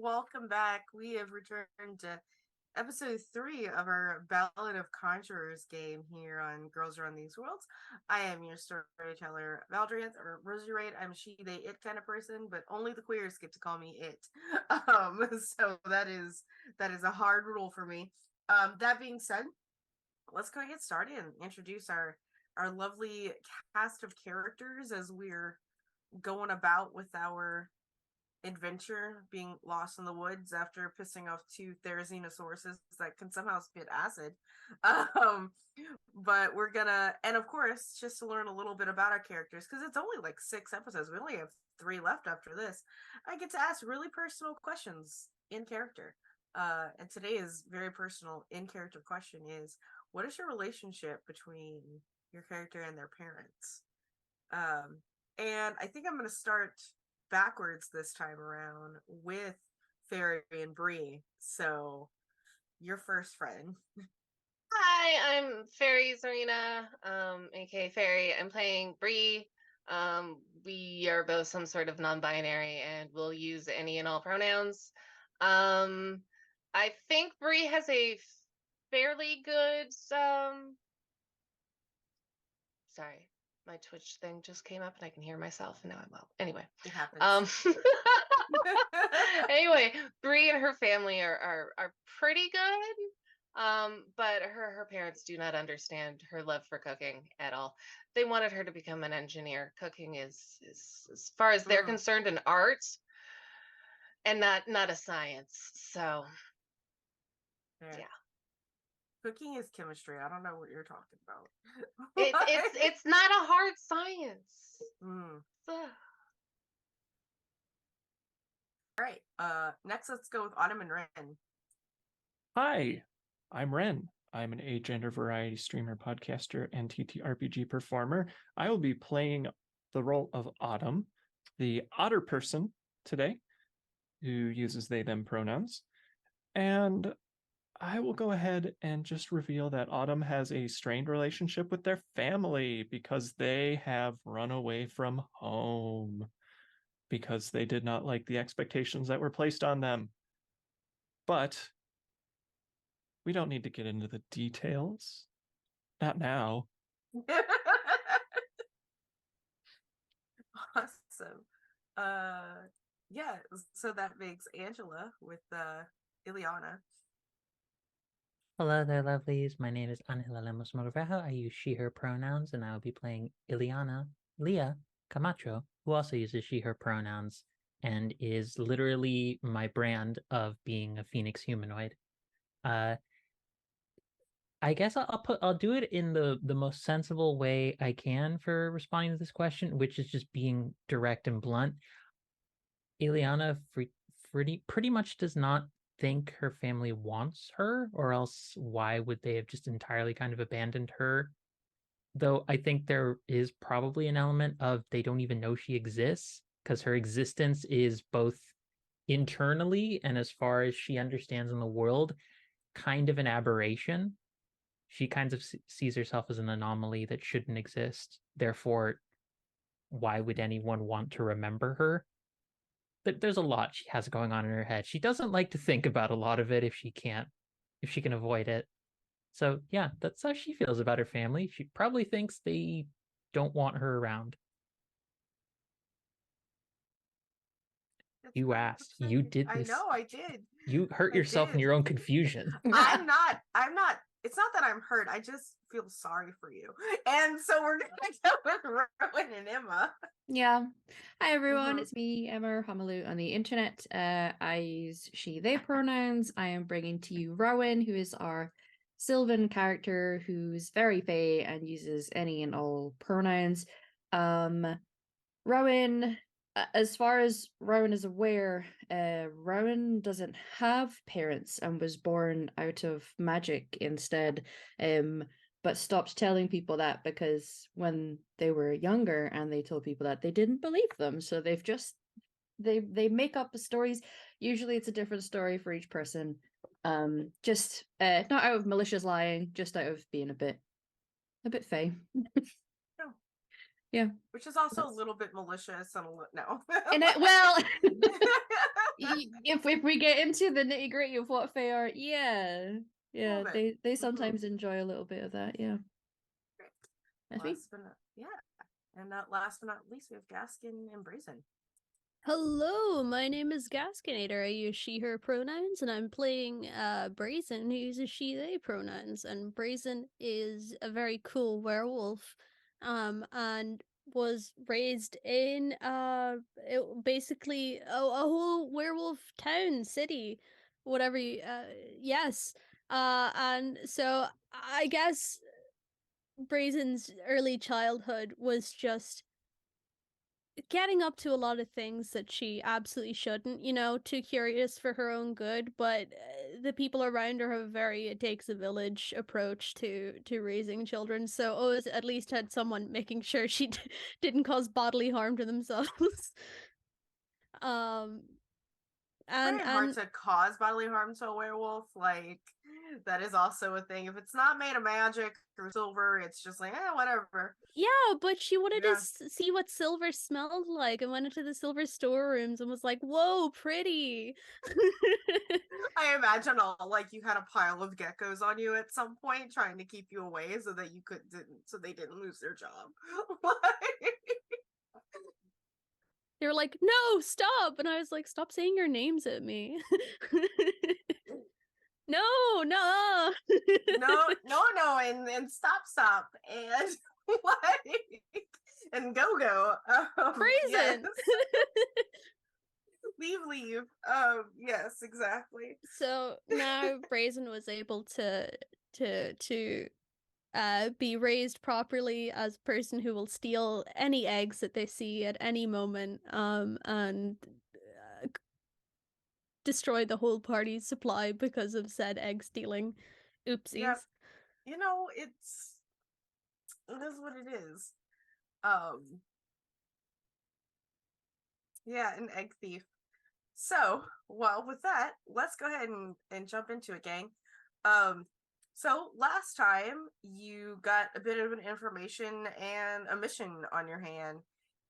welcome back. We have returned to episode 3 of our Ballad of Conjurers game here on Girls Around These Worlds. I am your storyteller, Valdrianth, or Rosie Raid. I'm she, they, it kind of person, but only the queers get to call me it. So that is a hard rule for me. That being said, let's go get started and introduce our lovely cast of characters as we're going about with our adventure, being lost in the woods after pissing off 2 Therizinosaurus that can somehow spit acid. But we're gonna, and of course, just to learn a little bit about our characters, because it's only like 6 episodes. We only have 3 left after this. I get to ask really personal questions in character. And today's very personal in character question is, what is your relationship between your character and their parents? And I think I'm going to start backwards this time around with Fairy and Bree. So, your first friend. Hi, I'm Fairy Zarina, aka Fairy. I'm playing Bree. We are both some sort of non-binary and we'll use any and all pronouns. I think Bree has a fairly good sorry, my Twitch thing just came up and I can hear myself and now I'm well. Anyway. It happens. Anyway, Bree and her family are pretty good. But her parents do not understand her love for cooking at all. They wanted her to become an engineer. Cooking is as far as they're concerned, an art and not a science. So yeah. Cooking is chemistry. I don't know what you're talking about. It's not a hard science. All right. Next, let's go with Autumn and Ren. Hi, I'm Ren. I'm an agender variety streamer, podcaster, and TTRPG performer. I will be playing the role of Autumn, the otter person today, who uses they, them pronouns. And I will go ahead and just reveal that Autumn has a strained relationship with their family because they have run away from home because they did not like the expectations that were placed on them. But we don't need to get into the details. Not now. Awesome. Yeah, so that makes Angela with Ileana. Hello there, lovelies. My name is Angela Lemos Morevejo. I use she, her pronouns, and I will be playing Ileana Leah Camacho, who also uses she, her pronouns, and is literally my brand of being a phoenix humanoid. I guess I'll do it in the most sensible way I can for responding to this question, which is just being direct and blunt. Ileana pretty much does not think her family wants her, or else why would they have just entirely kind of abandoned her? Though I think there is probably an element of they don't even know she exists, because her existence is both internally and as far as she understands in the world, kind of an aberration. She kind of sees herself as an anomaly that shouldn't exist. Therefore, why would anyone want to remember her? But there's a lot she has going on in her head. She doesn't like to think about a lot of it if she can avoid it. So yeah, that's how she feels about her family. She probably thinks they don't want her around. You asked. You did this. I know, I did. You hurt yourself in your own confusion. I'm not. It's not that I'm hurt. I just feel sorry for you. And so we're going to go with Rowan and Emma. Yeah. Hi, everyone. It's me, Emma Hamalu on the internet. I use she, they pronouns. I am bringing to you Rowan, who is our Sylvan character who's very fey and uses any and all pronouns. Rowan, as far as Rowan is aware, Rowan doesn't have parents and was born out of magic instead, but stopped telling people that because when they were younger and they told people that, they didn't believe them. So they've just they make up the stories. Usually it's a different story for each person. Just not out of malicious lying, just out of being a bit fey. Yeah. Which is also That's- a little bit malicious and no. And well, if we get into the nitty gritty of what Fae are, yeah, bit. they Mhm. sometimes enjoy a little bit of that. Yeah. That's me. Last but not, and not last but not least, we have Gaskin and Brazen. Hello, my name is Gaskinator. I use she, her pronouns, and I'm playing Brazen, who uses she, they pronouns. And Brazen is a very cool werewolf, and was raised in basically a whole werewolf town, city, whatever you, yes. And so I guess Brazen's early childhood was just getting up to a lot of things that she absolutely shouldn't, too curious for her own good, but the people around her have a very it takes a village approach to raising children, so always at least had someone making sure she didn't cause bodily harm to themselves. um Very hard and to cause bodily harm to a werewolf. Like, that is also a thing. If it's not made of magic or silver, it's just like, whatever. yeah, but she wanted Yeah. to see what silver smelled like and went into the silver storerooms and was like, whoa, pretty. I imagine you had a pile of geckos on you at some point trying to keep you away so that so they didn't lose their job. They were like, no, stop. And I was like, stop saying your names at me. No. No, and stop, and and go. Brazen. Yes. Leave. Yes, exactly. So now Brazen was able to be raised properly as a person who will steal any eggs that they see at any moment, and destroy the whole party's supply because of said egg stealing. Oopsies. Yeah. It is what it is. Yeah, an egg thief. So, well, with that, let's go ahead and jump into it, gang. So last time you got a bit of an information and a mission on your hand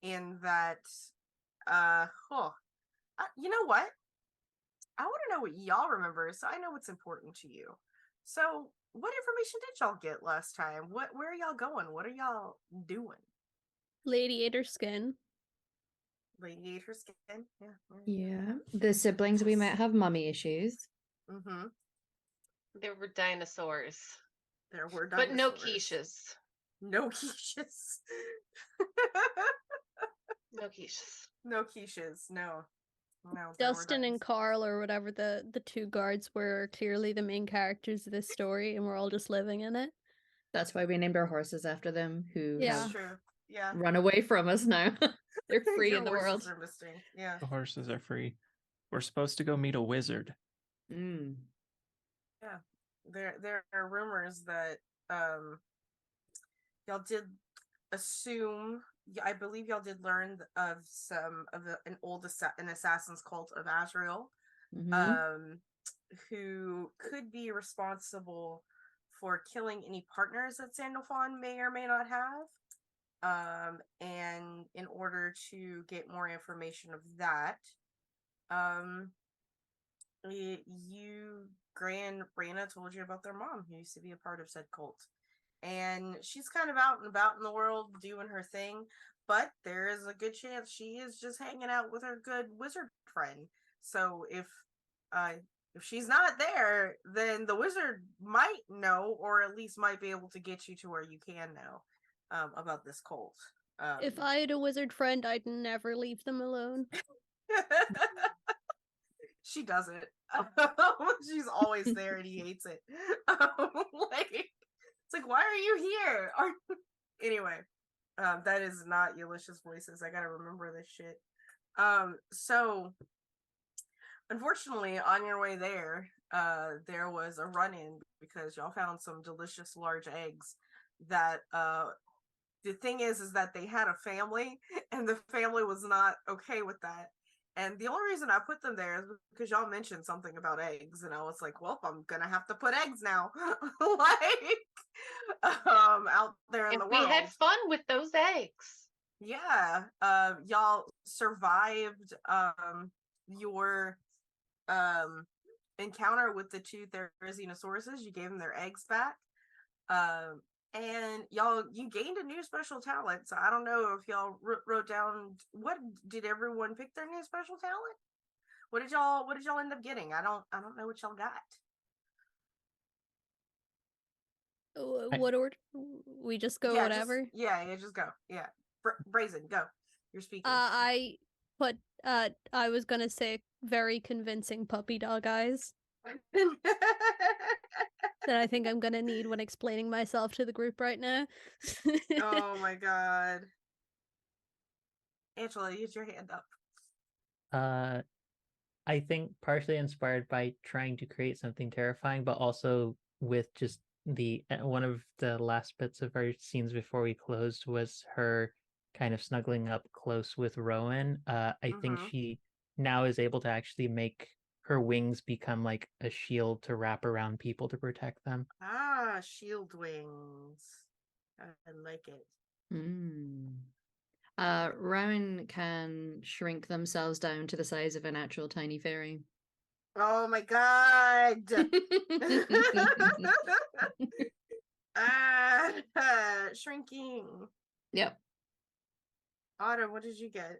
in that, you know what? I want to know what y'all remember, so I know what's important to you. So, what information did y'all get last time? Where are y'all going? What are y'all doing? Lady ate her skin. Lady ate her skin. Yeah. Yeah. The siblings we might have mummy issues. Mm-hmm. There were dinosaurs. There were But no dinosaurs. quiches. No quiches. No quiches. No quiches. No. there were Dustin and dinosaurs. Carl, or whatever the two guards were, are clearly the main characters of this story, and we're all just living in it. That's why we named our horses after them, who Yeah. That's true. Yeah. have run away from us now. They're free Your in the horses world. are missing. Yeah. The horses are free. We're supposed to go meet a wizard. Mm. Yeah. There are rumors that y'all did assume, I believe y'all did learn of an assassin's cult of Azrael, Mhm. who could be responsible for killing any partners that Sandalphon may or may not have. And in order to get more information of that, Gran Rana told you about their mom, who used to be a part of said cult. And she's kind of out and about in the world doing her thing, but there is a good chance she is just hanging out with her good wizard friend. So if she's not there, then the wizard might know, or at least might be able to get you to where you can know about this cult. If I had a wizard friend, I'd never leave them alone. She doesn't. She's always there, and he hates it. It's like, why are you here? Anyway, that is not Ulysses' voices. I gotta remember this shit. So unfortunately, on your way there, there was a run-in because y'all found some delicious large eggs that the thing is that they had a family, and the family was not okay with that. And the only reason I put them there is because y'all mentioned something about eggs, and I was like, well, I'm gonna have to put eggs now. Out there in the We world. had fun with those eggs. Yeah. Y'all survived your encounter with the two Therizinosaurus. You gave them their eggs back. And you gained a new special talent. So I don't know if y'all wrote down, what did everyone pick their new special talent? What did y'all end up getting? I don't know what y'all got. What order? We just go whatever. Just go. Yeah. Brazen, go. You're speaking. I was gonna say very convincing puppy dog eyes that I think I'm gonna need when explaining myself to the group right now. Oh my god. Angela, use your hand up. I think partially inspired by trying to create something terrifying, but also with just one of the last bits of our scenes before we closed was her kind of snuggling up close with Rowan. I think she now is able to actually make her wings become like a shield to wrap around people to protect them. Ah, shield wings. I like it. Rowan can shrink themselves down to the size of an actual tiny fairy. Oh my god. Shrinking. Yep. Autumn, what did you get?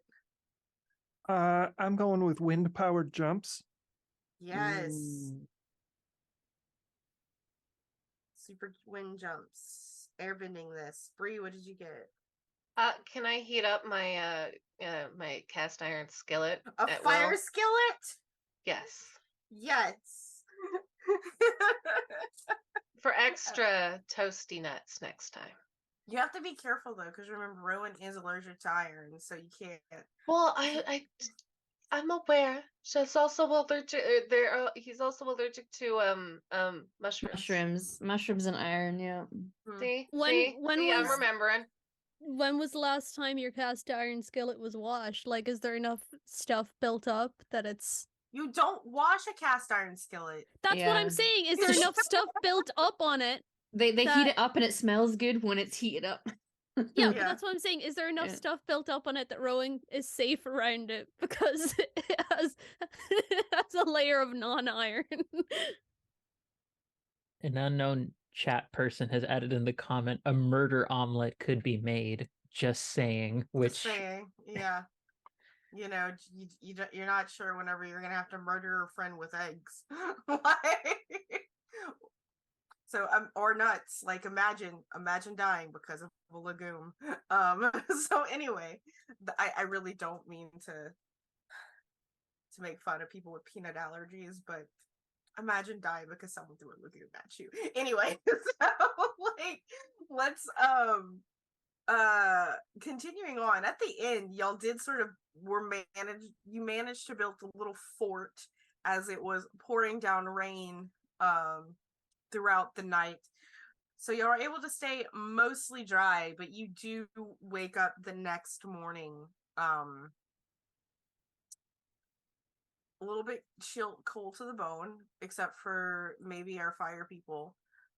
I'm going with wind-powered jumps. Yes. Super wind jumps. Airbending this. Bree, what did you get? Can I heat up my my cast iron skillet? A fire will? skillet? Yes. Yes. For extra toasty nuts next time. You have to be careful though, because remember, Rowan is allergic to iron, so you can't. Well, I'm aware. She's also allergic. He's also allergic to mushrooms. Mushrooms and iron. Yeah. See, I'm remembering. When was the last time your cast iron skillet was washed? Like, is there enough stuff built up that it's... You don't wash a cast iron skillet. That's what I'm saying. Is there enough stuff built up on it? They heat it up and it smells good when it's heated up. Yeah, but that's what I'm saying. Is there enough stuff built up on it that Rowan is safe around it because it has a layer of non-iron? An unknown chat person has added in the comment, a murder omelet could be made. Just saying. Yeah. You know, you're not sure whenever you're gonna have to murder a friend with eggs. So or nuts. Like imagine dying because of a legume. So anyway, I really don't mean to make fun of people with peanut allergies, but imagine dying because someone threw a legume at you. Anyway, so like let's continuing on. At the end, y'all did sort of managed to build a little fort as it was pouring down rain throughout the night. So you are able to stay mostly dry, but you do wake up the next morning a little bit cold to the bone, except for maybe our fire people.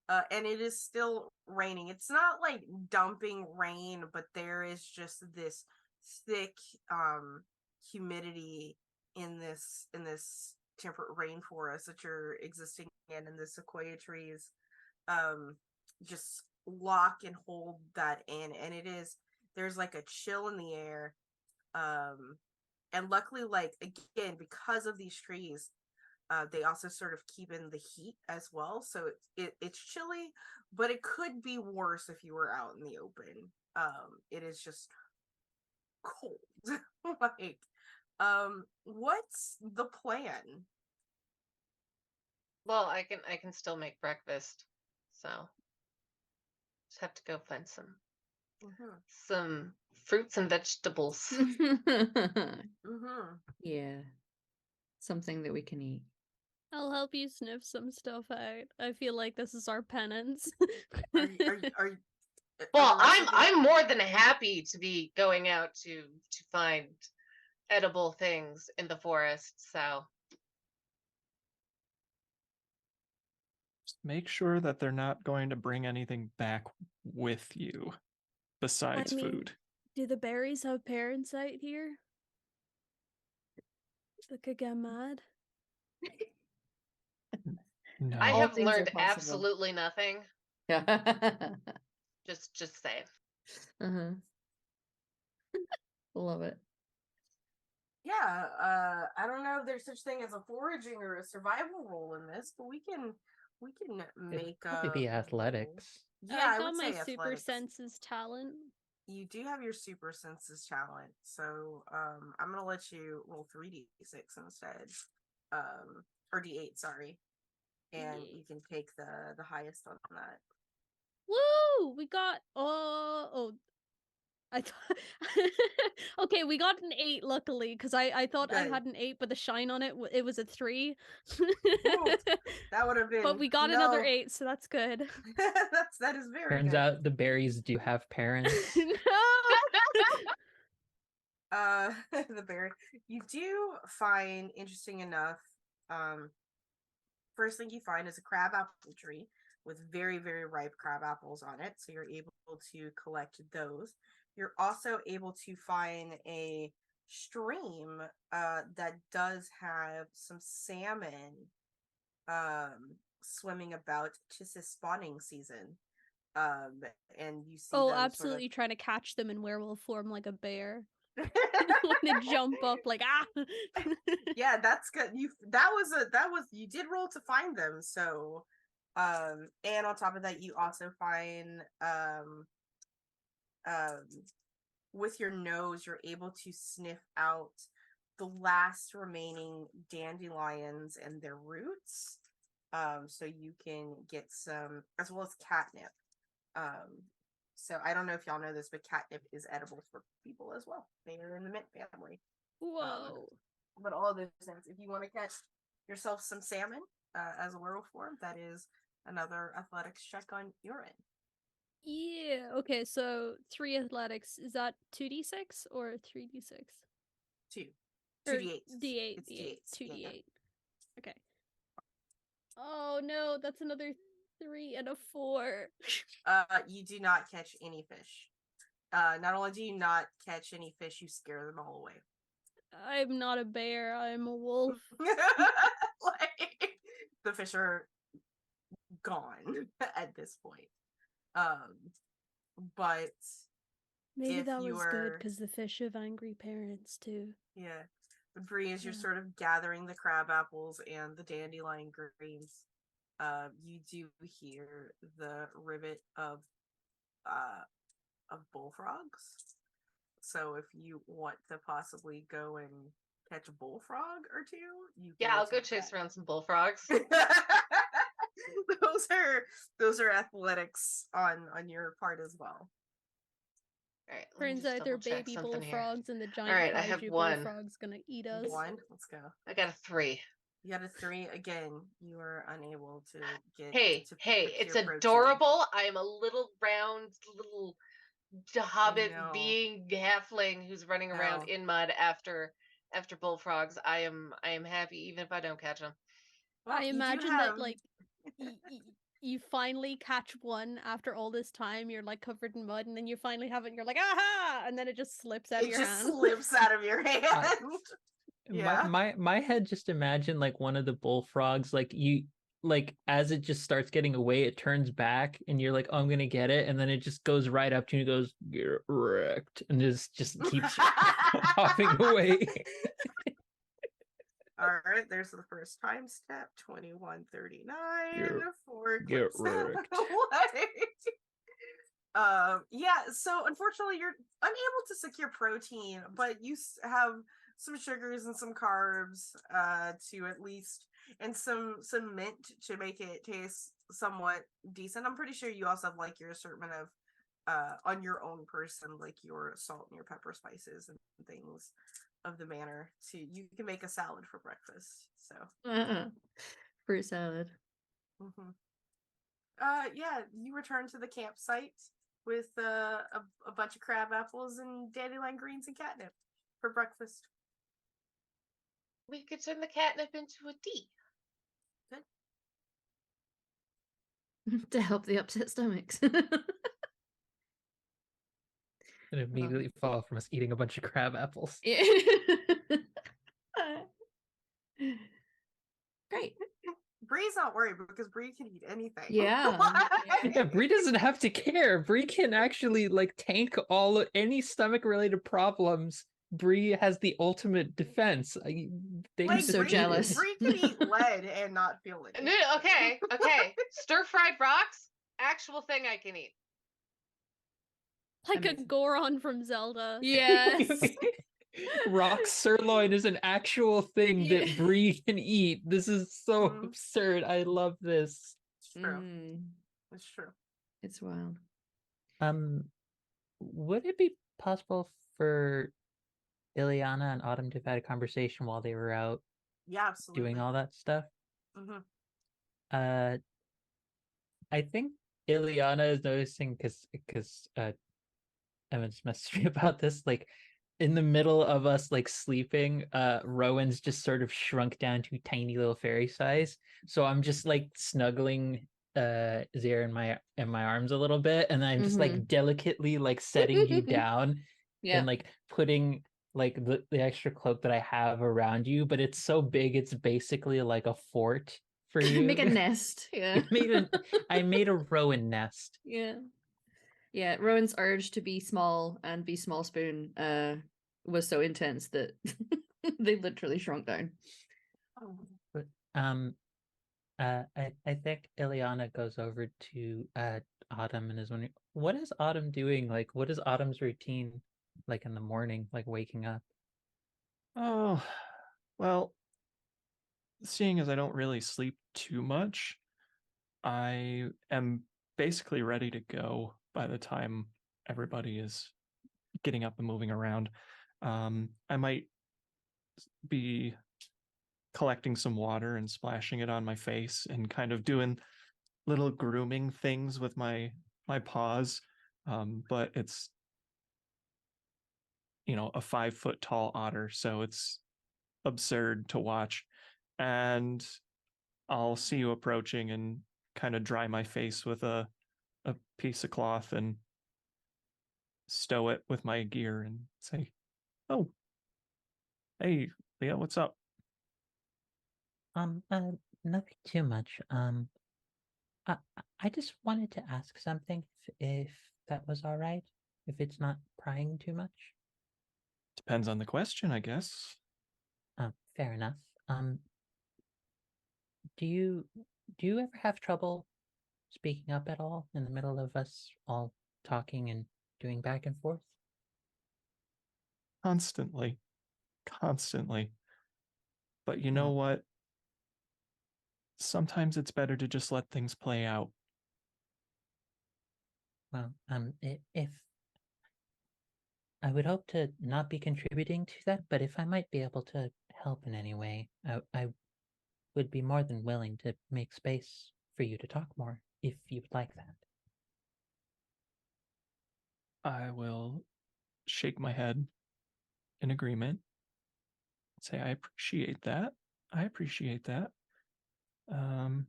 And it is still raining. It's not like dumping rain, but there is just this thick humidity in this temperate rainforest that you're existing in the sequoia trees just lock and hold that in, and there's like a chill in the air, and luckily, like again, because of these trees, they also sort of keep in the heat as well, so it's chilly, but it could be worse if you were out in the open. It is just cold. Like what's the plan? Well, I can still make breakfast, so just have to go find some fruits and vegetables. Yeah, something that we can eat. I'll help you sniff some stuff out. I feel like this is our penance. Well, I'm more than happy to be going out to find edible things in the forest, so Just make sure that they're not going to bring anything back with you besides food. Do the berries have parents out here that could get mad? No. I All have things are learned possible. absolutely nothing. Yeah. Just say. Uh-huh. Love it. Yeah, I don't know if there's such thing as a foraging or a survival role in this, but we can make Probably a be roll. athletics. Yeah, I I got would my say super athletics. senses talent. You do have your super senses talent, so I'm gonna let you roll 3d6 instead, or d8, sorry, and you can take the highest on that. Woo! We got I thought okay, we got an 8 luckily because I thought I Good. had an 8, but the shine on it it was a 3. That would have been. But we got another 8, so that's good. that is very Turns good. out the berries do have parents. No. The berry. You do find interesting enough. First thing you find is a crab apple tree with very, very ripe crab apples on it. So you're able to collect those. You're also able to find a stream that does have some salmon swimming about. Tis is spawning season. And you see Oh, them absolutely trying to catch them in werewolf form like a bear. Want to jump up like Yeah, that's good. You did roll to find them, so and on top of that you also find with your nose you're able to sniff out the last remaining dandelions and their roots, so you can get some, as well as catnip. So I don't know if y'all know this, but catnip is edible for people as well. They are in the mint family. whoa. But all of those things, if you want to catch yourself some salmon as a werewolf form, that is another athletics check on your end. Yeah. Okay, so 3 athletics. Is that 2d6 or 3d6? 2 Or d8. D8, It's D8, D8s. 2d8. Yeah. Okay. Oh no, that's another 3 and a 4. You do not catch any fish. Not only do you not catch any fish, you scare them all away. I'm not a bear, I'm a wolf. Like, the fish are gone at this point. But Maybe if that you was good are, because the fish have angry parents too. yeah, but Bree, as you're Yeah. sort of gathering the crab apples and the dandelion greens, you do hear the rivet of bullfrogs. So if you want to possibly go and catch a bullfrog or two, you can. Yeah, I'll go attempt chase that. around some bullfrogs. those are athletics on your part as well. All right, let me Turns just out they're double check baby something here. bullfrogs and the giant right, I have kaiju one. bullfrog's gonna eat us. One, let's go. I got a 3. You got a 3 again. You are unable to get. Hey, to it's procure protein. adorable. I am a little round, little hobbit know. being halfling who's running around No. in mud after bullfrogs. I am happy even if I don't catch them. Well, I you do imagine have- that like you finally catch one after all this time. You're like covered in mud, and then you finally have it. And you're like, aha! And then it just slips out of it your just hand. slips out of your hand. Yeah. My head just imagined like one of the bullfrogs, like you like as it just starts getting away, it turns back and you're like, oh, I'm gonna get it, and then it just goes right up to you and goes, "Get wrecked," and just keeps hopping away. All right, there's the first time step, 2139 for get clips out of wrecked. the way. Yeah, so unfortunately you're unable to secure protein, but you have some sugars and some carbs to at least, and some mint to make it taste somewhat decent. I'm pretty sure you also have like your assortment of on your own person, like your salt and your pepper spices and things of the manner. To you can make a salad for breakfast. So fruit salad. mm-hmm. Yeah, you return to the campsite with a bunch of crab apples and dandelion greens and catnip for breakfast. We could turn the catnip into a tea. To help the upset stomachs. And immediately fall from us eating a bunch of crab apples. Yeah. Great. Bree's not worried because Bree can eat anything. Yeah. Yeah, Bree doesn't have to care. Bree can actually like tank any stomach related problems. Bree has the ultimate defense. I'm so jealous. Bree can eat lead and not feel it. No, okay. Stir-fried rocks, actual thing I can eat. Like a Amazing. Goron from Zelda. Yes. Rock sirloin is an actual thing Yeah. that Bree can eat. This is so Mhm. absurd. I love this. It's true. It's true. It's wild. Would it be possible for Ileana and Autumn to have had a conversation while they were out Yeah, absolutely. doing all that stuff? Mhm. I think Ileana is noticing because Evan's messaged me about this. Like in the middle of us like sleeping, Rowan's just sort of shrunk down to tiny little fairy size. So I'm just like snuggling Zira in my arms a little bit, and I'm just like delicately like setting you down Yeah. and like putting like the extra cloak that I have around you, but it's so big it's basically like a fort for you. Make a nest. Yeah. I made a Rowan nest. Yeah. Yeah. Rowan's urge to be small and be small spoon was so intense that they literally shrunk down. Oh. But I think Ileana goes over to Autumn and is wondering, what is Autumn doing? Like, what is Autumn's routine like in the morning, like waking up? Oh, well, seeing as I don't really sleep too much, I am basically ready to go by the time everybody is getting up and moving around. I might be collecting some water and splashing it on my face and kind of doing little grooming things with my paws. But it's a 5 foot tall otter, so it's absurd to watch. And I'll see you approaching and kind of dry my face with a piece of cloth and stow it with my gear and say, "Oh, hey, Leah, what's up?" Nothing too much. I I just wanted to ask something if that was all right, if it's not prying too much. Depends on the question, I guess. Fair enough. Do you ever have trouble speaking up at all in the middle of us all talking and doing back and forth? Constantly. But you know Oh, what? Sometimes it's better to just let things play out. well, if I would hope to not be contributing to that, but if I might be able to help in any way, I would be more than willing to make space for you to talk more if you would like that. I will shake my head in agreement. Say, I appreciate that. I appreciate that. I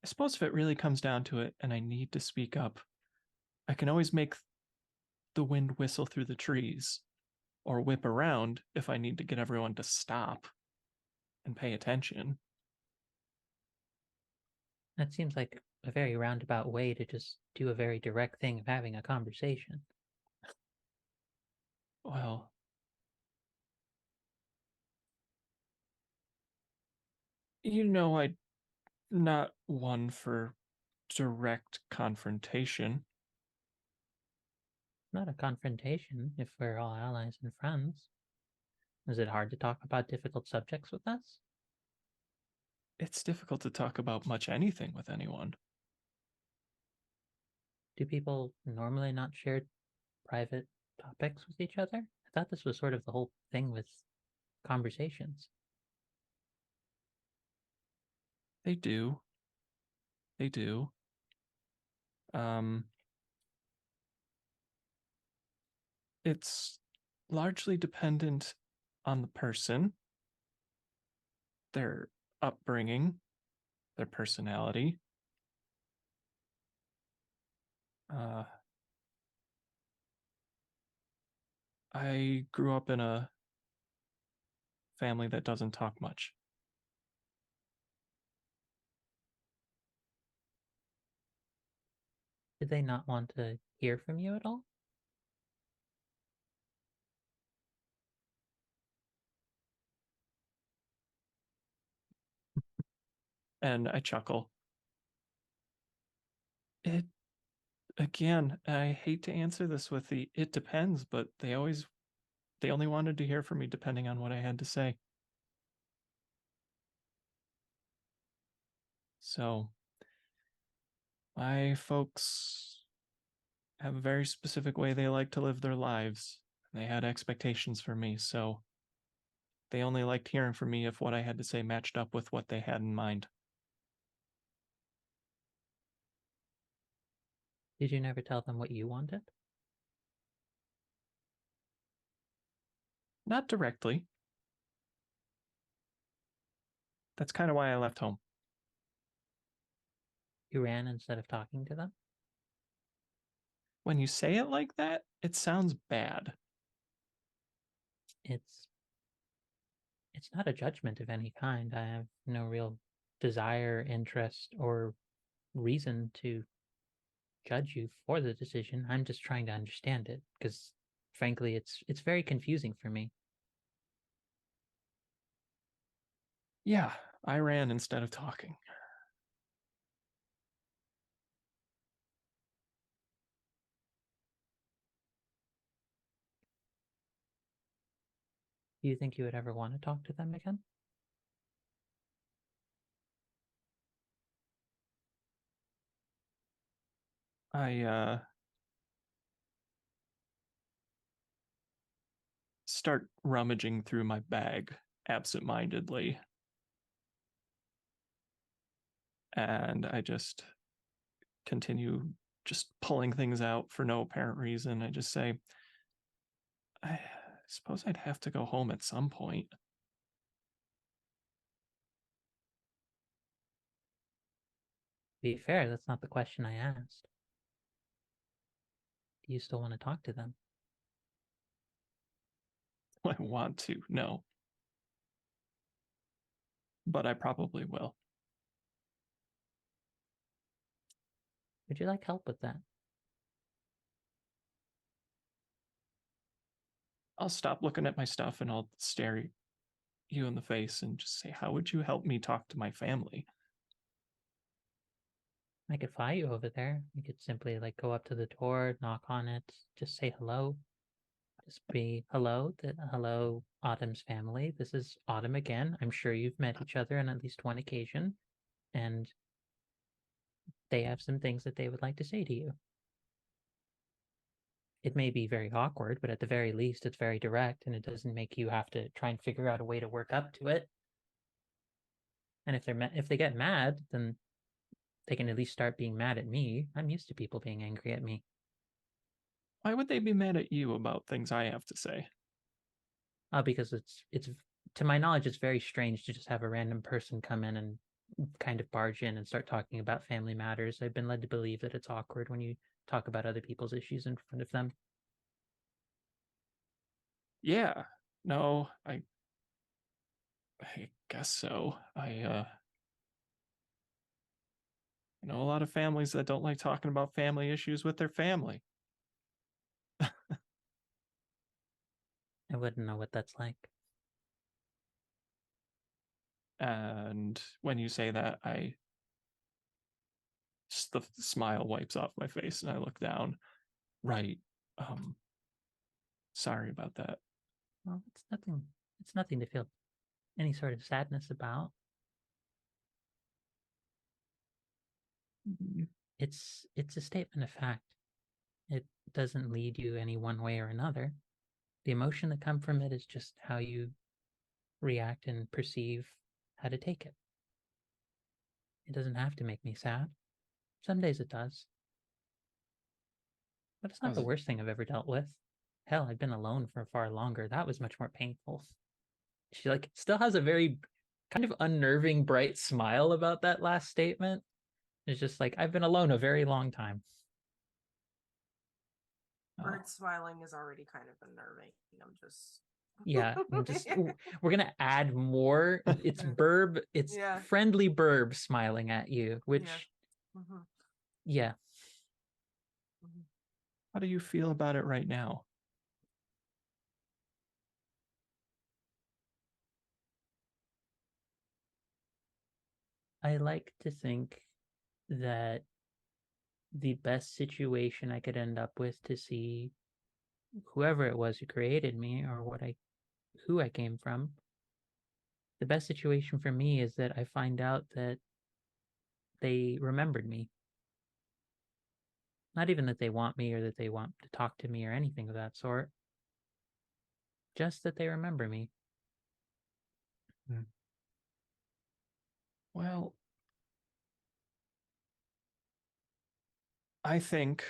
suppose if it really comes down to it and I need to speak up, I can always make the wind whistle through the trees or whip around if I need to get everyone to stop and pay attention. That seems like a very roundabout way to just do a very direct thing of having a conversation. Well, I'm not one for direct confrontation. Not a confrontation if we're all allies and friends. Is it hard to talk about difficult subjects with us? It's difficult to talk about much anything with anyone. Do people normally not share private topics with each other? I thought this was sort of the whole thing with conversations. They do. They do. It's largely dependent on the person, their upbringing, their personality. I grew up in a family that doesn't talk much. Did they not want to hear from you at all? And I chuckle. It, again, I hate to answer this with it depends, but they only wanted to hear from me depending on what I had to say. So my folks have a very specific way they like to live their lives. They had expectations for me, so they only liked hearing from me if what I had to say matched up with what they had in mind. Did you never tell them what you wanted? Not directly. That's kind of why I left home. You ran instead of talking to them? When you say it like that, it sounds bad. It's not a judgment of any kind. I have no real desire, interest, or reason to judge you for the decision. I'm just trying to understand it because frankly it's very confusing for me. Yeah, I ran instead of talking. Do you think you would ever want to talk to them again? I start rummaging through my bag absentmindedly. And I just continue just pulling things out for no apparent reason. I just say, I suppose I'd have to go home at some point. To be fair, that's not the question I asked. Do you still want to talk to them? I want to, no. But I probably will. Would you like help with that? I'll stop looking at my stuff and I'll stare you in the face and just say, how would you help me talk to my family? I could fly you over there. You could simply like go up to the door, knock on it, just say hello. Just be hello, Autumn's family. This is Autumn again. I'm sure you've met each other on at least one occasion, and they have some things that they would like to say to you. It may be very awkward, but at the very least, it's very direct, and it doesn't make you have to try and figure out a way to work up to it. And if they get mad, then they can at least start being mad at me. I'm used to people being angry at me. Why would they be mad at you about things I have to say? Because it's to my knowledge, it's very strange to just have a random person come in and kind of barge in and start talking about family matters. I've been led to believe that it's awkward when you talk about other people's issues in front of them. Yeah, no, I guess so. I know a lot of families that don't like talking about family issues with their family. I wouldn't know what that's like. And when you say that, the smile wipes off my face and I look down. Right. Sorry about that. Well, it's nothing to feel any sort of sadness about. It's a statement of fact. It doesn't lead you any one way or another. The emotion that comes from it is just how you react and perceive how to take it. It doesn't have to make me sad. Some days it does. But it's not the worst thing I've ever dealt with. Hell, I've been alone for far longer. That was much more painful. She like still has a very kind of unnerving, bright smile about that last statement. It's just like, I've been alone a very long time. Bird smiling is already kind of unnerving. I'm just Yeah, we're gonna add more. It's burb. It's Yeah. friendly burb smiling at you, which yeah. How do you feel about it right now? I like to think that the best situation I could end up with to see whoever it was who created me or who I came from, the best situation for me is that I find out that they remembered me. Not even that they want me or that they want to talk to me or anything of that sort. Just that they remember me. Well, I think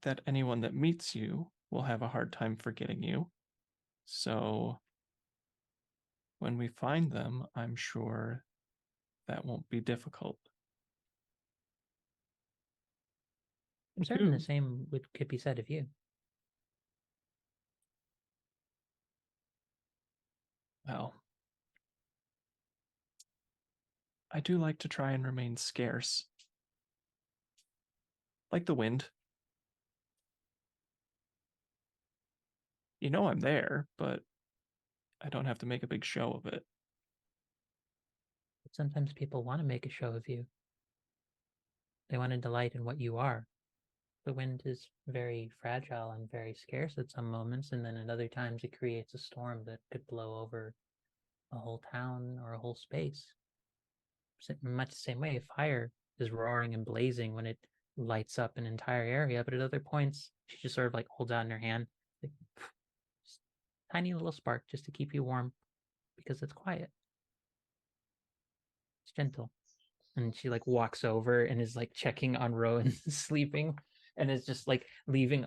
that anyone that meets you will have a hard time forgetting you. So when we find them, I'm sure that won't be difficult. I'm certain the same could be said of you. Well, I do like to try and remain scarce. Like the wind. You know I'm there, but I don't have to make a big show of it. But sometimes people want to make a show of you. They want to delight in what you are. The wind is very fragile and very scarce at some moments, and then at other times it creates a storm that could blow over a whole town or a whole space. Much the same way, fire is roaring and blazing when it lights up an entire area, but at other points, she just sort of like holds out in her hand, like, tiny little spark just to keep you warm because it's quiet. It's gentle. And she like walks over and is like checking on Rowan sleeping and is just like leaving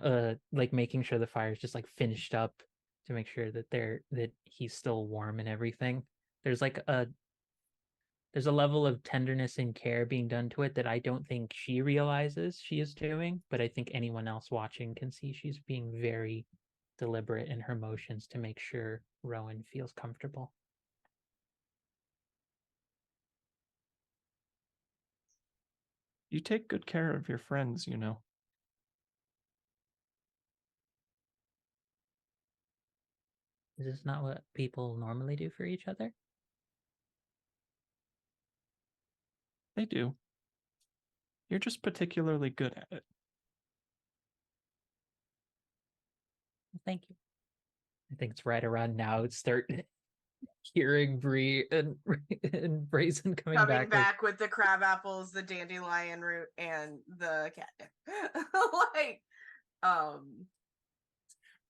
like making sure the fire is just like finished up to make sure that he's still warm and everything. There's a level of tenderness and care being done to it that I don't think she realizes she is doing, but I think anyone else watching can see she's being very deliberate in her motions to make sure Rowan feels comfortable. You take good care of your friends, you know. Is this not what people normally do for each other? They do. You're just particularly good at it. Thank you. I think it's right around now. Start hearing Bree and Brazen coming back with the crab apples, the dandelion root, and the catnip. Like,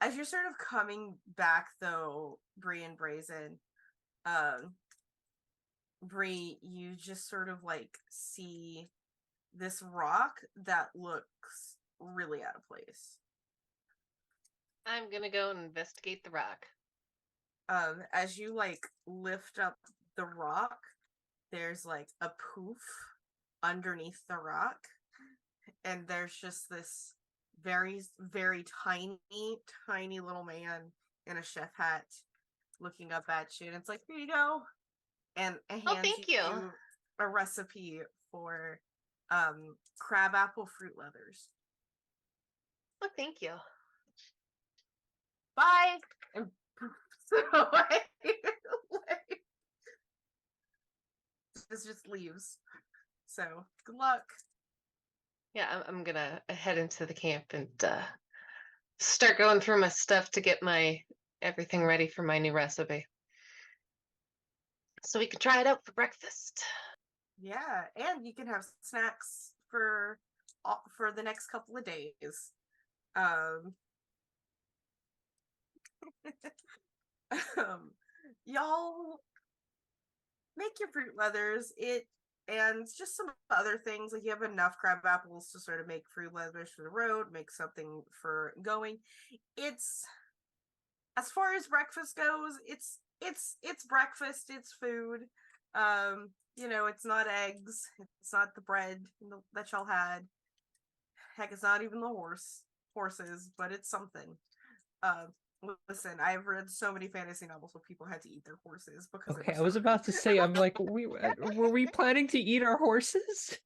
as you're sort of coming back, though, Bree and Brazen, Bree, you just sort of like see this rock that looks really out of place. I'm gonna go and investigate the rock. As you like lift up the rock, there's like a poof underneath the rock, and there's just this very, very tiny little man in a chef hat looking up at you, and it's like, here you go, and hands thank you. a recipe for crab apple fruit leathers. Oh, thank you. Bye. And so this just leaves. So good luck. Yeah, I'm gonna head into the camp and start going through my stuff to get my everything ready for my new recipe, so we can try it out for breakfast. Yeah, and you can have snacks for the next couple of days. Y'all make your fruit leathers. And just some other things, like you have enough crab apples to sort of make fruit leathers for the road, make something for going. It's, as far as breakfast goes, it's breakfast, it's food. It's not eggs, it's not the bread that y'all had. Heck, it's not even the horse. horses, but it's something. Listen, I've read so many fantasy novels where people had to eat their horses because they Okay, were I was so about to good. say, I'm like, were we planning to eat our horses?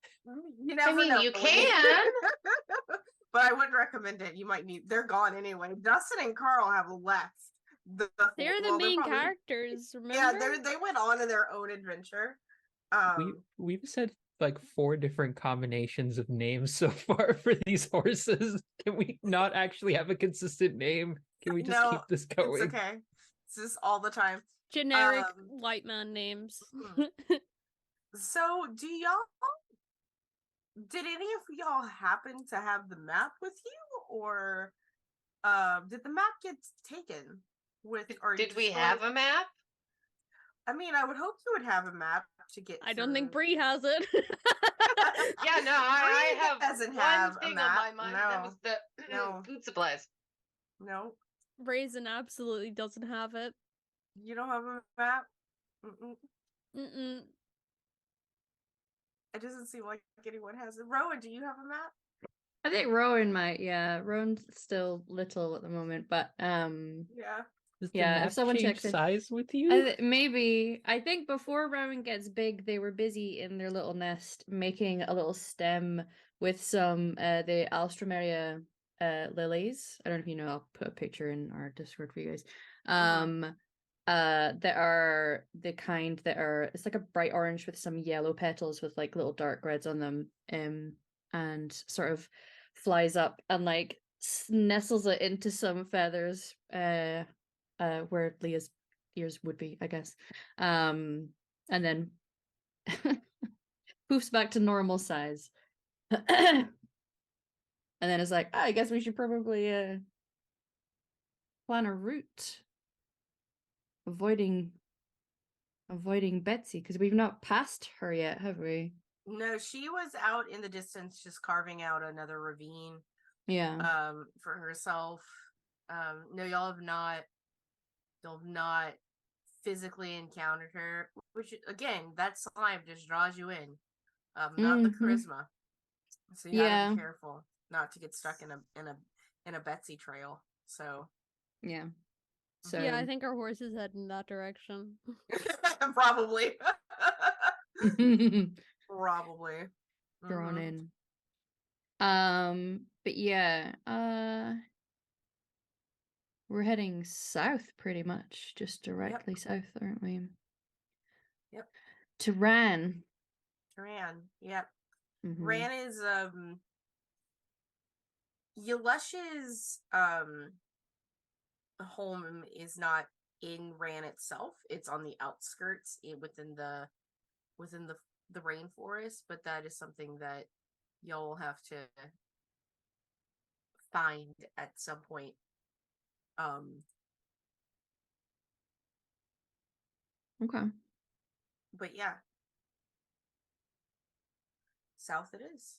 You never I mean, know. you can. But I wouldn't recommend it. You might need. They're gone anyway. Dustin and Carl have left. They're the well, main probably, characters, remember? Yeah, they went on in their own adventure. We've said like 4 different combinations of names so far for these horses. Can we not actually have a consistent name? Can we just keep this going? It's okay. It's just all the time. Generic white man names. So, did any of y'all happen to have the map with you, or did the map get taken with? Or Did we have a map? I mean, I would hope you would have a map to get. I don't think Bree has it. Yeah, no, I have doesn't one have a thing map. on my mind. That was the food supplies. No. Raisin absolutely doesn't have it. You don't have a map? Mm-mm. It doesn't seem like anyone has it. Rowan, do you have a map? I think Rowan might, yeah. Rowan's still little at the moment, but Yeah. Does the yeah, map if someone change checks in, size with you? maybe. I think before Rowan gets big, they were busy in their little nest making a little stem with some the Alstroemeria lilies. I don't know if you know. I'll put a picture in our Discord for you guys. That are the kind that are, it's like a bright orange with some yellow petals with like little dark reds on them, and sort of flies up and like nestles it into some feathers, where Leah's ears would be, I guess, and then poofs back to normal size. And then it's like, I guess we should probably plan a route, avoiding Betsy, because we've not passed her yet, have we? No, she was out in the distance just carving out another ravine. Yeah. For herself. No, y'all have not physically encountered her, which again, that slime just draws you in. Not the charisma. So you gotta be careful not to get stuck in a Betsy trail. So yeah. So yeah, I think our horses head in that direction. Probably. Probably. Drawn in. But yeah, we're heading south pretty much, just directly south, aren't we? Yep. To Ran. Yep. Ran is Yulesh's home is not in Ran itself. It's on the outskirts within the rainforest, but that is something that y'all will have to find at some point. Okay. But yeah. South it is.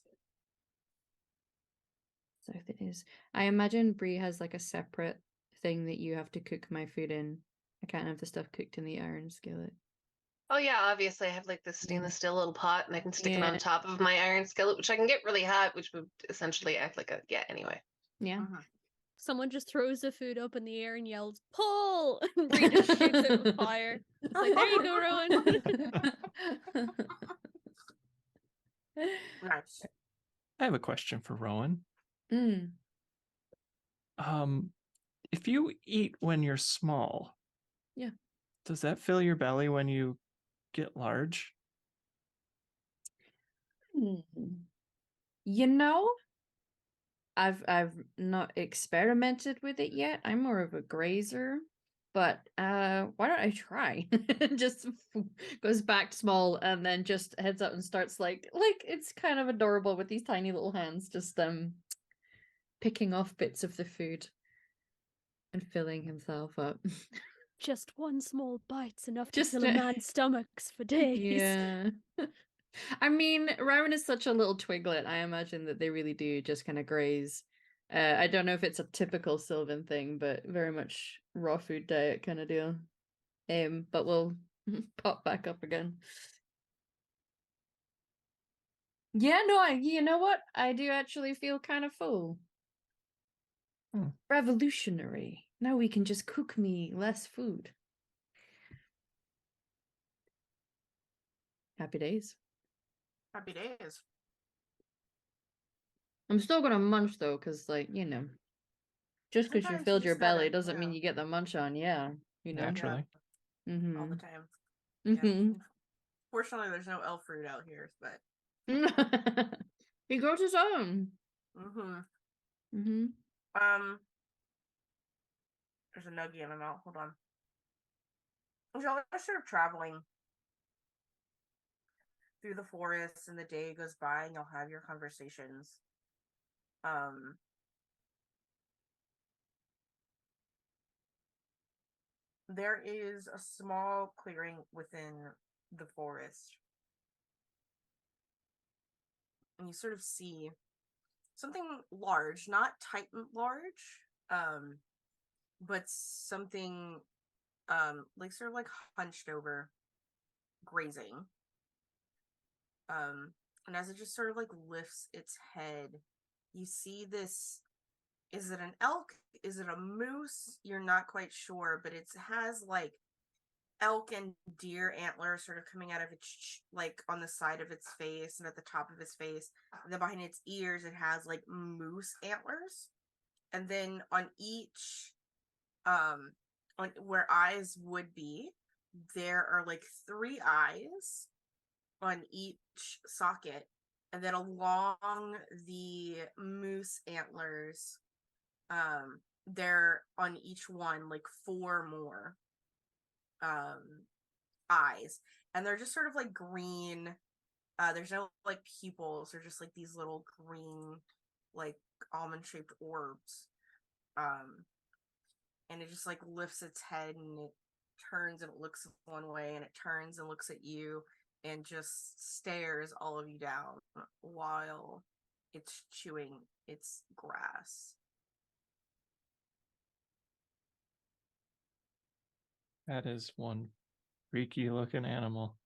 South it is. I imagine Bree has like a separate thing that you have to cook my food in. I can't have the stuff cooked in the iron skillet. Oh yeah, obviously I have like this stainless steel little pot and I can stick it on top of my iron skillet, which I can get really hot, which would essentially act like anyway. Yeah. Someone just throws the food up in the air and yells, "Pull!" and Bree just shoots it with fire. It's like, there you go, Rowan. Nice. I have a question for Rowan. Mm. If you eat when you're small, yeah, does that fill your belly when you get large? You know, I've not experimented with it yet. I'm more of a grazer, but why don't I try? Just goes back small and then just heads up and starts like it's kind of adorable with these tiny little hands, just picking off bits of the food and filling himself up. Just one small bite's enough to fill a man's stomachs for days. Yeah. I mean, Rowan is such a little twiglet. I imagine that they really do just kind of graze. I don't know if it's a typical Sylvan thing, but very much raw food diet kind of deal. But we'll pop back up again. Yeah, no, you know what? I do actually feel kind of full. Revolutionary. Now we can just cook me less food. Happy days. Happy days. I'm still gonna munch though, because just because you Sometimes filled your just gotta, belly doesn't mean you get the munch on. Yeah, Naturally. Mm-hmm. all the time. Mm-hmm. Yeah. Fortunately, there's no elf fruit out here, but He grows his own. mm-hmm. Mm-hmm. There's a nugget in my mouth. Hold on. As y'all are sort of traveling through the forest, and the day goes by, and you'll have your conversations. There is a small clearing within the forest, and you sort of see something large, not Titan large, but something like sort of like hunched over, grazing. And as it just sort of like lifts its head, you see this. Is it an elk? Is it a moose? You're not quite sure, but it has like elk and deer antlers sort of coming out of its like on the side of its face and at the top of its face, and then behind its ears it has like moose antlers, and then on each on where eyes would be, there are like 3 eyes on each socket, and then along the moose antlers, there on each one like 4 more eyes, and they're just sort of like green. There's no like pupils, they're just like these little green like almond shaped orbs. And it just like lifts its head, and it turns and it looks one way, and it turns and looks at you and just stares all of you down while it's chewing its grass. That is one freaky looking animal.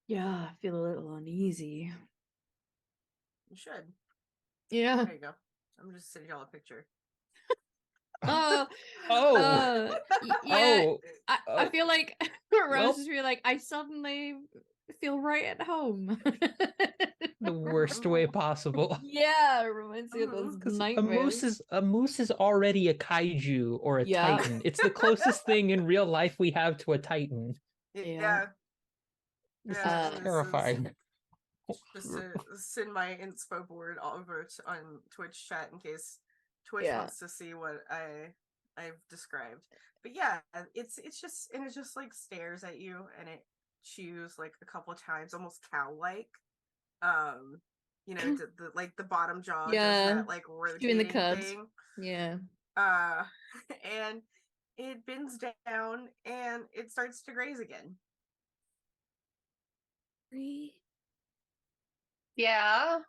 Yeah, I feel a little uneasy. You should. Yeah. There you go. I'm just sending y'all a picture. Oh. Oh. Yeah. Oh. I feel like Rose is really like, I suddenly feel right at home. The worst way possible. Yeah, it reminds me of those Because nightmares. A moose is already a kaiju or a Yeah. titan. It's the closest thing in real life we have to a titan. Yeah. This Yeah, is this is- terrifying. Just to send my inspo board over on Twitch chat in case Twitch Yeah. wants to see what I've described. But yeah, it's just like stares at you, and it chews like a couple times, almost cow-like. The like the bottom jaw does Yeah. that like Chewing the rotating cud. thing. Yeah. And it bends down and it starts to graze again. Yeah.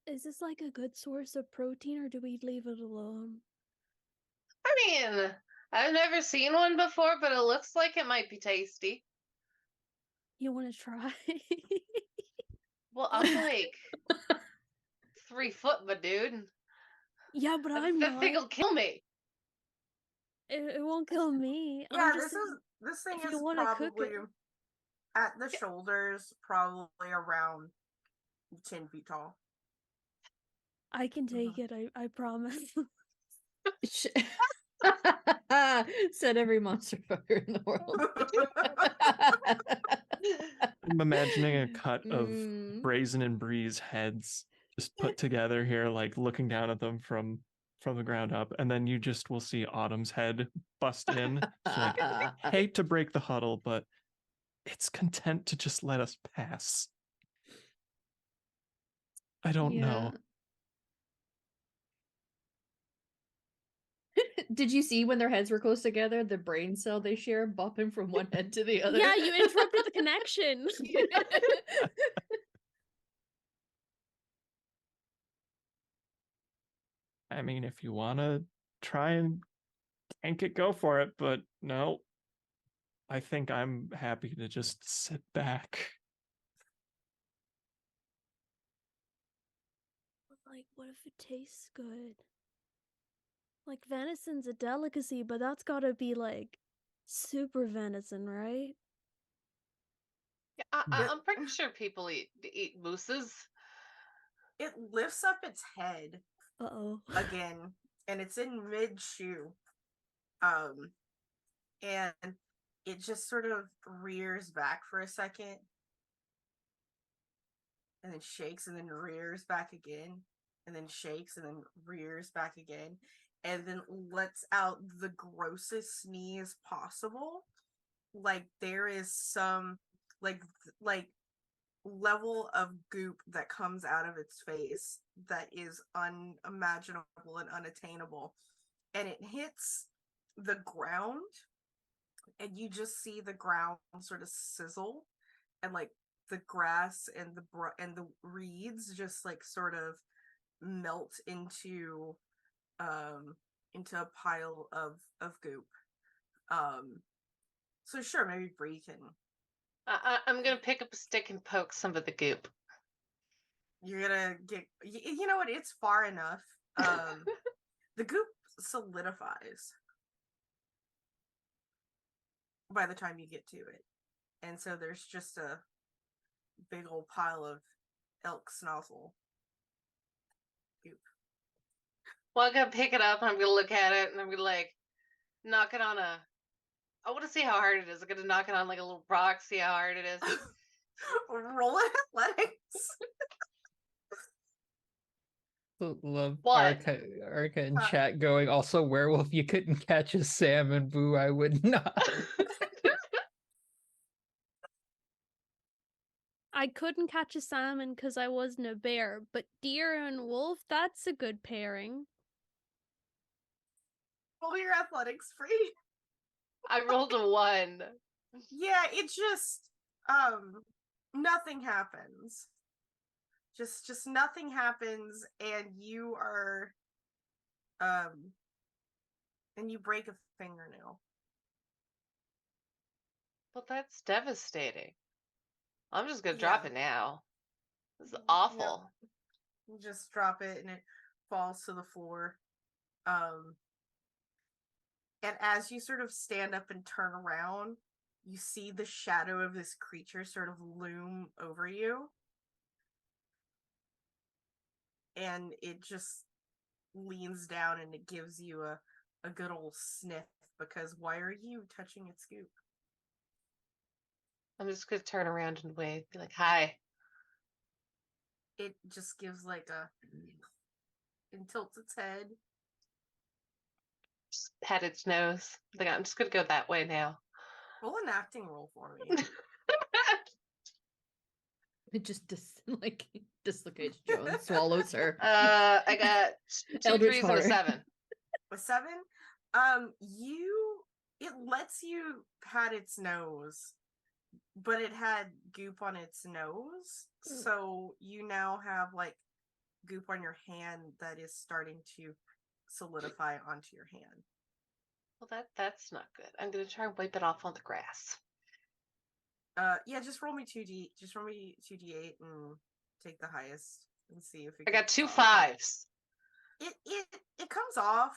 Is this like a good source of protein, or do we leave it alone? I mean, I've never seen one before, but it looks like it might be tasty. You want to try? Well, I'm like 3 foot, my dude. Yeah, but I'm That not. thing will kill me. It won't kill me. Yeah, I'm just saying, this thing if you is wanna cook probably it. at the shoulders, probably around 10 feet tall. I can take it. I promise. Said every monster fucker in the world. I'm imagining a cut of Mm. Brazen and Bree's heads just put together here, like looking down at them from the ground up, and then you just will see Autumn's head bust in. She's like, hate to break the huddle, but it's content to just let us pass. I don't know. Did you see when their heads were close together, the brain cell they share bopping from one head to the other? Yeah, you interrupted the connection. I mean, if you want to try and tank it, go for it, but no. I think I'm happy to just sit back. Like, what if it tastes good? Like venison's a delicacy, but that's gotta be like super venison, right? Yeah, I'm pretty sure people eat mooses. It lifts up its head Uh-oh. again, and it's in mid-chew. And it just sort of rears back for a second, and then shakes, and then rears back again, and then shakes, and then rears back again, and then lets out the grossest sneeze possible. Like there is some like level of goop that comes out of its face that is unimaginable and unattainable, and it hits the ground, and you just see the ground sort of sizzle, and like the grass and the reeds just like sort of melt into a pile of goop. So sure, maybe Bree can. I'm gonna pick up a stick and poke some of the goop. You're gonna get. You know what? It's far enough. The goop solidifies by the time you get to it, and so there's just a big old pile of elk snozzle goop. Well, I'm gonna pick it up and I'm gonna look at it and I'm gonna like knock it on a. I want to see how hard it is. I'm gonna knock it on like a little rock, see how hard it is. Roll athletics. Love What? Arca in chat going, also werewolf, you couldn't catch a salmon, boo, I would not. I couldn't catch a salmon because I wasn't a bear, but deer and wolf, that's a good pairing. Roll your athletics, Free. I rolled a 1. Yeah, it just nothing happens. Just nothing happens, and you are and you break a fingernail. Well, that's devastating. I'm just gonna drop it now. This is awful. Yep. You just drop it and it falls to the floor. And as you sort of stand up and turn around, you see the shadow of this creature sort of loom over you. And it just leans down and it gives you a good old sniff, because why are you touching its goop? I'm just gonna turn around and wave, be like, "Hi." It just gives like and tilts its head. Just pat its nose. Like, I'm just gonna go that way now. Roll an acting roll for me. It just dislocates Joe and swallows her. I got 2 Eldritch 3s and a horror. 7. With 7, it lets you pat its nose, but it had goop on its nose, so you now have like goop on your hand that is starting to solidify onto your hand. Well, that's not good. I'm gonna try and wipe it off on the grass. Yeah, just roll me 2d8 and take the highest and see if it I got 2 off. 5s. It comes off,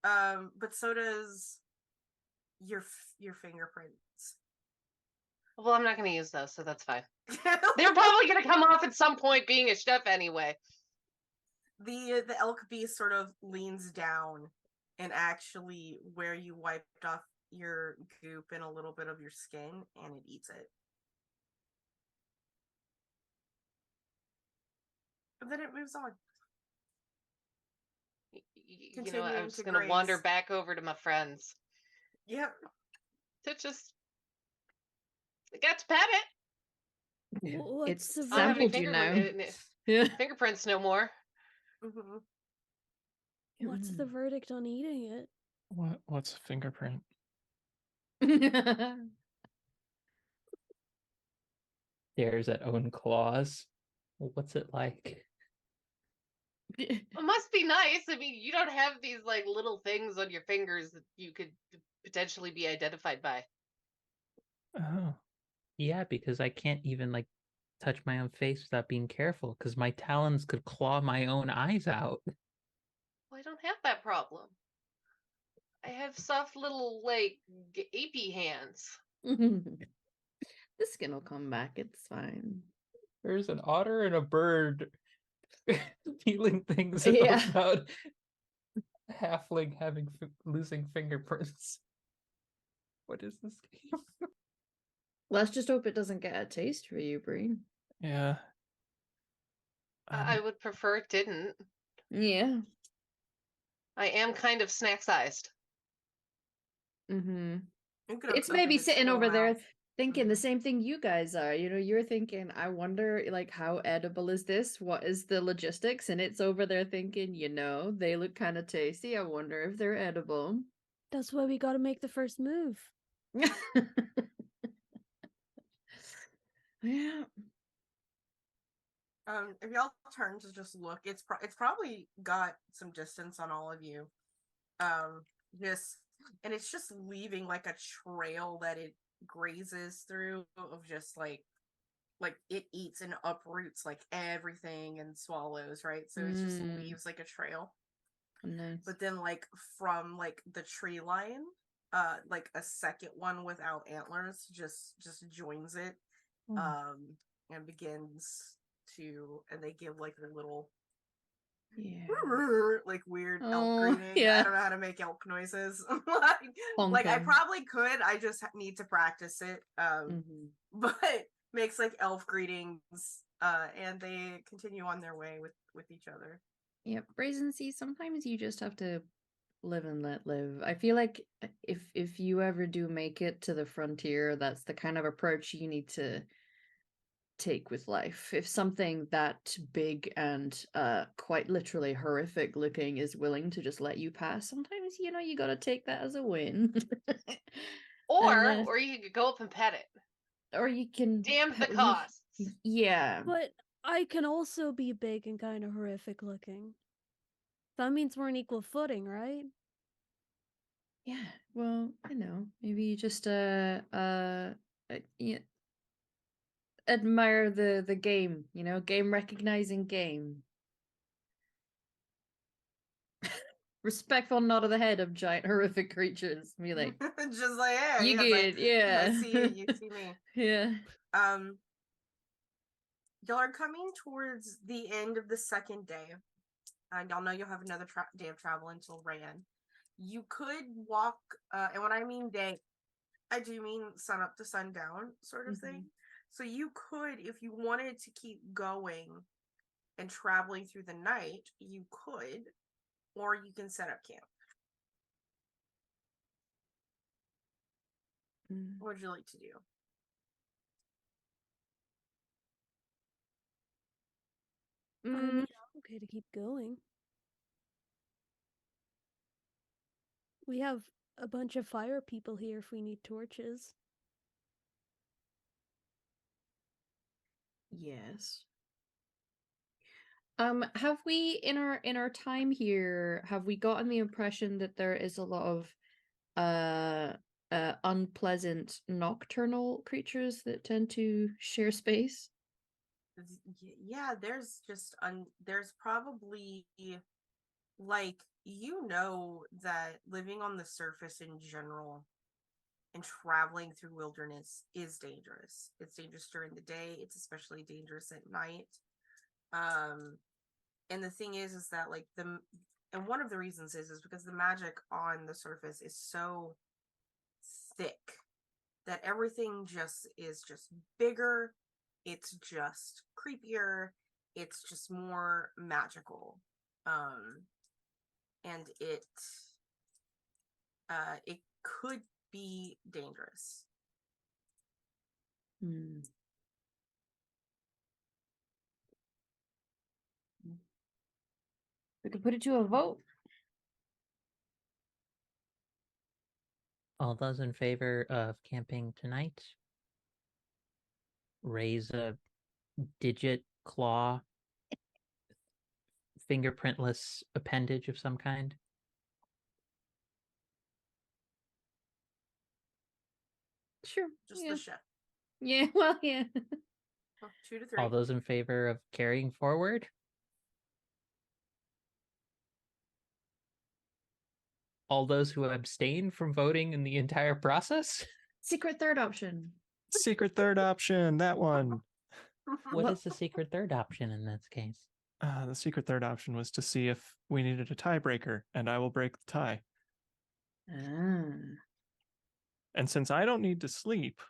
but so does your fingerprints. Well, I'm not gonna use those, so that's fine. They're probably gonna come off at some point, being a chef anyway. The elk beast sort of leans down, and actually where you wiped off your goop and a little bit of your skin, and it eats it. But then it moves on. You know what? I'm just gonna wander back over to my friends. Yep. To just, I got to pet it. Yeah. What's It's the I don't have any sampled you now. Yeah. fingerprints no more. Mm-hmm. What's the verdict on eating it? What's a fingerprint? Stares at own claws. What's it like? It must be nice. I mean, you don't have these like little things on your fingers that you could potentially be identified by. Oh, Yeah, because I can't even like touch my own face without being careful, because my talons could claw my own eyes out. Well, don't have that problem. I have soft little, like, apey hands. The skin will come back. It's fine. There's an otter and a bird feeling things Yeah. about halfling losing fingerprints. What is this game? Let's just hope it doesn't get a taste for you, Bree. Yeah. I would prefer it didn't. Yeah. I am kind of snack-sized. Mm-hmm. You could It's open maybe its sitting little over there mouth. thinking the same thing you guys are. You know, you're thinking, I wonder, like, how edible is this? What is the logistics? And it's over there thinking, you know, they look kind of tasty. I wonder if they're edible. That's why we gotta make the first move. Yeah. If y'all turn to just look, it's probably got some distance on all of you. Just and it's just leaving like a trail that it grazes through of just like it eats and uproots like everything and swallows, right? So it just leaves like a trail. Nice. But then like from like the tree line, like a second one without antlers just joins it, and begins to, and they give like a little like weird elk greeting. Yeah. I don't know how to make elk noises. like I Honking. probably could. I just need to practice it. But makes like elf greetings, and they continue on their way with each other. Yep, Brazen Sea, sometimes you just have to live and let live. I feel like if you ever do make it to the frontier, that's the kind of approach you need to take with life. If something that big and quite literally horrific looking is willing to just let you pass, sometimes you know you got to take that as a win. Or you could go up and pet it. Or you can Damn the costs. Yeah. But I can also be big and kind of horrific looking. That means we're on equal footing, right? Yeah. Well, you know, maybe you just yeah, admire the game, you know, game recognizing game. Respectful nod of the head of giant horrific creatures. Be like, just like, yeah, you good, yeah. I see you, you see me. Yeah. Y'all are coming towards the end of the second day, and y'all know you'll have another day of travel until Ran. You could walk, and when I mean day, I do mean sun up to sundown sort of thing. So you could, if you wanted to keep going and traveling through the night, you could, or you can set up camp. What would you like to do? I mean, I'm okay to keep going. We have a bunch of fire people here if we need torches. Yes. Have we in our time here, have we gotten the impression that there is a lot of unpleasant nocturnal creatures that tend to share space? Yeah, there's just there's probably, like, you know, that living on the surface in general and traveling through wilderness is dangerous. It's dangerous during the day, it's especially dangerous at night. And the thing is that like and one of the reasons is because the magic on the surface is so thick that everything just is just bigger, it's just creepier, it's just more magical. And it could be dangerous. We could put it to a vote. All those in favor of camping tonight, raise a digit, claw, fingerprintless appendage of some kind. Sure. Just yeah. the ship. Yeah, well, yeah. 2 to 3. All those in favor of carrying forward? all those who abstain from voting in the entire process? Secret third option. Secret third option, that one. What is the secret third option in this case? The secret third option was to see if we needed a tiebreaker, and I will break the tie. Ah. And since I don't need to sleep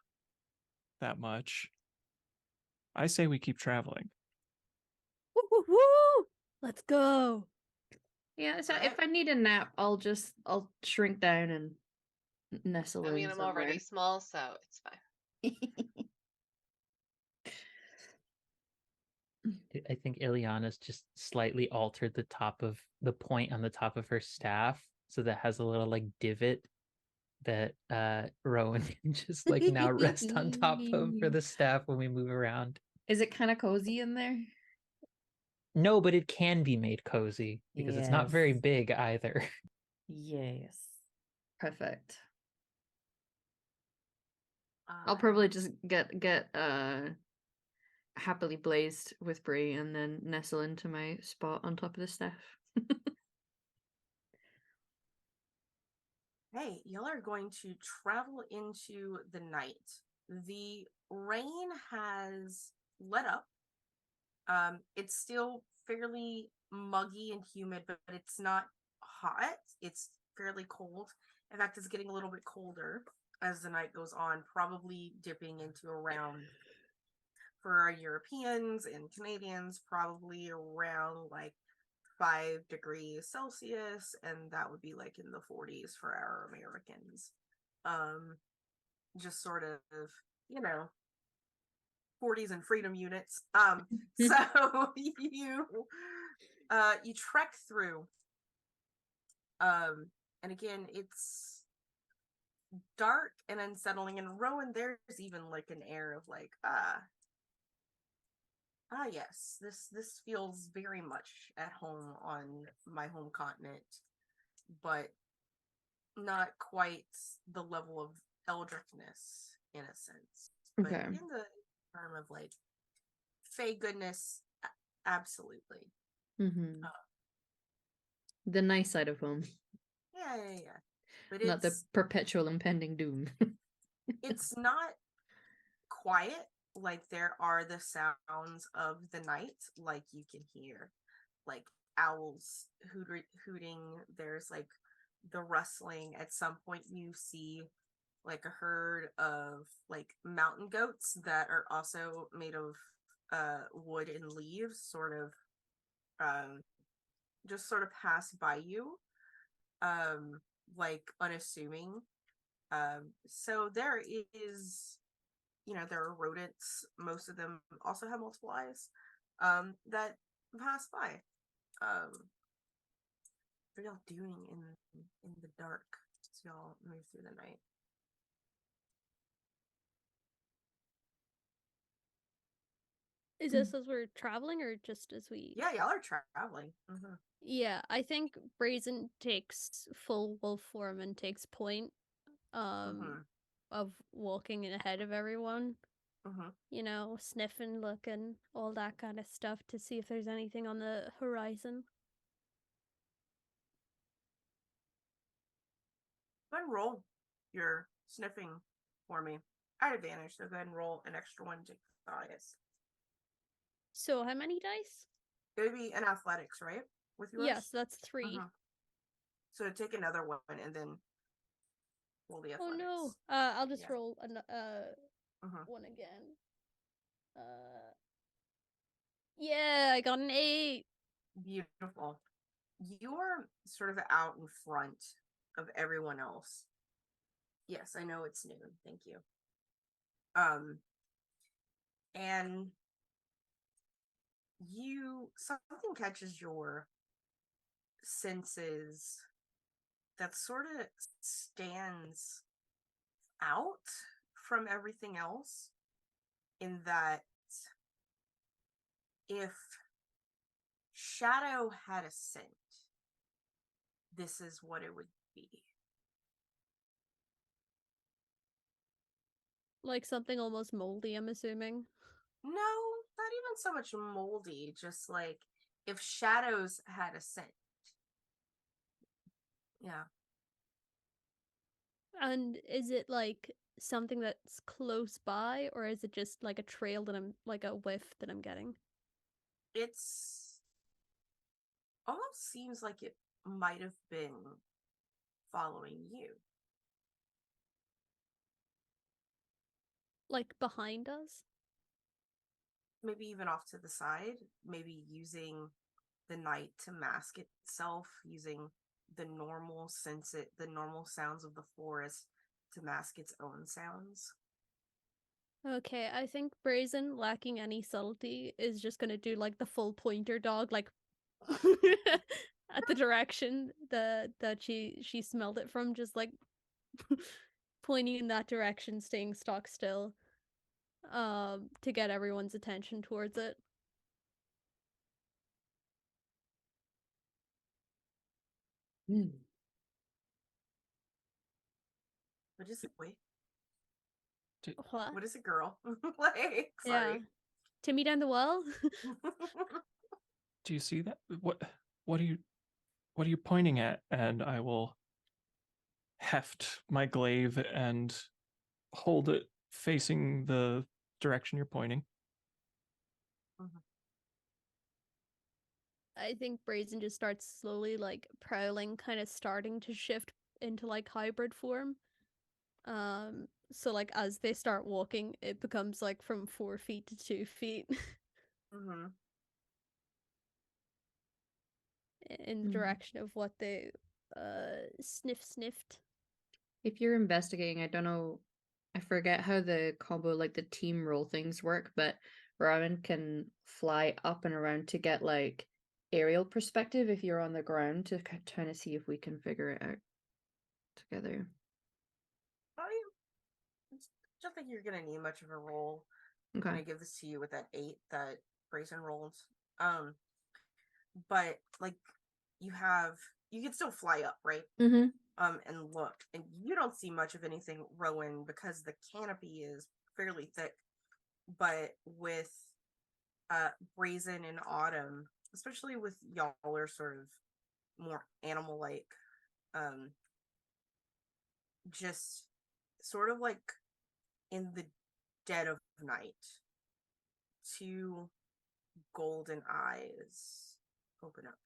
that much, I say we keep traveling. Woo, woo, woo! Let's go. Yeah, so if Right. I need a nap, I'll shrink down and nestle I in mean, I'm already small, so it's fine. I think Ileana's just slightly altered the top of the point on the top of her staff so that has a little like divot that Rowan can just like now rest on top of for the staff when we move around. Is it kind of cozy in there? No, but it can be made cozy because it's not very Yes. big either. Yes. Perfect. I'll probably just get happily blazed with Brie and then nestle into my spot on top of the staff. Hey, y'all are going to travel into the night. The rain has let up. It's still fairly muggy and humid, but it's not hot. It's fairly cold. In fact, it's getting a little bit colder as the night goes on, probably dipping into around, for our Europeans and Canadians, probably around like 5 degrees Celsius, and that would be like in the 40s for our Americans. Just sort of, you know, 40s and freedom units. So you trek through. And again, it's dark and unsettling, and Rowan, there's even like an air of like, yes, this feels very much at home on my home continent, but not quite the level of eldritchness in a sense. But Okay. in the term of like fey goodness, absolutely. Mm-hmm. The nice side of home, Yeah. But not the perpetual impending doom. it's not quiet. Like there are the sounds of the night, like you can hear like owls hooting. There's like the rustling. At some point you see like a herd of like mountain goats that are also made of wood and leaves, sort of just sort of pass by you, like unassuming. So there is, there are rodents. Most of them also have multiple eyes, that pass by. What are y'all doing in the dark as y'all move through the night? Is this as we're traveling or just as we? Yeah, y'all are traveling. Mm-hmm. Yeah, I think Brazen takes full wolf form and takes point Mm-hmm. of walking ahead of everyone. Mm-hmm. Sniffing, looking, all that kind of stuff to see if there's anything on the horizon. Go ahead and roll your sniffing for me. I had advantage, so go ahead and roll an extra one to bias. So how many dice? It would be an athletics, right? With yours? Yes, that's 3. So take another one and then roll the athletics. Oh no! I'll just roll one again. Yeah, I got an 8. Beautiful. You're sort of out in front of everyone else. Yes, I know it's noon. Thank you. And something catches your senses that sort of stands out from everything else, in that if Shadow had a scent, this is what it would be. Like something almost moldy, I'm assuming. No, not even so much moldy, just like if Shadows had a scent. Yeah. And is it like something that's close by, or is it just like a trail that I'm like a whiff that I'm getting? It's almost seems like it might have been following you. Like behind us? Maybe even off to the side, maybe using the night to mask itself, using the normal sounds of the forest to mask its own sounds. Okay, I think Brazen, lacking any subtlety, is just gonna do like the full pointer dog, like at the direction that she smelled it from, just like pointing in that direction, staying stock still, to get everyone's attention towards it. What is it? Wait, What? what is it, girl? Like, Yeah. sorry. Timmy down the well? Do you see that? What are you pointing at? And I will heft my glaive and hold it facing the direction you're pointing. I think Brazen just starts slowly like prowling, kind of starting to shift into like hybrid form. So like as they start walking, it becomes like from 4 feet to 2 feet Mm-hmm. in the direction of what they sniffed. If you're investigating, I don't know, I forget how the combo, like the team roll things work, but Rowan can fly up and around to get like aerial perspective if you're on the ground to kind of see if we can figure it out together. I don't think you're gonna need much of a roll. Okay. I'm gonna give this to you with that 8 that Brazen rolled. But like you can still fly up, right? Mm-hmm. And look, and you don't see much of anything, Rowan, because the canopy is fairly thick. But with Brazen and Autumn, especially with y'all are sort of more animal-like, just sort of like in the dead of night, 2 golden eyes open up.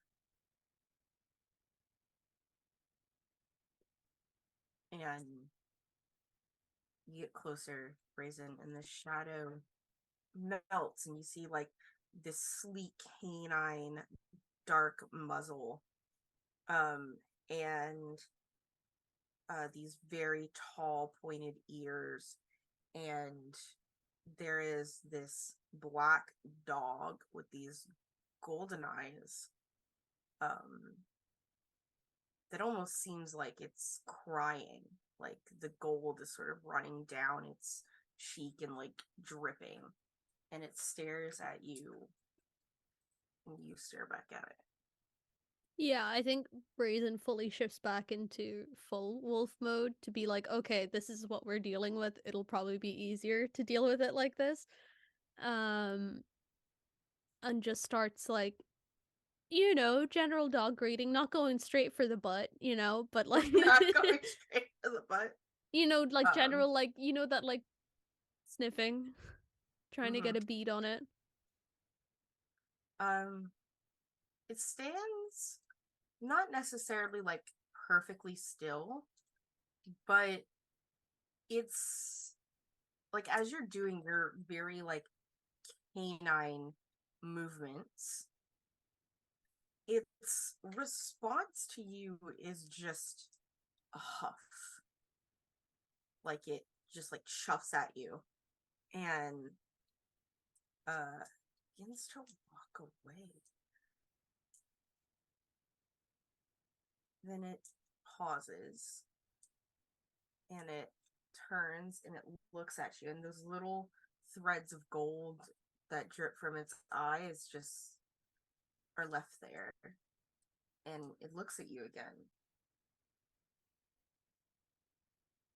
And you get closer, Brazen, and the shadow melts, and you see like this sleek canine dark muzzle, and these very tall pointed ears, and there is this black dog with these golden eyes, that almost seems like it's crying, like the gold is sort of running down its cheek and like dripping, and it stares at you and you stare back at it. Yeah, I think Brazen fully shifts back into full wolf mode to be like, okay, this is what we're dealing with. It'll probably be easier to deal with it like this. And just starts like, general dog greeting, not going straight for the butt, but like Not going straight to the butt. like general, like, that like sniffing, trying to get a beat on it. It stands not necessarily like perfectly still, but it's like as you're doing your very like canine movements, its response to you is just a huff. Like it just like chuffs at you and begins to walk away. Then it pauses and it turns and it looks at you, and those little threads of gold that drip from its eyes just are left there, and it looks at you again,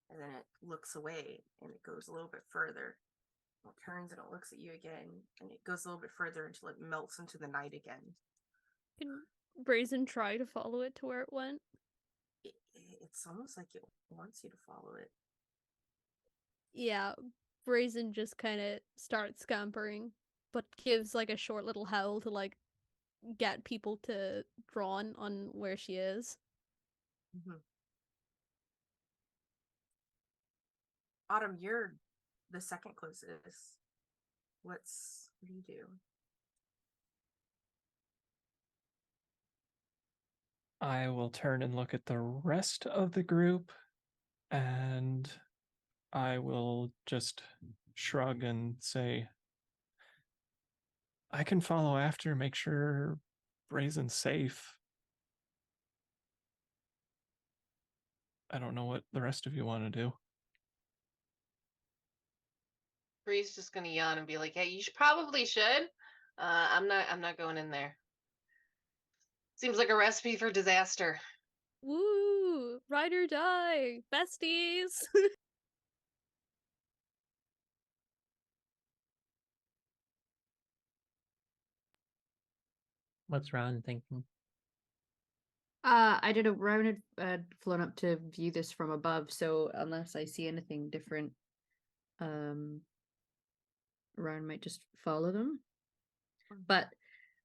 and then it looks away and it goes a little bit further. It turns and it looks at you again, and it goes a little bit further until it melts into the night again. Can Brazen try to follow it to where it went? it's almost like it wants you to follow it. Yeah, Brazen just kind of starts scampering, but gives like a short little howl to like get people to drawn on where she is. Mm-hmm. Autumn, you're the second closest. What do you do? I will turn and look at the rest of the group, and I will just shrug and say, I can follow after, make sure Brazen's safe. I don't know what the rest of you want to do. Bree's just gonna yawn and be like, "Hey, probably should. I'm not going in there. Seems like a recipe for disaster." Woo! Ride or die, besties. What's Rowan thinking? I don't know. Rowan had flown up to view this from above, so unless I see anything different, Rowan might just follow them. But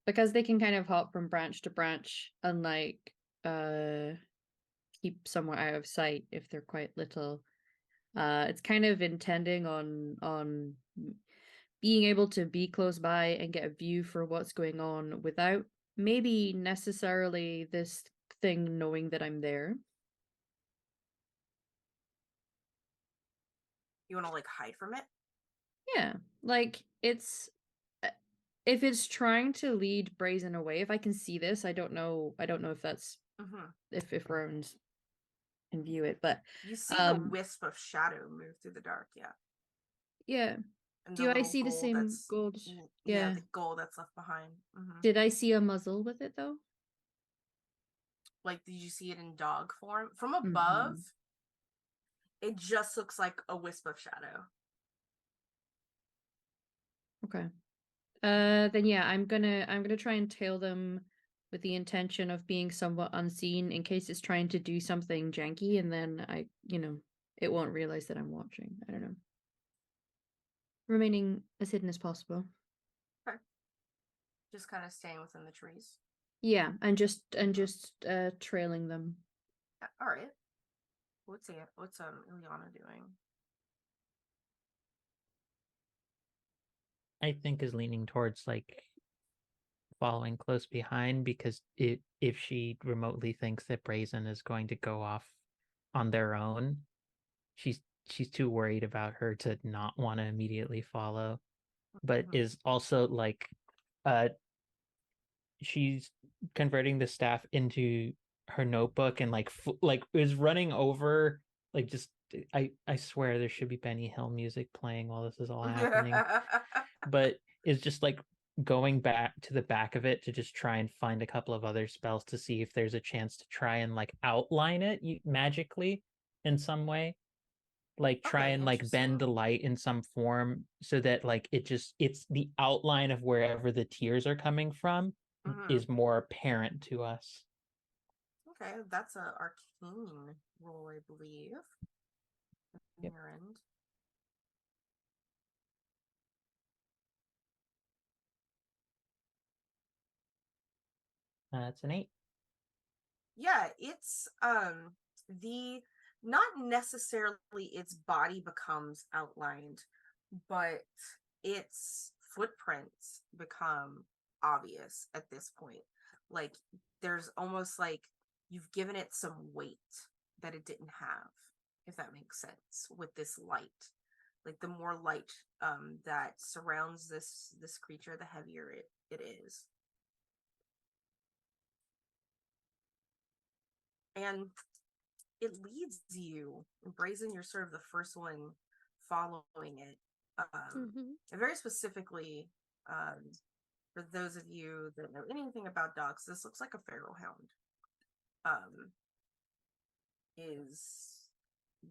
because they can kind of hop from branch to branch, unlike keep somewhat out of sight if they're quite little, it's kind of intending on being able to be close by and get a view for what's going on without maybe necessarily this thing knowing that I'm there. You want to like hide from it? Yeah, like it's if it's trying to lead Brazen away, if I can see this, I don't know if that's Mm-hmm. if Rowan's can view it, but You see the wisp of shadow move through the dark, yeah. yeah. And Do the I little see the gold same that's gold? yeah, Yeah. the gold that's left behind. Mm-hmm. Did I see a muzzle with it though? Like, did you see it in dog form? From above, it just looks like a wisp of shadow. Okay. Then yeah, I'm gonna try and tail them with the intention of being somewhat unseen in case it's trying to do something janky, and then it won't realize that I'm watching. I don't know. Remaining as hidden as possible. Okay. Just kind of staying within the trees. Yeah, and just trailing them. Yeah, all right. What's Ileana doing? I think is leaning towards like following close behind, because if she remotely thinks that Brazen is going to go off on their own, she's too worried about her to not want to immediately follow, but is also like she's converting the staff into her notebook and like is running over, like just I swear there should be Benny Hill music playing while this is all happening. But is just like going back to the back of it to just try and find a couple of other spells to see if there's a chance to try and like outline it magically in some way, like try and like bend the light in some form so that like it's the outline of wherever the tears are coming from is more apparent to us. Okay, that's a arcane roll, I believe. Yep. Your end. That's an 8. Yeah, it's the not necessarily its body becomes outlined, but its footprints become obvious at this point. Like there's almost like you've given it some weight that it didn't have, if that makes sense, with this light. Like the more light that surrounds this creature, the heavier it is. And it leads you. Brazen, you're sort of the first one following it. And very specifically, for those of you that know anything about dogs, this looks like a feral hound. Is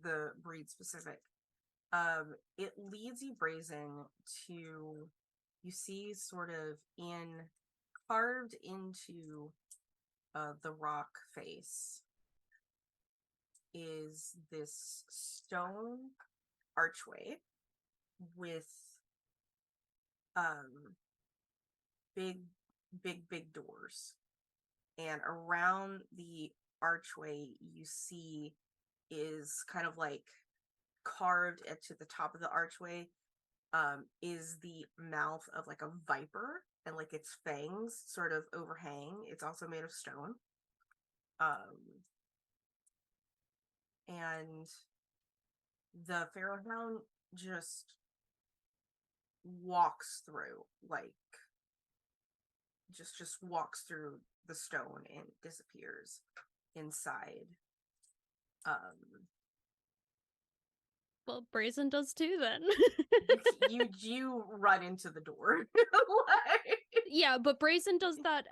the breed specific. It leads you, Brazen, to you see sort of carved into the rock face is this stone archway with big doors, and around the archway you see is kind of like carved into the top of the archway is the mouth of like a viper, and like its fangs sort of overhang. It's also made of stone. And the pharaoh hound just walks through, like just walks through the stone and disappears inside. Well, Brazen does too then. you run into the door. Like, Yeah, but Brazen does that.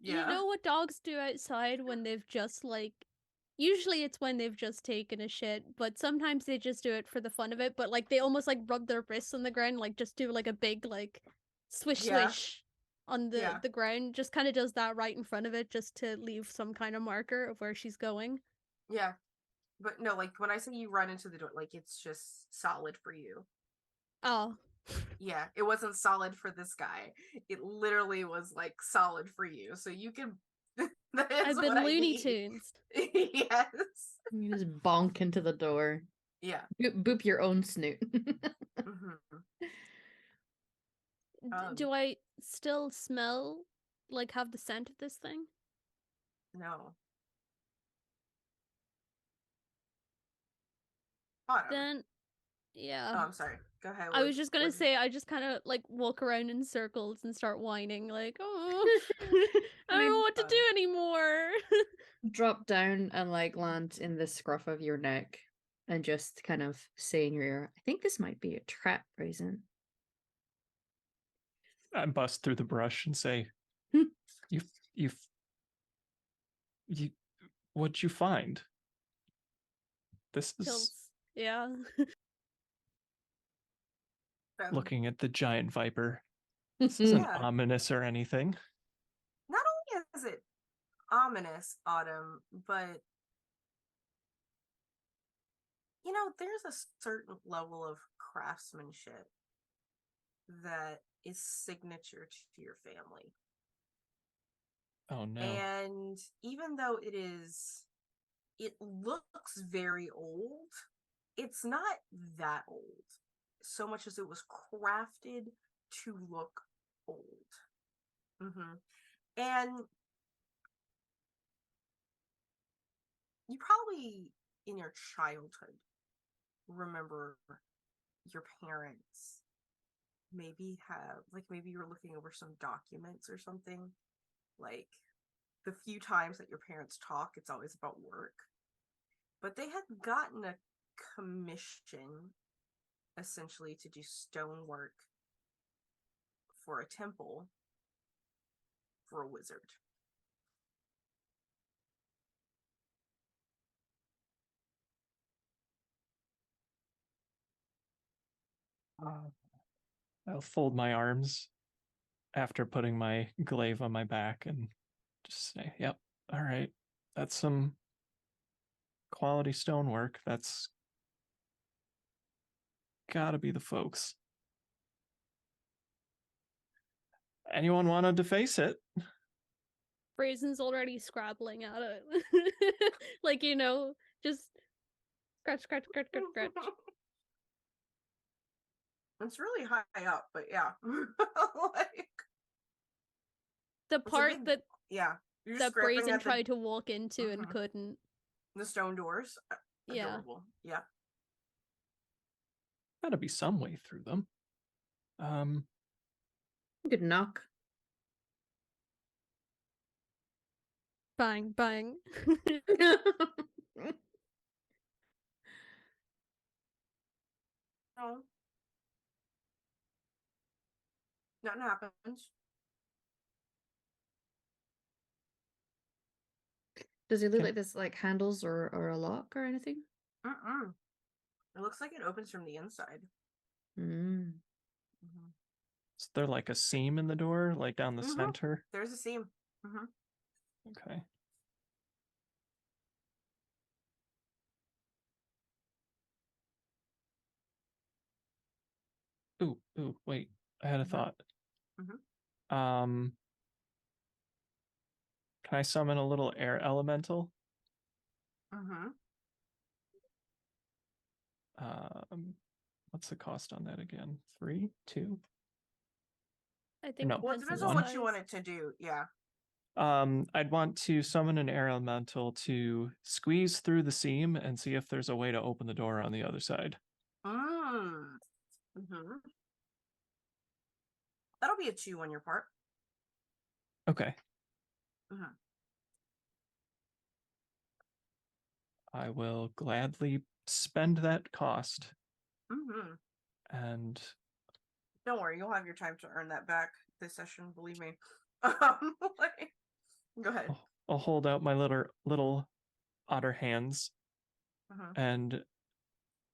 You yeah. know what dogs do outside when they've just like. Usually it's when they've just taken a shit, but sometimes they just do it for the fun of it. But like they almost like rub their wrists on the ground, like just do like a big like swish Yeah. swish on Yeah. the ground. Just kind of does that right in front of it, just to leave some kind of marker of where she's going. Yeah. But no, like when I say you run into the door, like it's just solid for you. Oh, Yeah, it wasn't solid for this guy. It literally was like solid for you. So you can that is I've what been I Looney need. Tunes. Yes. You just bonk into the door. Yeah. Boop your own snoot. Mm-hmm. Do I still smell, like, have the scent of this thing? No. Autumn. Then, yeah. Oh, I'm sorry. Go ahead. I was just gonna say, I just kind of, like, walk around in circles and start whining, like, oh, I don't know what to do anymore. Drop down and like land in the scruff of your neck and just kind of say in your ear, I think this might be a trap, Brazen. I bust through the brush and say, you, what'd you find? This is Tilts. Yeah. looking at the giant viper. This isn't Yeah. ominous or anything. Not only is it ominous, Autumn, but you know, there's a certain level of craftsmanship that is signature to your family. Oh no. And even though it looks very old, it's not that old, so much as it was crafted to look old. Mm-hmm. And you probably, in your childhood, remember your parents maybe maybe you were looking over some documents or something. Like, the few times that your parents talk, it's always about work. But they had gotten a commission, essentially, to do stonework for a temple for a wizard. I'll fold my arms after putting my glaive on my back and just say, yep, all right, that's some quality stonework. That's gotta be the folks. Anyone want to deface it? Brazen's already scrabbling at it. Like, you know, just scratch, scratch, scratch, scratch, scratch. It's really high up, but yeah. Like, The part big, that yeah, you're that scraping Brazen at tried to walk into and couldn't. the stone doors. Yeah. Adorable. Yeah. Gotta be some way through them. Good knock. Bang, bang. No. Nothing happens. Does it look Okay. like this like handles or a lock or anything? Mm-mm. It looks like it opens from the inside. Mm. Mm-hmm. Is there like a seam in the door, like down the center? There's a seam. Mm-hmm. Okay. Ooh, wait, I had a thought. Mhm. Can I summon a little air elemental? Mm-hmm. What's the cost on that again? 3, 2? I think No, Well, it depends on depends the on what you size. want it to do. Yeah. I'd want to summon an air elemental to squeeze through the seam and see if there's a way to open the door on the other side. Mm-hmm. That'll be a 2 on your part. Okay. Mm-hmm. I will gladly spend that cost. Mm-hmm. And Don't worry, you'll have your time to earn that back this session. Believe me. Like, go ahead. I'll hold out my little otter hands, Mm-hmm. and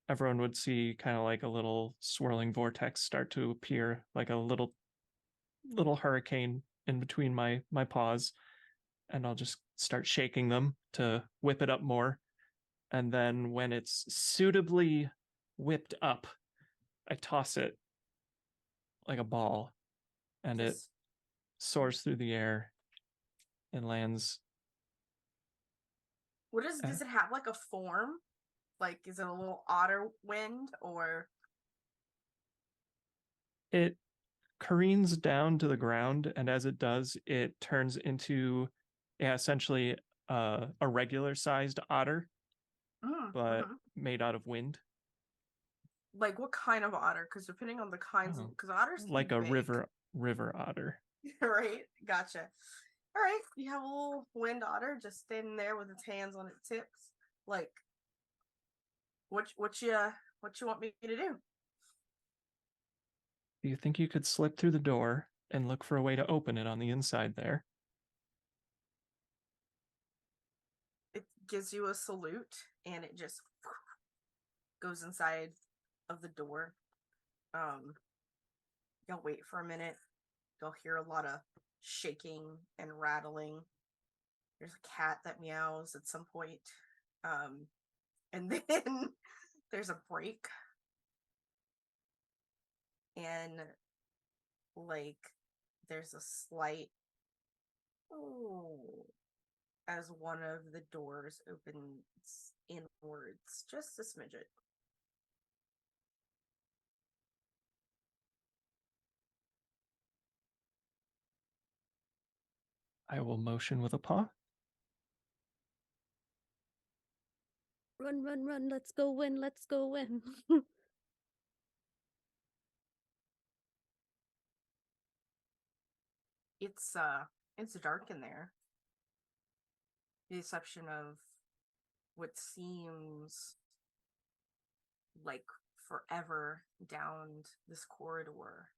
everyone would see kind of like a little swirling vortex start to appear, like a little hurricane in between my paws, and I'll just start shaking them to whip it up more. And then when it's suitably whipped up, I toss it like a ball, and it Just soars through the air and lands. what does it have like a form? Like, is it a little otter wind or? It careens down to the ground, and as it does, it turns into essentially a regular sized otter, but Mm-hmm. made out of wind. Like what kind of otter? Because depending on the kinds of, because otters can Like be a big. river otter. Right? Gotcha. All right. You have a little wind otter just standing there with its hands on its hips. Like, what you want me to do? Do you think you could slip through the door and look for a way to open it on the inside there? It gives you a salute and it just goes inside of the door. You'll wait for a minute. You'll hear a lot of shaking and rattling. There's a cat that meows at some point. And then there's a break. And like there's a slight as one of the doors opens inwards, just a smidget. I will motion with a paw. Run, run, run, let's go win, let's go win. It's dark in there. The exception of what seems like forever down this corridor.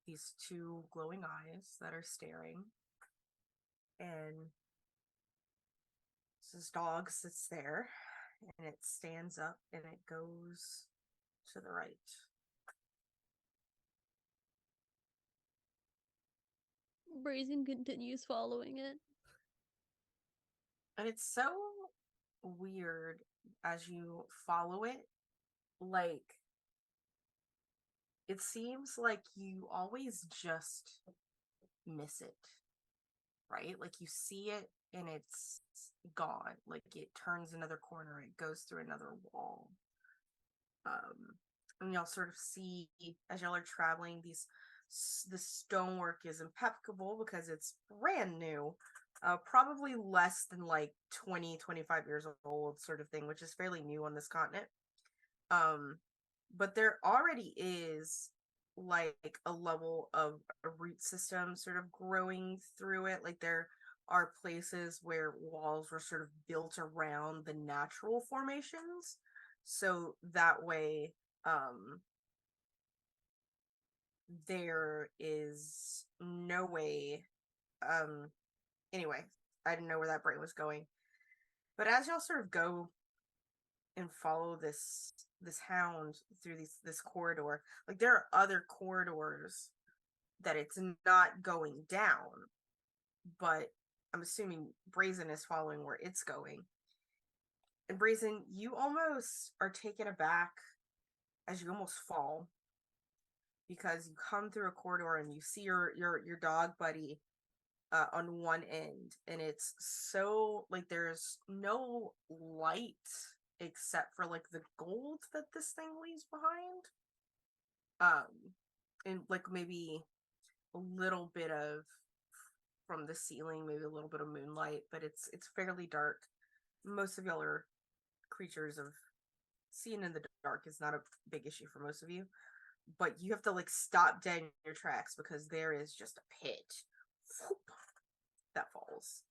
These two glowing eyes that are staring. And this dog sits there and it stands up and it goes to the right. Brazen continues following it. And it's so weird as you follow it. Like, it seems like you always just miss it, right? Like, you see it and it's gone. Like, it turns another corner, it goes through another wall. And y'all sort of see as y'all are traveling, the stonework is impeccable because it's brand new. Probably less than like 20-25 years old, sort of thing, which is fairly new on this continent. But there already is like a level of a root system sort of growing through it. Like there are places where walls were sort of built around the natural formations, so that way there is no way. Anyway, I didn't know where that brain was going, but as y'all sort of go and follow this hound through this corridor, like there are other corridors that it's not going down, but I'm assuming Brazen is following where it's going. And Brazen, you almost are taken aback as you almost fall because you come through a corridor and you see your dog buddy on one end, and it's so like there's no light except for like the gold that this thing leaves behind, and like maybe a little bit of from the ceiling, maybe a little bit of moonlight, but it's fairly dark. Most of y'all are creatures of seeing in the dark is not a big issue for most of you, but you have to like stop dead in your tracks because there is just a pit that falls,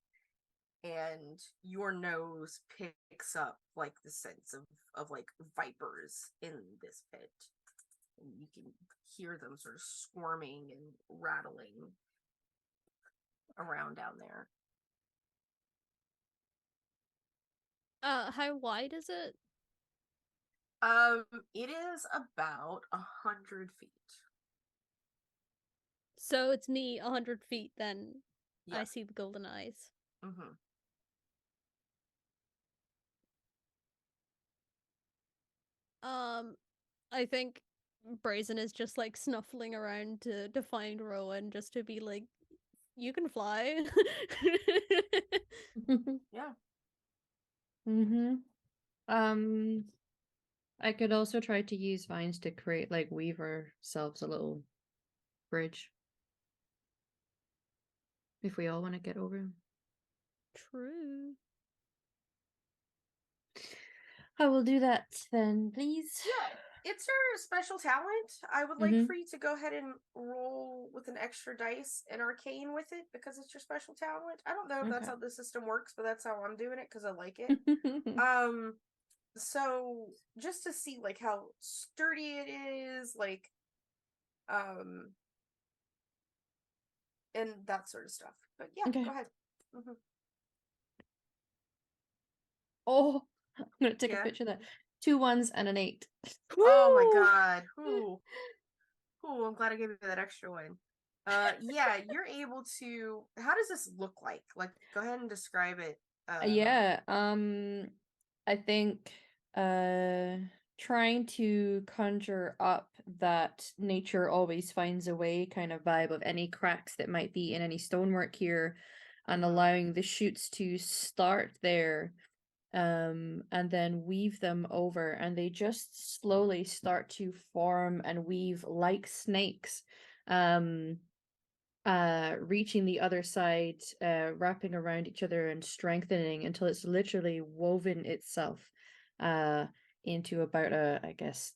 and your nose picks up like the sense of like vipers in this pit, and you can hear them sort of squirming and rattling around down there. How wide is it? It is about 100 feet. So it's me 100 feet, then I Yes. see the golden eyes. Mm-hmm. I think Brazen is just like snuffling around to find Rowan, just to be like, you can fly. Yeah. I could also try to use vines to create like weave ourselves a little bridge. If we all want to get over. True. I will do that then, please. Yeah, it's your special talent. I would like for you to go ahead and roll with an extra dice and arcane with it because it's your special talent. I don't know if that's Okay. how the system works, but that's how I'm doing it because I like it. So just to see like how sturdy it is, like and that sort of stuff. But yeah, Okay. go ahead. Mm-hmm. Oh, I'm gonna take Yeah. a picture of that. 2 1s and an 8. Oh my Woo! god. Ooh. Ooh, I'm glad I gave you that extra one. Yeah, you're able to. How does this look like? Like, go ahead and describe it. Yeah, I think trying to conjure up that nature always finds a way kind of vibe of any cracks that might be in any stonework here, and allowing the shoots to start there, and then weave them over, and they just slowly start to form and weave like snakes, reaching the other side, wrapping around each other and strengthening until it's literally woven itself into about I guess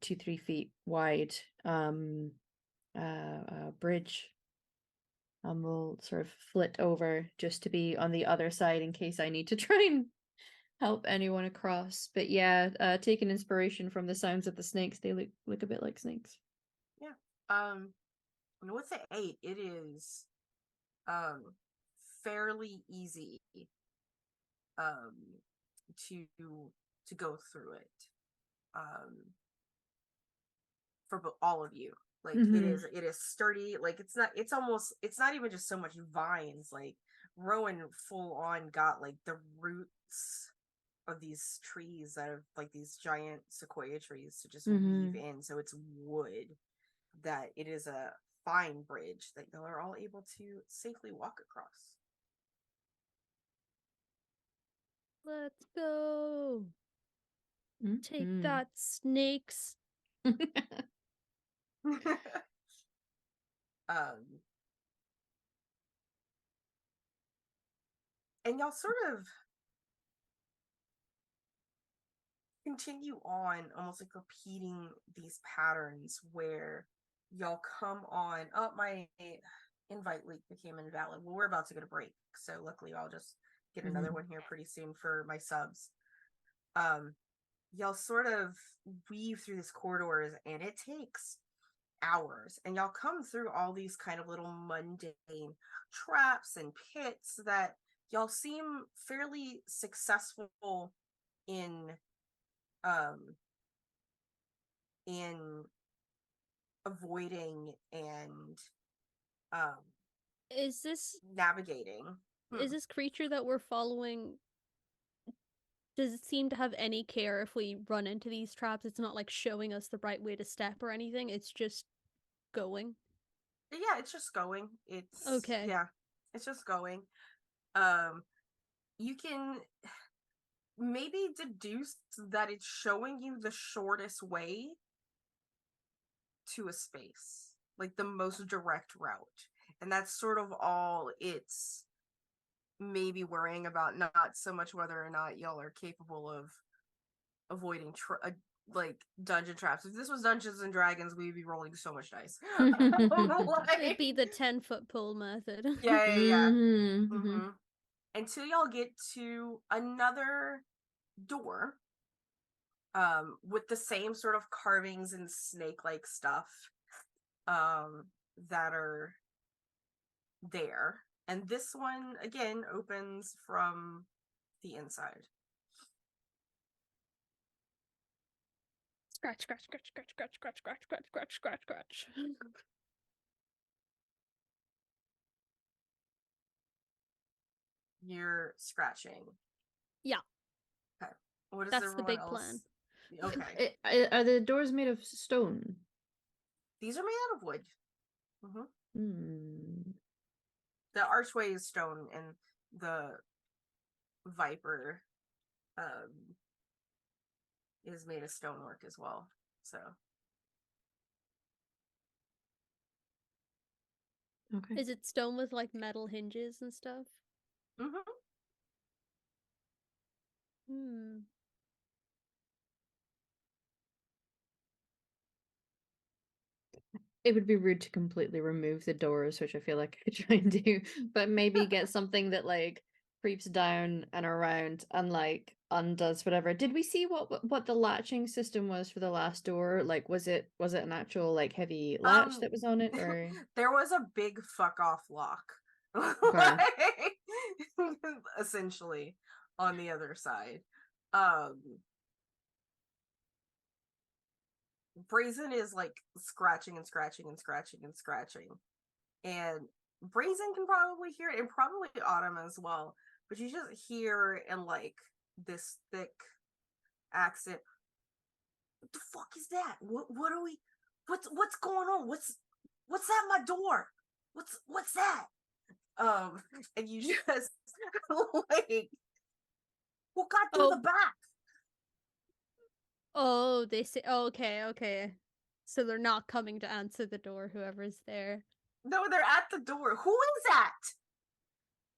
2-3 feet wide bridge. We'll sort of flit over just to be on the other side in case I need to try and help anyone across. But yeah, taking inspiration from the sounds of the snakes, they look a bit like snakes. Yeah. And with the 8, it is fairly easy to go through it for all of you. Like it is sturdy. Like it's not even just so much vines. Like Rowan full on got like the roots of these trees that have like these giant sequoia trees to just weave in, so it's wood that it is a fine bridge that y'all are all able to safely walk across. Let's go. Take that, snakes. And y'all sort of continue on, almost like repeating these patterns where y'all come on. Oh, my invite link became invalid. Well, we're about to get a break, so luckily I'll just get another one here pretty soon for my subs. Y'all sort of weave through these corridors, and it takes hours, and y'all come through all these kind of little mundane traps and pits that y'all seem fairly successful in avoiding and Is this navigating. is this creature that we're following, does it seem to have any care if we run into these traps? It's not like showing us the right way to step or anything. It's just going? Yeah, it's just going. It's Okay. Yeah, it's just going. You can maybe deduce that it's showing you the shortest way to a space, like the most direct route, and that's sort of all it's maybe worrying about, not so much whether or not y'all are capable of avoiding like dungeon traps. If this was Dungeons and Dragons, we'd be rolling so much dice. It'd be the 10-foot pole method. Yeah. Mm-hmm. Until y'all get to another door, with the same sort of carvings and snake-like stuff, that are there. And this one again opens from the inside. Scratch, scratch, scratch, scratch, scratch, scratch, scratch, scratch, scratch, scratch, scratch. You're scratching. Yeah. Okay. What is That's the everyone big else? plan. Okay. Are the doors made of stone? These are made out of wood. Mm-hmm. Hmm. The archway is stone, and the viper is made of stonework as well. So Okay. Is it stone with like metal hinges and stuff? mm-hmm. Hmm. It would be rude to completely remove the doors, which I feel like I could try and do, but maybe get something that like creeps down and around and like undoes whatever. Did we see what the latching system was for the last door? Like, was it an actual like heavy latch that was on it, or There was a big fuck off lock. Okay. Essentially on the other side. Brazen is like scratching and scratching and scratching and scratching. And Brazen can probably hear it, and probably Autumn as well. But you just hear in like this thick accent, what the fuck is that? What are we what's going on? What's at my door? What's that? And you just like, what got through the back? Oh, they say, oh, okay. So they're not coming to answer the door, whoever's there. No, they're at the door. Who is that?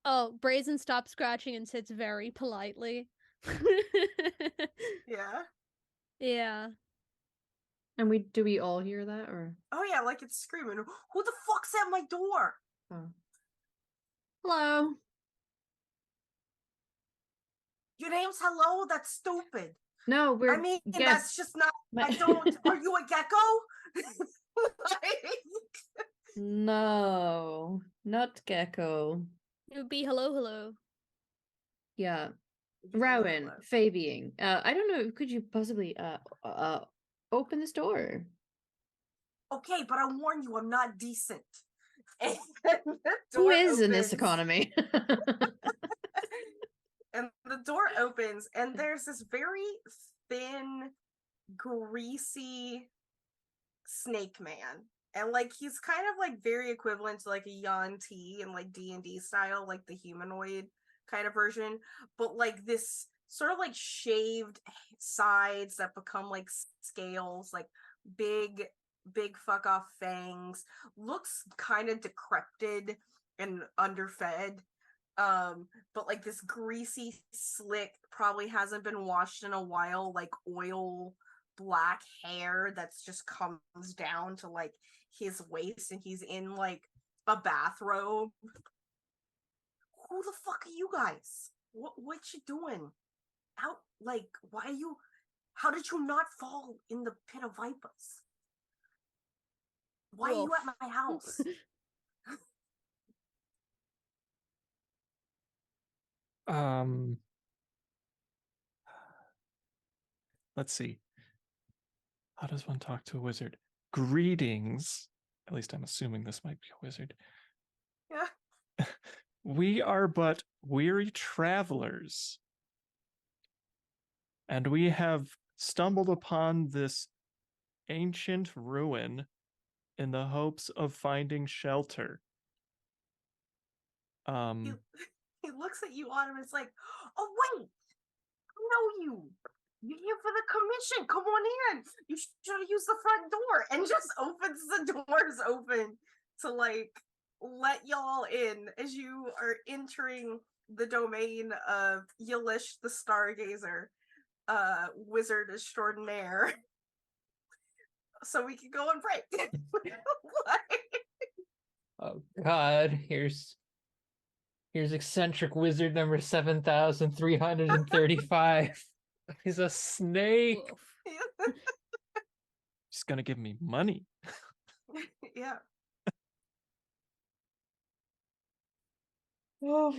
Oh, Brazen stops scratching and sits very politely. Yeah. Yeah. and do we all hear that, or Oh yeah, like it's screaming. Who the fuck's at my door? oh. Hello. Your name's Hello? That's stupid. No, we're I mean, guests. that's just not. I don't. Are you a gecko? No, not Gecko. It would be hello. Yeah. Hello, Rowan, hello. Fabian. I don't know, could you possibly open this door? Okay, but I warn you, I'm not decent. And the Who door is in this opens, economy? and the door opens, and there's this very thin, greasy snake man. And like he's kind of like very equivalent to like a Yan T in like D&D style, like the humanoid kind of version, but like this sort of like shaved sides that become like scales, like big fuck off fangs, looks kind of decrepit and underfed. But like this greasy slick, probably hasn't been washed in a while, like oil black hair that's just comes down to like his waist, and he's in like a bathrobe. Who the fuck are you guys? What you doing out? Like, why are you, how did you not fall in the pit of vipers? Why are you at my house? Let's see. How does one talk to a wizard? Greetings. At least I'm assuming this might be a wizard. Yeah. We are but weary travelers, and we have stumbled upon this ancient ruin in the hopes of finding shelter. He looks at you, Autumn, and it's like, oh wait, I know you. You're here for the commission. Come on in. You should have used the front door, and just opens the doors open to like let y'all in as you are entering the domain of Yalish the Stargazer, wizard extraordinaire. So we can go on break. Oh God, here's eccentric wizard number 7,335. He's a snake. Woof. He's gonna give me money. Yeah. Oh.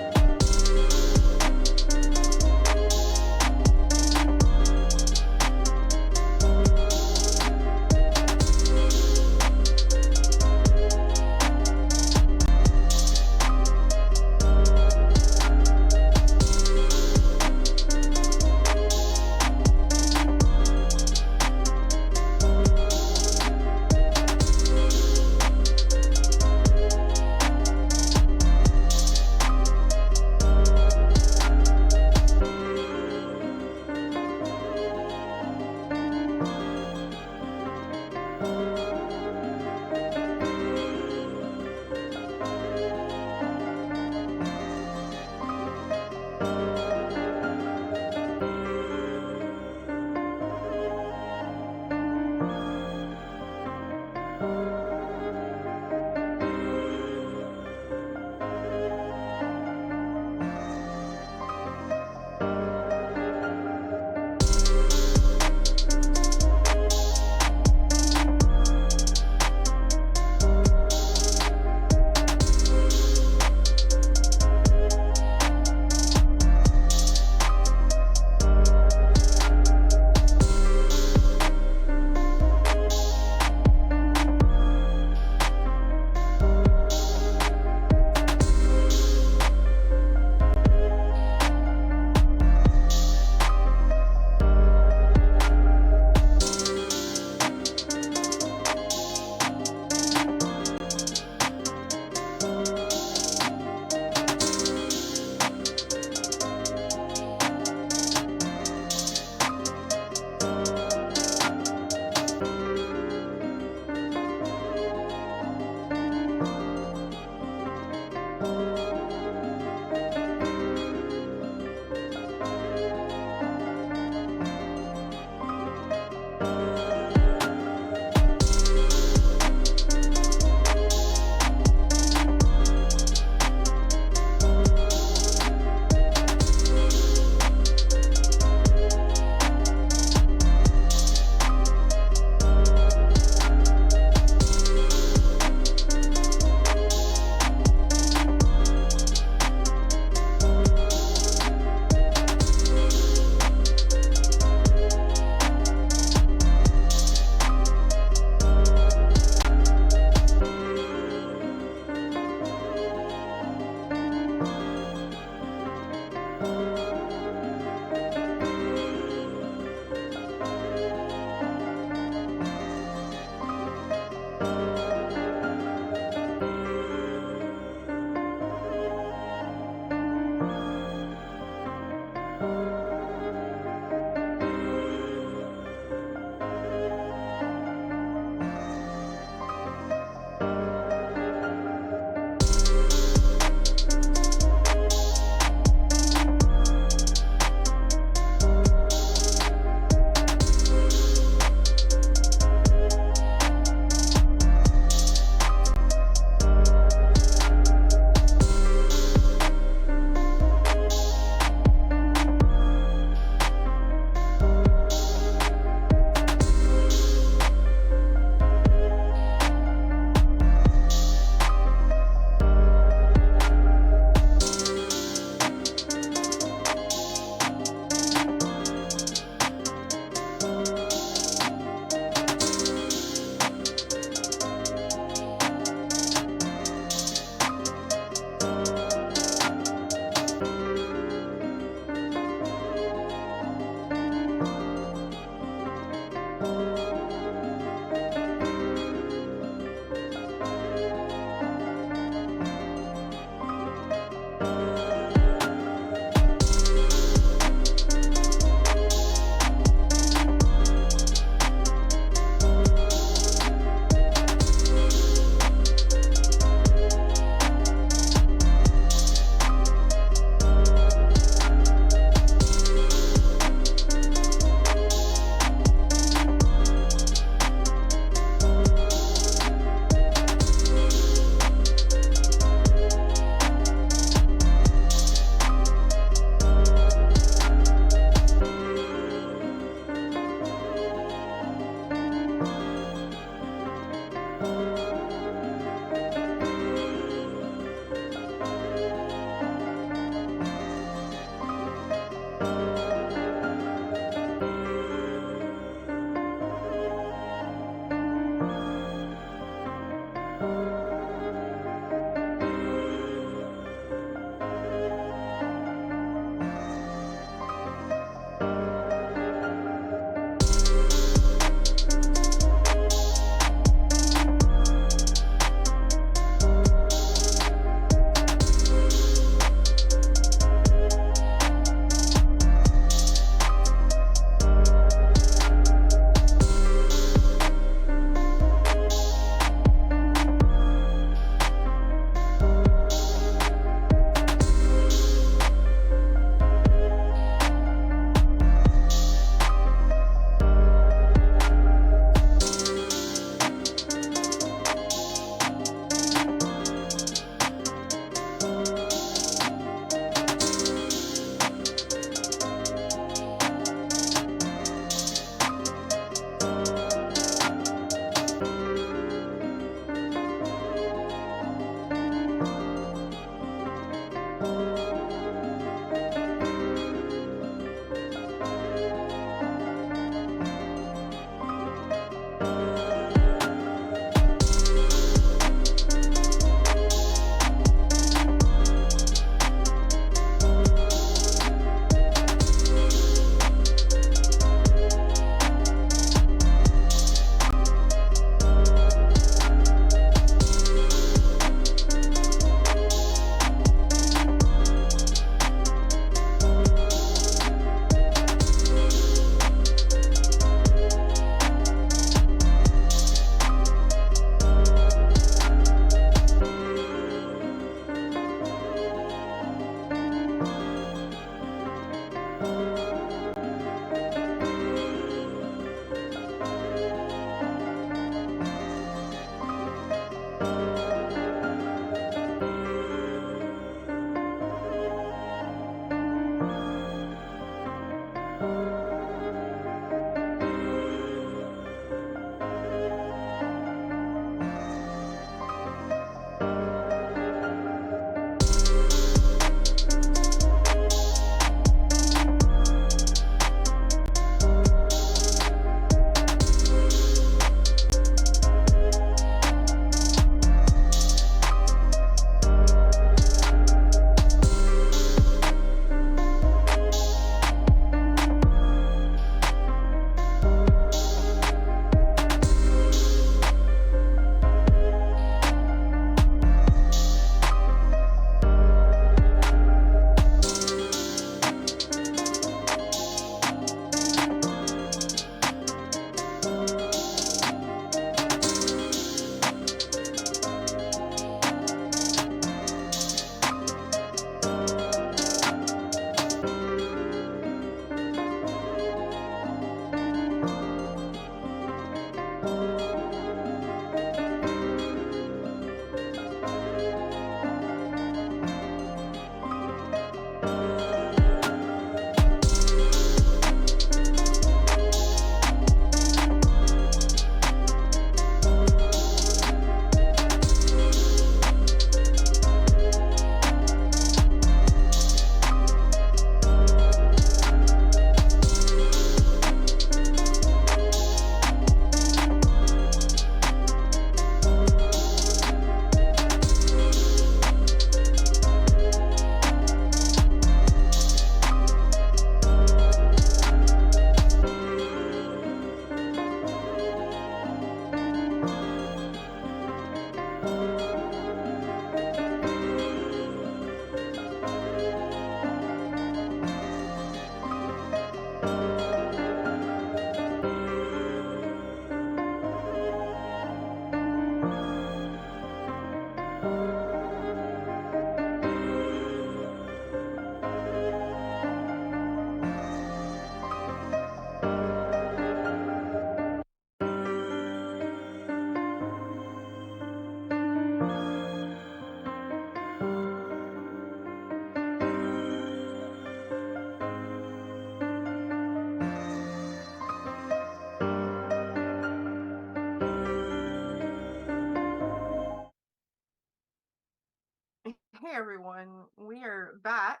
Hey everyone, we are back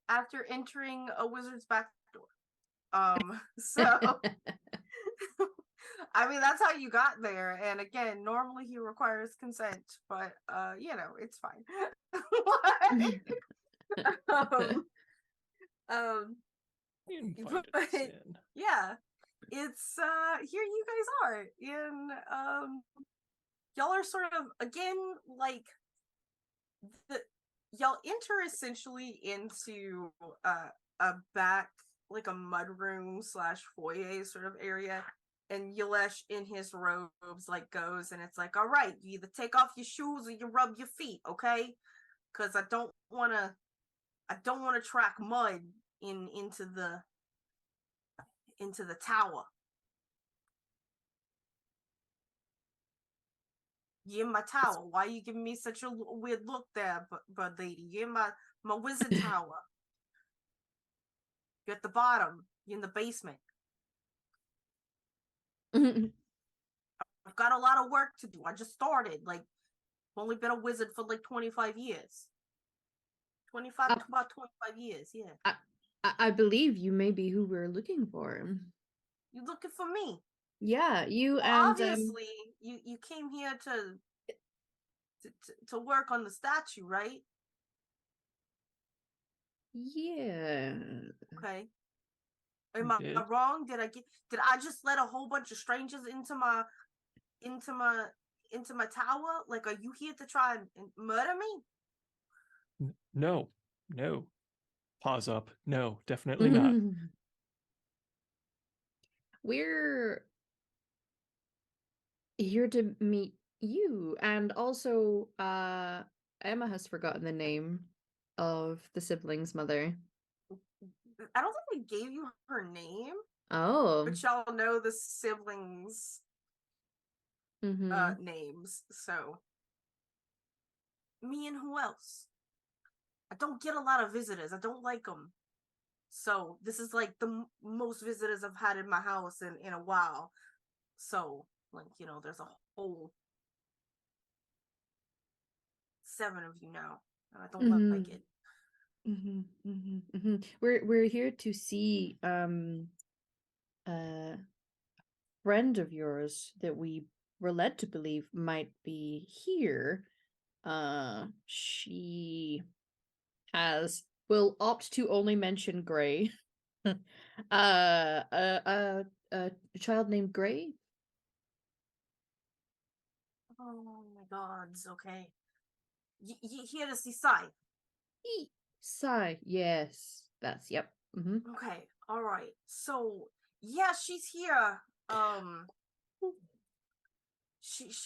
after entering a wizard's back door. So I mean, that's how you got there. And again, normally he requires consent, but it's fine. um, You invited us but in. yeah, it's here you guys are in y'all are sort of again like the y'all enter essentially into a back like a mudroom / foyer sort of area, and Yalesh in his robes like goes and it's like, all right, you either take off your shoes or you rub your feet, okay? Because I don't want to track mud into the tower. You're in my tower. Why are you giving me such a weird look there, but lady? You're in my wizard tower. You're at the bottom. You're in the basement. I've got a lot of work to do. I just started. Like, I've only been a wizard for like 25 years. 25 to about 25 years, yeah. I believe you may be who we're looking for. You looking for me? Yeah, you Well, and obviously you came here to work on the statue, right? yeah. Okay. Am I Did. wrong? Did I just let a whole bunch of strangers into my tower? Like, are you here to try and murder me? No. Pause up. No, definitely not. We're here to meet you, and also Emma has forgotten the name of the sibling's mother. I don't think we gave you her name, Oh. but y'all know the siblings' Mm-hmm. names. So, me and who else? I don't get a lot of visitors. I don't like them. So this is like the most visitors I've had in my house in a while. So like there's a whole 7 of you now. And I don't like it. We're here to see a friend of yours that we were led to believe might be here. She will opt to only mention Gray. A child named Gray. Oh my gods, okay. You here to see Sai? Sai, yes. That's, yep. Okay, alright. So, yeah, she's here. She's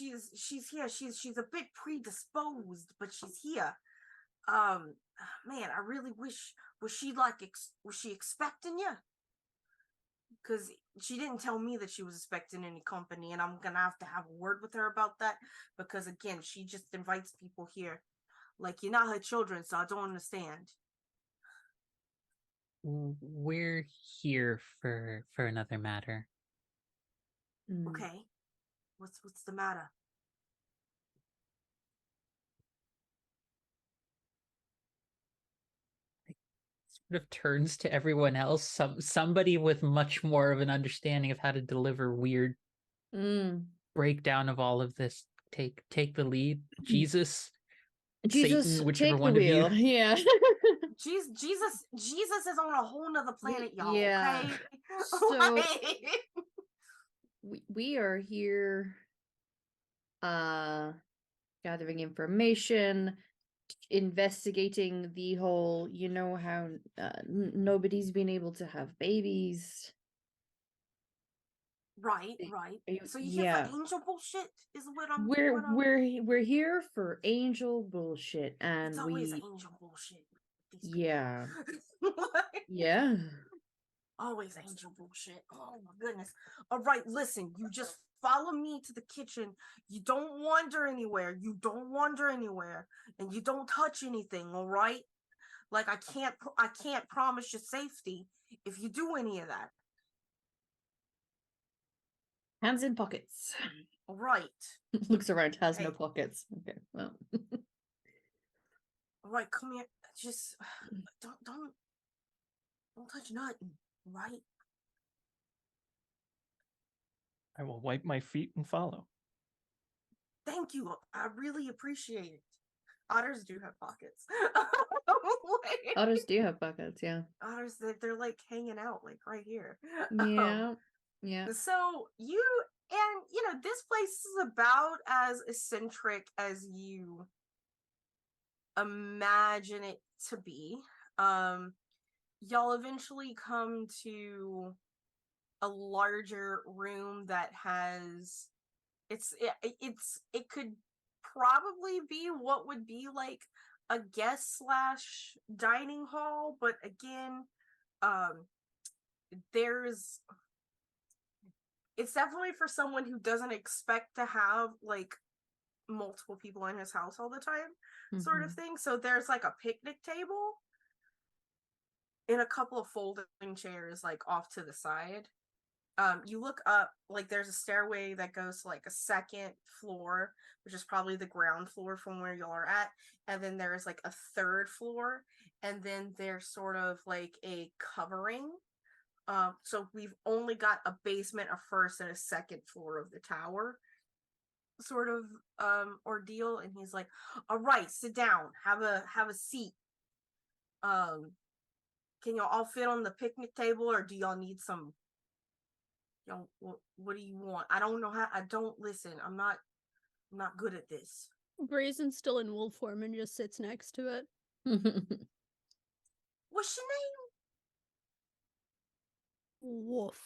here. She's a bit predisposed, but she's here. Man, I really wish, was she expecting you? Because she didn't tell me that she was expecting any company, and I'm gonna have a word with her about that, because again, she just invites people here. Like, you're not her children, so I don't understand. We're here for another matter. Okay. What's the matter? Sort of turns to everyone else. Somebody with much more of an understanding of how to deliver weird breakdown of all of this. Take the lead. Jesus, Satan, whichever take one the of you. wheel. Yeah. Jesus is on a whole nother planet, y'all. Yeah. Okay. So we are here gathering information, investigating the whole, how nobody's been able to have babies. Right. So you here for angel bullshit? Is what I'm. We're here for angel bullshit, and it's always angel bullshit. Yeah. Yeah. Always angel bullshit. Oh my goodness. All right, listen. You just follow me to the kitchen. You don't wander anywhere. And you don't touch anything. All right. Like I can't promise you safety if you do any of that. Hands in pockets. All right. Looks around, has no pockets. Okay, well. All right, come here. Just don't touch nothing, right? I will wipe my feet and follow. Thank you. I really appreciate it. Otters do have pockets. Otters do have buckets, yeah. Otters, they're like hanging out like right here. Yeah. Yeah. So this place is about as eccentric as you imagine it to be. Y'all eventually come to a larger room that has it could probably be what would be like a guest / dining hall, but again, it's definitely for someone who doesn't expect to have like multiple people in his house all the time, sort of thing. So there's like a picnic table and a couple of folding chairs like off to the side. You look up, like there's a stairway that goes to like a second floor, which is probably the ground floor from where y'all are at, and then there's like a third floor, and then there's sort of like a covering. So we've only got a basement, a first, and a second floor of the tower, sort of ordeal. And he's like, "All right, sit down, have a seat. Can y'all all fit on the picnic table, or do y'all need some? What do you want? I don't know how. I don't listen. I'm not good at this." Brazen's still in wolf form and just sits next to it. What's your Wolf.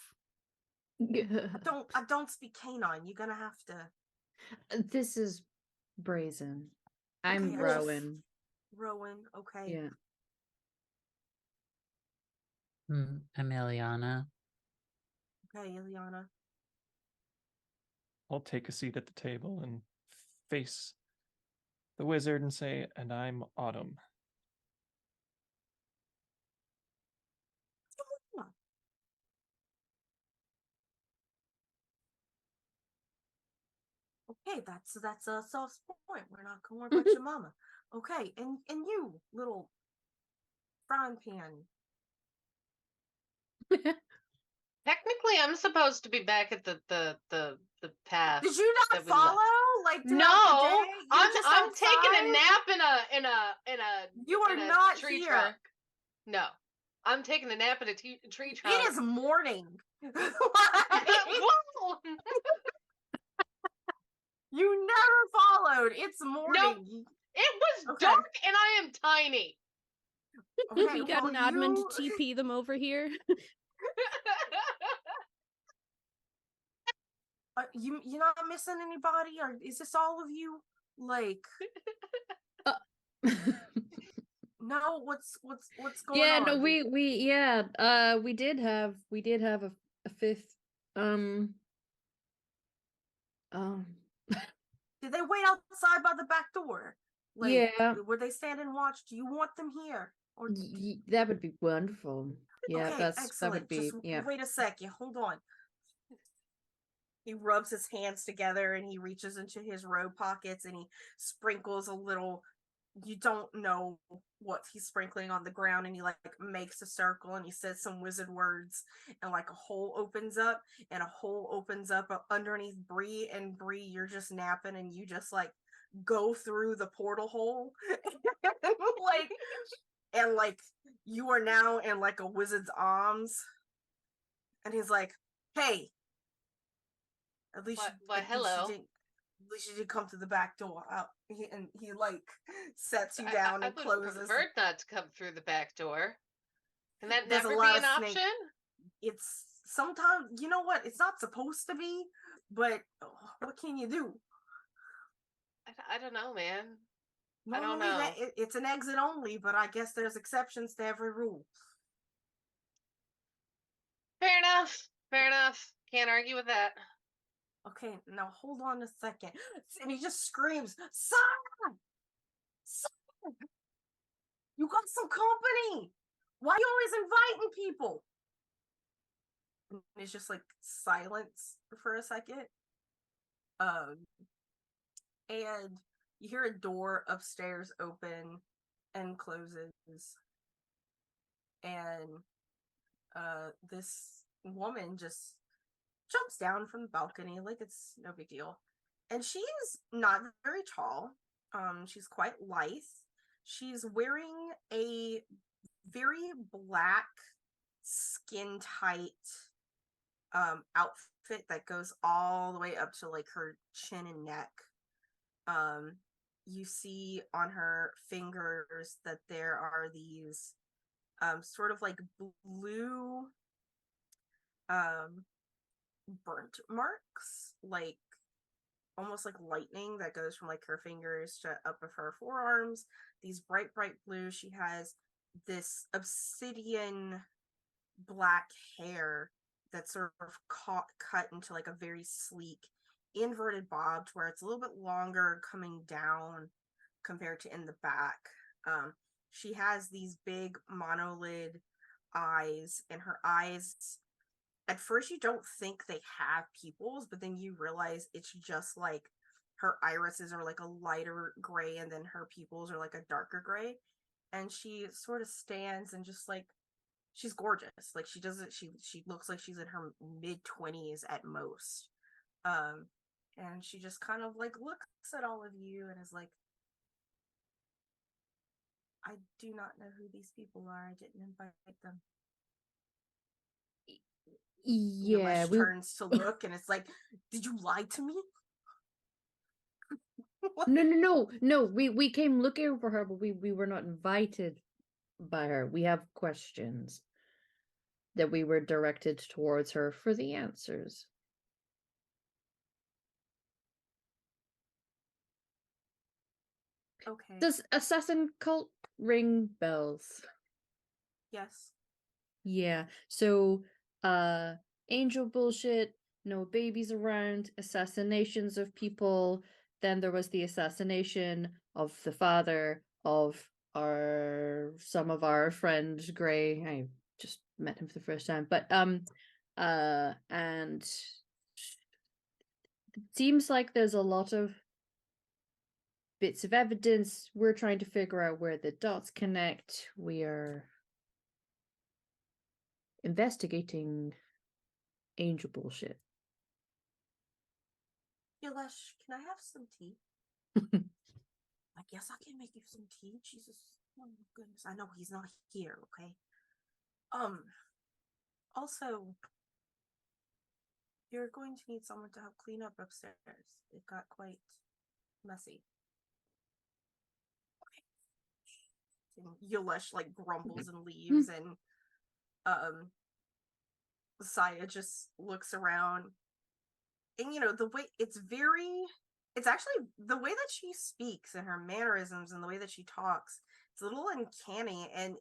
name? I don't speak canine. You're gonna have to. This is Brazen. I'm Okay, Rowan. Rowan. Okay. Yeah. I'm Eliana. Okay, Ileana. I'll take a seat at the table and face the wizard and say, "And I'm Autumn." Okay, that's a soft point. We're not gonna worry about your mama. Okay, and you, little frying pan. Technically, I'm supposed to be back at the path. Did you not that we left. follow? Like throughout No, the day? You're just I'm taking a outside? nap in a You are in a not tree here. trunk. No, I'm taking a nap in a tree trunk. It is morning. Whoa! You never followed. It's morning. Nope. It was Okay. dark and I am tiny. Okay, We got well, an admin you... to TP them over here. You're not missing anybody, or is this all of you? Like, no, what's going Yeah, on? no, we did have a fifth. Did they wait outside by the back door? Like, Yeah. were they standing watch? Do you want them here? Or That would be wonderful. Yeah, okay, that excellent. would be, Just yeah. wait a second. Hold on. He rubs his hands together and he reaches into his robe pockets and he sprinkles a little. You don't know what he's sprinkling on the ground, and he like makes a circle and he says some wizard words, and like a hole opens up underneath Bree, and Bree, you're just napping and you just like go through the portal hole like you are now in like a wizard's arms, and he's like, "Hey, at least hello. At least you did come to the back door." He like sets you down I and would closes. preferred not to come through the back door. Can that There's never a lot be of an snake- option? It's sometimes, you know what? It's not supposed to be, but what can you do? I don't know, man. Normally, I don't know. It's an exit only, but I guess there's exceptions to every rule. Fair enough. Fair enough. Can't argue with that. Okay, now hold on a second. And he just screams, "Son! Son! You got some company! Why you always inviting people?" And it's just like silence for a second. And you hear a door upstairs open and closes. And this woman just jumps down from the balcony like it's no big deal. And she's not very tall. She's quite lithe. She's wearing a very black, skin tight outfit that goes all the way up to like her chin and neck. You see on her fingers that there are these sort of like blue burnt marks, like almost like lightning that goes from like her fingers to up of her forearms. These bright blue. She has this obsidian black hair that's sort of cut into like a very sleek inverted bob, to where it's a little bit longer coming down compared to in the back. She has these big monolid eyes, and her eyes, at first you don't think they have pupils, but then you realize it's just like her irises are like a lighter gray, and then her pupils are like a darker gray. And she sort of stands and just like, she's gorgeous. Like she looks like she's in her mid-20s at most. And she just kind of like looks at all of you and is like, I do not know who these people are. I didn't invite them. Yeah, Yelesh turns to look and it's like, did you lie to me? no. We came looking for her, but we were not invited by her. We have questions that we were directed towards her for the answers. Okay. Does assassin cult ring bells? Yes. Yeah. So, angel bullshit, no babies around, assassinations of people. Then there was the assassination of the father of some of our friends, Gray. I just met him for the first time, but and it seems like there's a lot of bits of evidence. We're trying to figure out where the dots connect. We are investigating angel bullshit. Yelesh, can I have some tea? I guess I can make you some tea. Jesus. Oh my goodness. I know he's not here, okay? Also, you're going to need someone to help clean up upstairs. It got quite messy. Okay. And Yelesh like grumbles and leaves, and Saya just looks around. And the way it's actually the way that she speaks and her mannerisms and the way that she talks, it's a little uncanny, and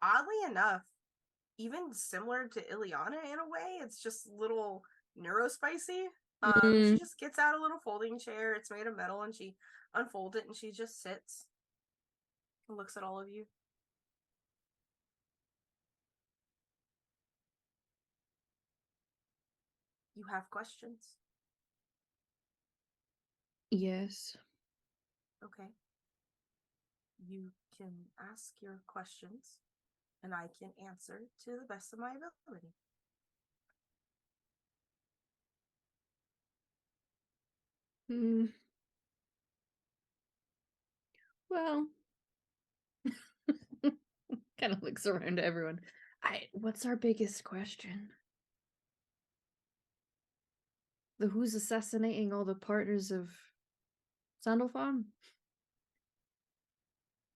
oddly enough, even similar to Ileana in a way. It's just a little neurospicy. She just gets out a little folding chair. It's made of metal, and she unfolds it, and she just sits and looks at all of you. You have questions? Yes. Okay. You can ask your questions, and I can answer to the best of my ability. Well, kind of looks around to everyone. What's our biggest question? Who's assassinating all the partners of Sandalphon?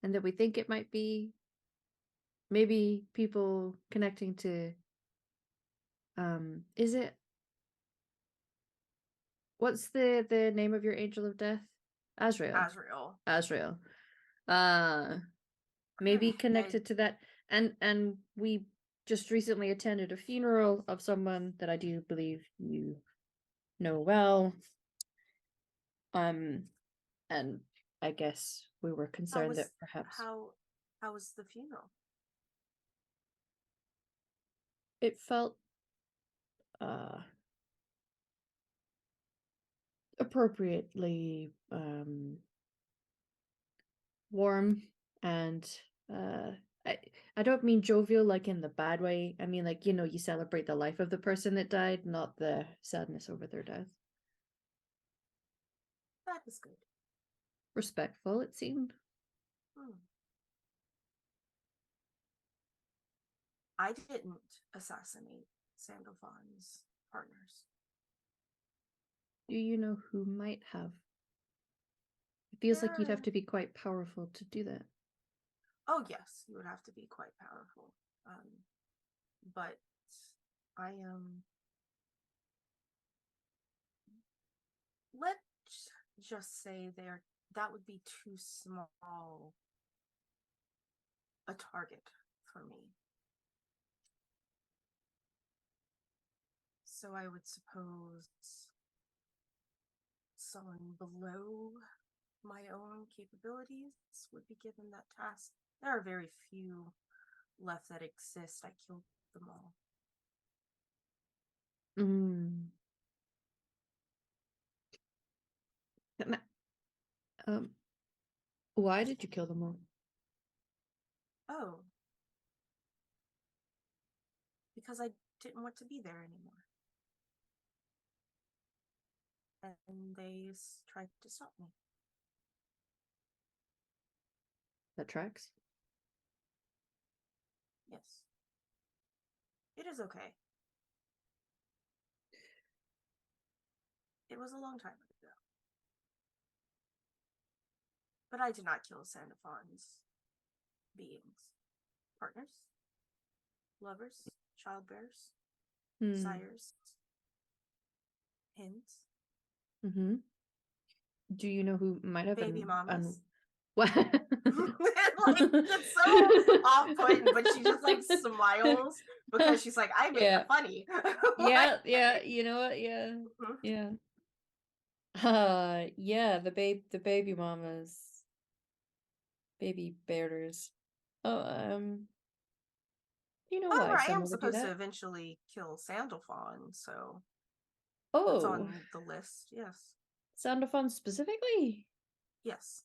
And that we think it might be maybe people connecting to is it, what's the name of your angel of death? Azrael. Maybe connected to that. And we just recently attended a funeral of someone that I do believe you know well. And I guess we were concerned that perhaps how was the funeral? it felt appropriately warm, and I don't mean jovial like in the bad way. I mean like, you celebrate the life of the person that died, not the sadness over their death. That is good. Respectful, it seemed. I didn't assassinate Sandalphon's partners. Do you know who might have? It feels like you'd have to be quite powerful to do that. Oh yes, you would have to be quite powerful. But I am. Let's just say that would be too small a target for me. So I would suppose someone below my own capabilities would be given that task. There are very few left that exist. I killed them all. Why did you kill them all? Oh. Because I didn't want to be there anymore. And they tried to stop me. That tracks. Yes. It is okay. It was a long time ago. But I did not kill Sandalphon's beings. Partners, lovers, childbearers, sires, hens. Do you know who might have baby mamas? What? Like, it's so off-putting, but she just like smiles because she's like, I made it funny. Yeah, you know what? Yeah. Yeah, the baby mamas. Baby bearers. Oh, you know However, why I am someone would do supposed to that? eventually kill Sandalphon, so Oh, it's on the list. Yes. Soundathon specifically? Yes.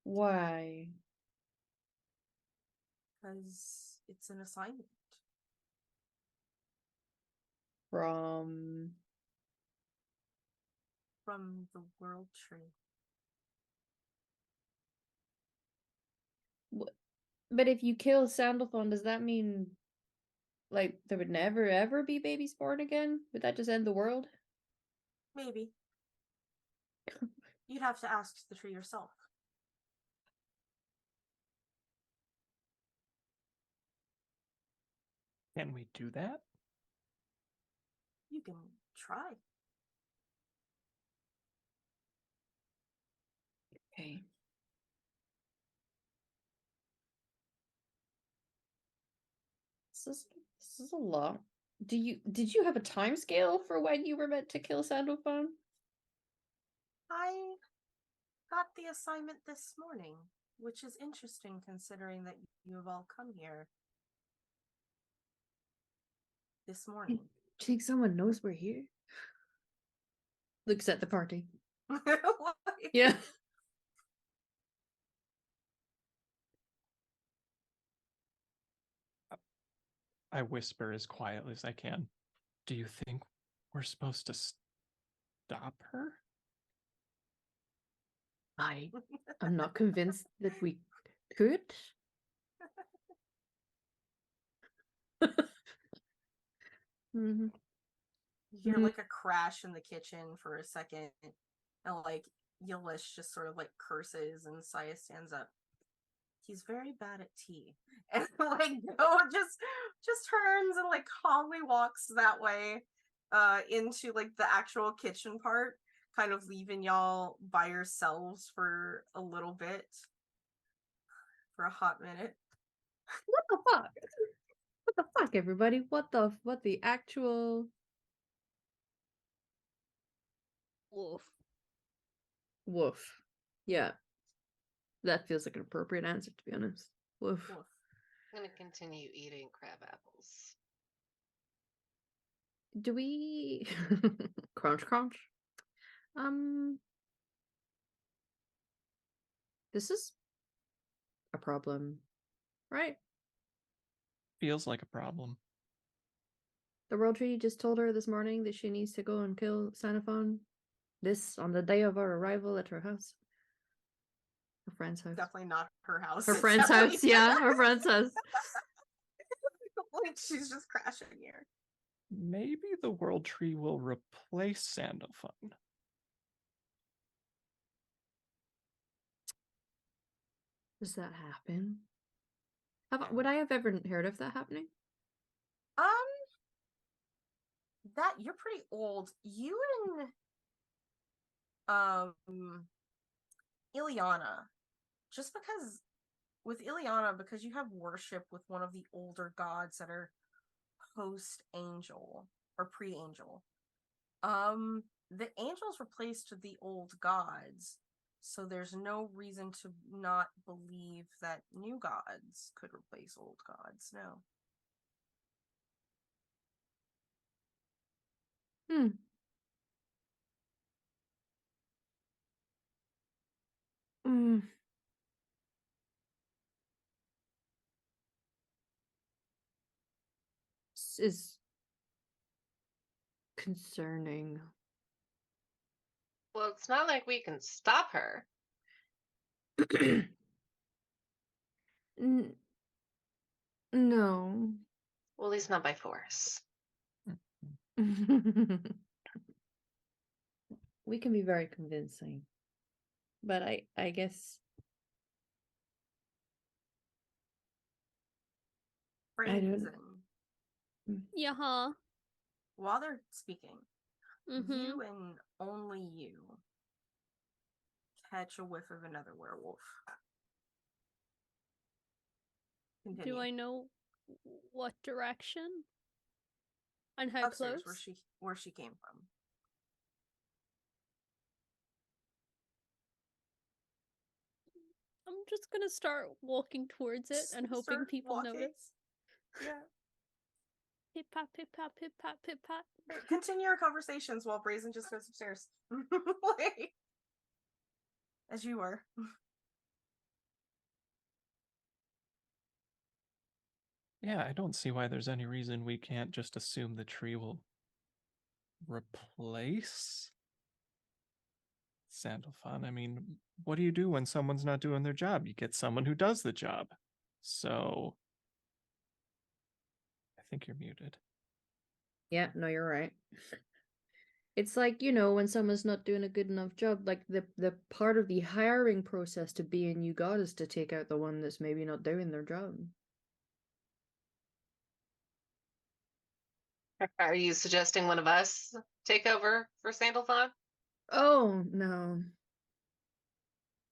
Why? Because it's an assignment. From the World Tree. But if you kill Sandalphon, does that mean like there would never ever be babies born again? Would that just end the world? Maybe. You'd have to ask the tree yourself. Can we do that? You can try. Okay. This is a lot. Did you have a time scale for when you were meant to kill Sandalphon? I got the assignment this morning, which is interesting considering that you have all come here this morning. Do you think someone knows we're here? Looks at the party. Yeah. I whisper as quietly as I can. Do you think we're supposed to stop her? I'm not convinced that we could. You hear like a crash in the kitchen for a second, and like Yulish just sort of like curses, and Saya stands up. He's very bad at tea, and like Go just turns and like calmly walks that way into like the actual kitchen part, kind of leaving y'all by yourselves for a little bit, for a hot minute. What the fuck? What the fuck, everybody? What the actual woof. Yeah. That feels like an appropriate answer, to be honest. Woof. I'm gonna continue eating crab apples. Do we crunch crunch? This is a problem, right? feels like a problem. The World Tree just told her this morning that she needs to go and kill Xenophon. This on the day of our arrival at her house. Her friend's house. Definitely not her house. Her It's friend's definitely house, yeah, her friend's house. Like she's just crashing here. Maybe the World Tree will replace Sandalphon. Does that happen? Would I have ever heard of that happening? That you're pretty old. You and Ileana. Just because with Ileana, because you have worship with one of the older gods that are post-angel or pre-angel. The angels replaced the old gods, so there's no reason to not believe that new gods could replace old gods. No. This is concerning. Well, it's not like we can stop her. No. Well, at least not by force. We can be very convincing. But I guess I don't- Brazen. Yeah, huh? While they're speaking, Mm-hmm. you and only you catch a whiff of another werewolf. Continue. Do I know what direction? And how Upstairs, close? where she came from. I'm just gonna start walking towards it and hoping Start people walking. notice. Yeah. Pip pat, pip pat, pip pat, pip pat. Continue your conversations while Brazen just goes upstairs. Like, as you were. Yeah, I don't see why there's any reason we can't just assume the tree will replace Sandalphon. I mean, what do you do when someone's not doing their job? You get someone who does the job. So I think you're muted. Yeah, no, you're right. It's like, when someone's not doing a good enough job, like the part of the hiring process to be a new god is to take out the one that's maybe not doing their job. Are you suggesting one of us take over for Sandalphon? Oh, no.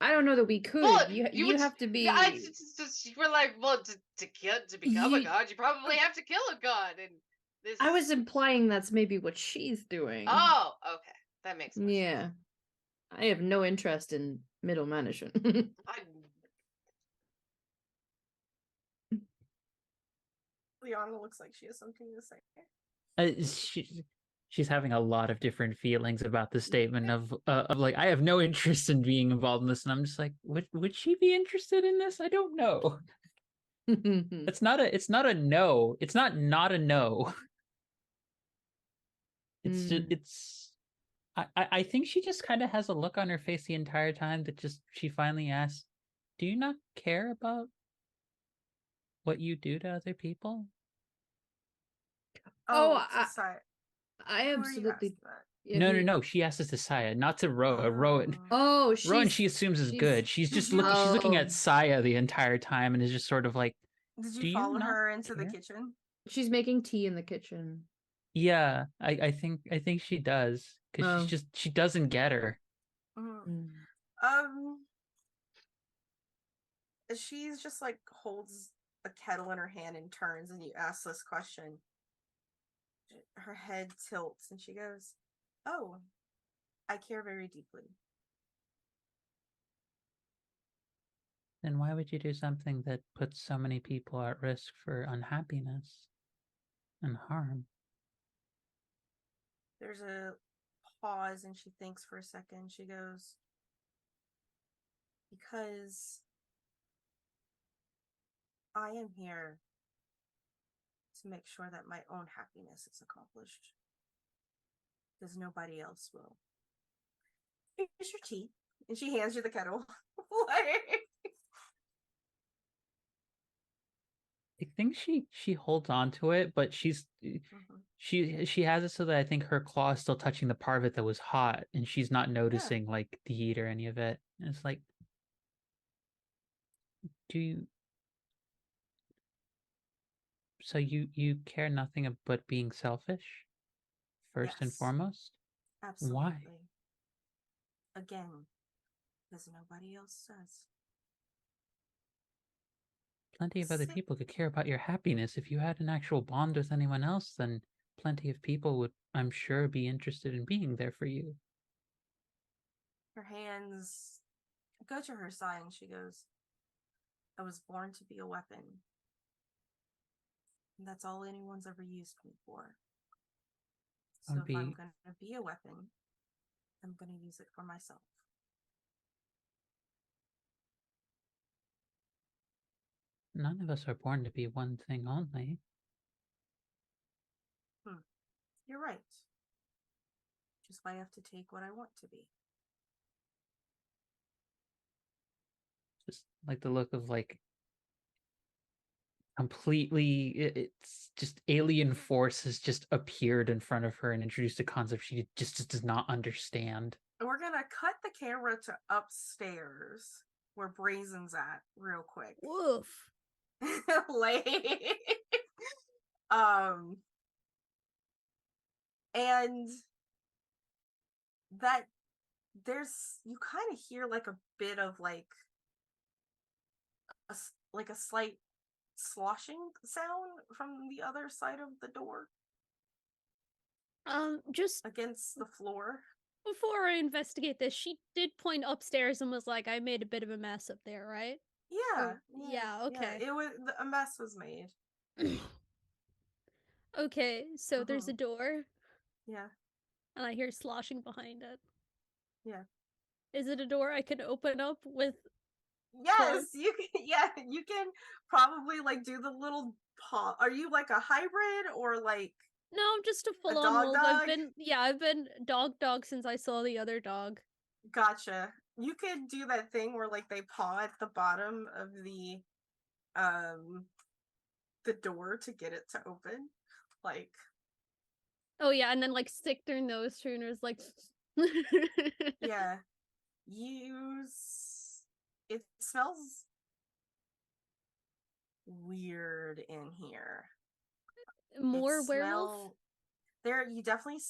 I don't know that we could. Well, you would- have to be. You were like, well, to become a You- god, you probably have to kill a god, and this. I was implying that's maybe what she's doing. Oh, okay, that makes more sense. Yeah. I have no interest in middle management. Liana looks like she has something to say. She's having a lot of different feelings about the statement of like, I have no interest in being involved in this, and I'm just like, would she be interested in this? I don't know. It's not a no. It's not a no. It's just I think she just kind of has a look on her face the entire time that just she finally asks, "Do you not care about what you do to other people?" Oh, sorry. I absolutely. No. She asks to Saya, not to Rowan. Oh, Rowan, she assumes is good. She's just looking. She's looking at Saya the entire time and is just sort of like. Did you follow her into the kitchen? She's making tea in the kitchen. Yeah, I think she does because she doesn't get her. She's just like holds a kettle in her hand and turns, and you ask this question. Her head tilts and she goes, "Oh, I care very deeply." Then why would you do something that puts so many people at risk for unhappiness and harm? There's a pause and she thinks for a second. She goes, "Because I am here to make sure that my own happiness is accomplished. Because nobody else will. Here's your tea. And she hands you the kettle. I think she holds on to it, but she has it so that I think her claw is still touching the part of it that was hot, and she's not noticing like the heat or any of it. And it's like, so you care nothing but being selfish, first and Yes. foremost? Absolutely. Why? Again, because nobody else does. Plenty of other people could care about your happiness. If you had an actual bond with anyone else, then plenty of people would, I'm sure, be interested in being there for you. Her hands go to her side and she goes, I was born to be a weapon. And that's all anyone's ever used me for. So if I'm going to be a weapon, I'm going to use it for myself. None of us are born to be one thing only. You're right. Which is why I have to take what I want to be. Just like the look of like completely, it's just alien force has just appeared in front of her and introduced a concept she just does not understand. We're going to cut the camera to upstairs where Brazen's at real quick. Woof. Like, and that you kind of hear like a bit of like a slight sloshing sound from the other side of the door. Just against the floor. Before I investigate this, she did point upstairs and was like, I made a bit of a mess up there, right? Yeah. Yeah, okay. Yeah, a mess was made. Okay, so there's a door. Yeah. And I hear sloshing behind it. Yeah. Is it a door I can open up with? Yes, you can. Yeah, you can probably like do the little paw. Are you like a hybrid or like? No, I'm just a full-on dog wolf. dog? I've been dog since I saw the other dog. Gotcha. You could do that thing where like they paw at the bottom of the door to get it to open. Like, oh yeah, and then like stick their nose through and it's like yeah. It smells weird in here. More werewolf? There, you definitely,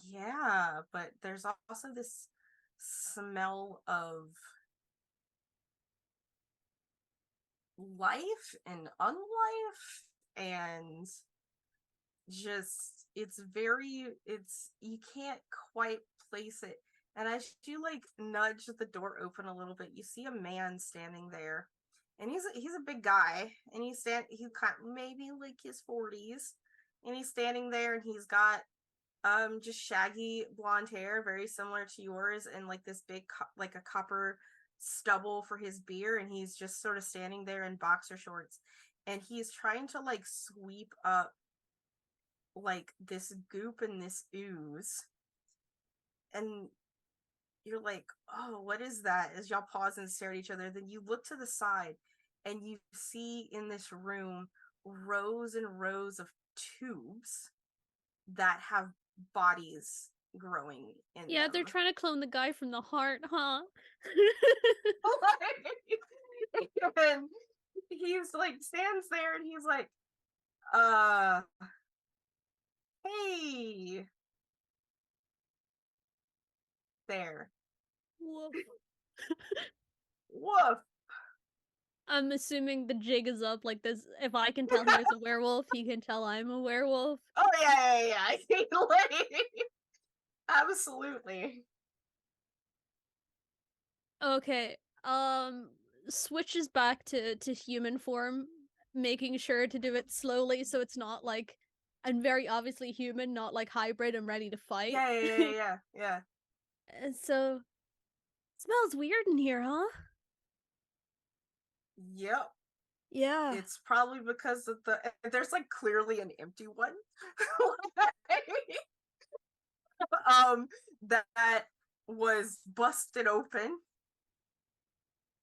yeah, but there's also this smell of life and unlife, and just, you can't quite place it. And as you like nudge the door open a little bit, you see a man standing there. And he's a big guy, and he's kind of maybe like his 40s, and he's standing there, and he's got just shaggy blonde hair, very similar to yours, and like this big like a copper stubble for his beard, and he's just sort of standing there in boxer shorts, and he's trying to like sweep up like this goop and this ooze, and you're like, oh, what is that? As y'all pause and stare at each other, then you look to the side and you see in this room rows and rows of tubes that have bodies growing in yeah, them. they're trying to clone the guy from The Heart, huh? And he's like stands there and he's like, hey there. Woof. Woof. I'm assuming the jig is up like this. If I can tell he's a werewolf, he can tell I'm a werewolf. Oh yeah. I think like absolutely. Okay. Switches back to Mm-hmm. human form, making sure to do it slowly so it's not like I'm very obviously human, not like hybrid and ready to fight. Yeah. And so smells weird in here, huh? Yep. Yeah. It's probably because of there's like clearly an empty one. That was busted open,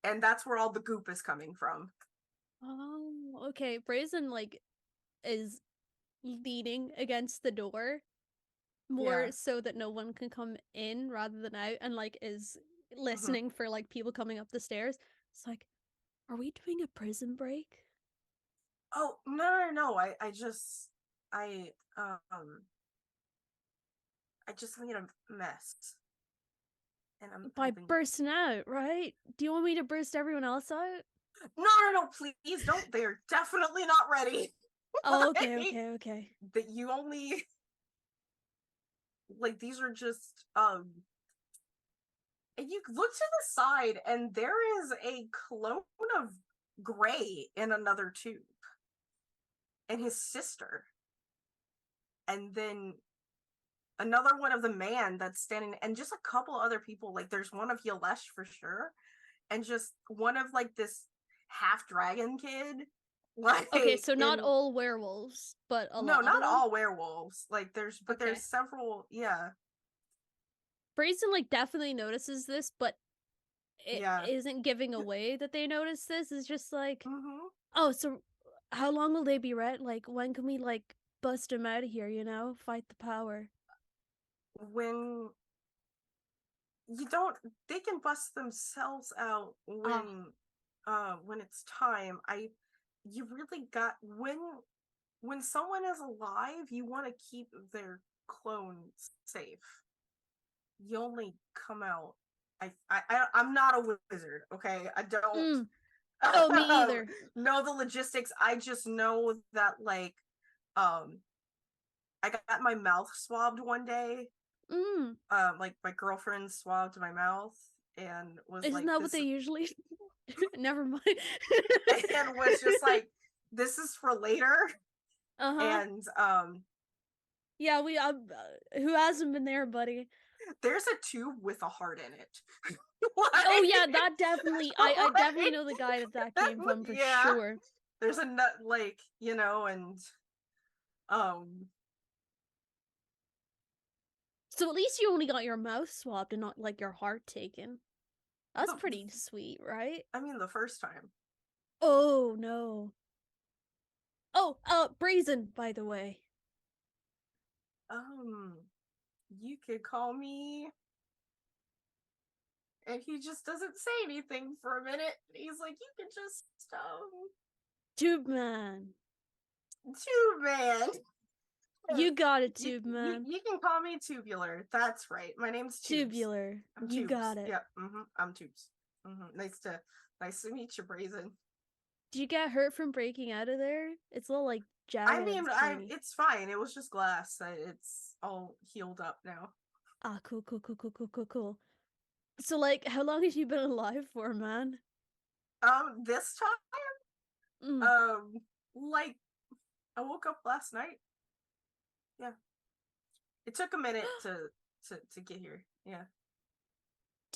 and that's where all the goop is coming from. Oh, okay. Brazen like is leaning against the door more Yeah. so that no one can come in rather than out, and like is listening for like people coming up the stairs. It's like, are we doing a prison break? Oh, no. I just made a mess. And I'm By hoping... bursting out, right? Do you want me to burst everyone else out? No, please don't. They're definitely not ready. Oh, Like, okay. That you only... Like, these are just, and you look to the side, and there is a clone of Gray in another tube. And his sister. And then another one of the man that's standing, and just a couple other people. Like, there's one of Yelesh for sure. And just one of, like, this half-dragon kid. Like, Okay, so not all werewolves, but a lot No, of not them? all werewolves. Like, there's Okay. several, yeah. Brazen like definitely notices this, but it Yeah. isn't giving away that they notice this. It's just like, Mm-hmm. oh, so how long will they be red? Like, when can we like bust them out of here? You know, fight the power. When you don't, they can bust themselves out when it's time. You really got, when someone is alive, you want to keep their clones safe. You only come out. I'm not a wizard, okay? I don't Oh, me either. know the logistics. I just know that, like, I got my mouth swabbed one day. Like, my girlfriend swabbed my mouth and was Isn't like, that what they usually? Never mind. and was just like, this is for later. And yeah, we who hasn't been there, buddy? There's a tube with a heart in it. Oh yeah, that definitely. I definitely know the guy that came from for sure. There's a nut, like, and so at least you only got your mouth swabbed and not like your heart taken. That's pretty sweet, right? I mean, the first time. Oh no. Oh, Brazen, by the way. You could call me. And he just doesn't say anything for a minute. He's like, you can just Tube Man. Tube Man. You got it, Tube Man. You can call me Tubular. That's right. My name's Tubes. Tubular. I'm You Tubes. got it. Yep. I'm Tubes. Nice to meet you, Brazen. Do you get hurt from breaking out of there? It's a little like jagged. I mean, it's fine. It was just glass. It's all healed up now. Ah, cool. So, like, how long have you been alive for, man? This time? Like, I woke up last night. Yeah. It took a minute to get here. Yeah.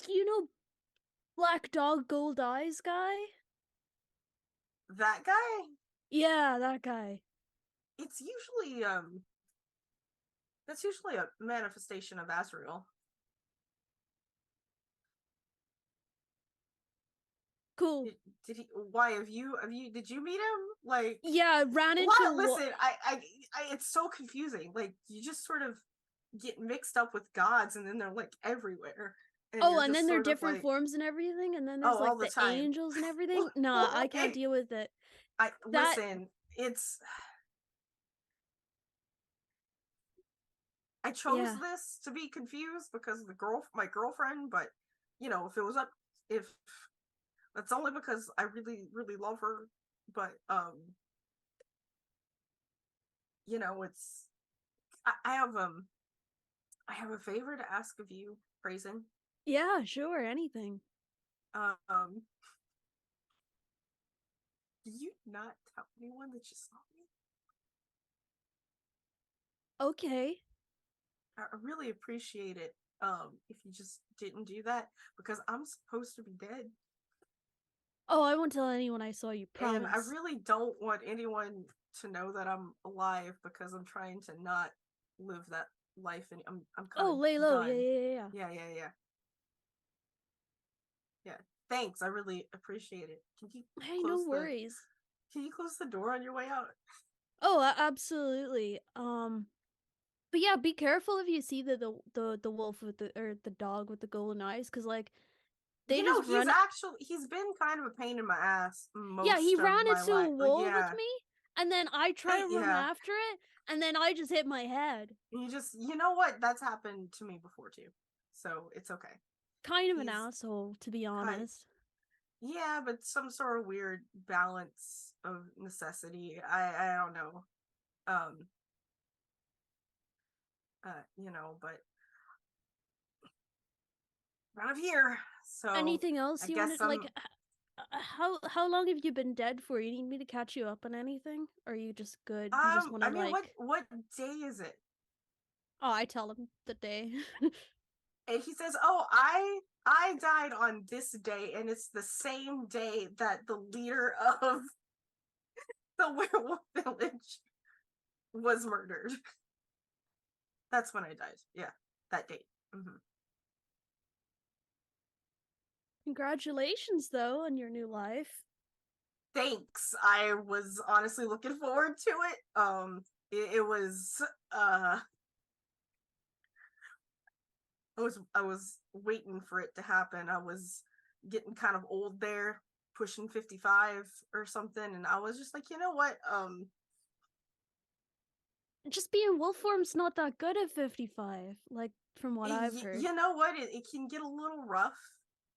Do you know Black Dog Gold Eyes guy? That guy? Yeah, that guy. It's usually that's usually a manifestation of Azrael. Cool. Did he? Why did you meet him? Like, yeah, ran into. Listen, I it's so confusing. Like, you just sort of get mixed up with gods, and then they're like everywhere. And then they're different forms and everything, and then there's like the angels and everything. Nah, I can't deal with it. Listen, it's. I chose this to be confused because of my girlfriend, but if it was if that's only because I really, really love her, but it's I have a favor to ask of you, Brazen. Yeah, sure, anything. Do you not tell anyone that you saw me? Okay. I really appreciate it. If you just didn't do that, because I'm supposed to be dead. Oh, I won't tell anyone I saw you, And promise. I really don't want anyone to know that I'm alive because I'm trying to not live that life, and I'm kind Oh, of lay low. done. Yeah. Yeah. Thanks, I really appreciate it. Hey, no worries. Can you close the door on your way out? Oh, absolutely. But yeah, be careful if you see the wolf with the dog with the golden eyes, because like they You know, just run. he's been kind of a pain in my ass Yeah, he most of ran my into a life. wall Yeah. with me, and then I try to run Yeah. after it, and then I just hit my head. You know what? That's happened to me before too. So it's okay. Kind of an He's asshole, to be honest. Yeah, but some sort of weird balance of necessity. I don't know. You know, but out of here. So Anything else I you guess wanted? Like, how long have you been dead for? You need me to catch you up on anything, or are you just good? You just want to I mean, like. what day is it? Oh, I tell him the day. And he says, "Oh, I died on this day, and it's the same day that the leader of the werewolf village was murdered. That's when I died. Yeah, that date." Mm-hmm. Congratulations, though, on your new life. Thanks. I was honestly looking forward to it. It was I was waiting for it to happen. I was getting kind of old there, pushing 55 or something, and I was just like, you know what? Just being wolf form's not that good at 55, like from what I've heard. You know what? It can get a little rough.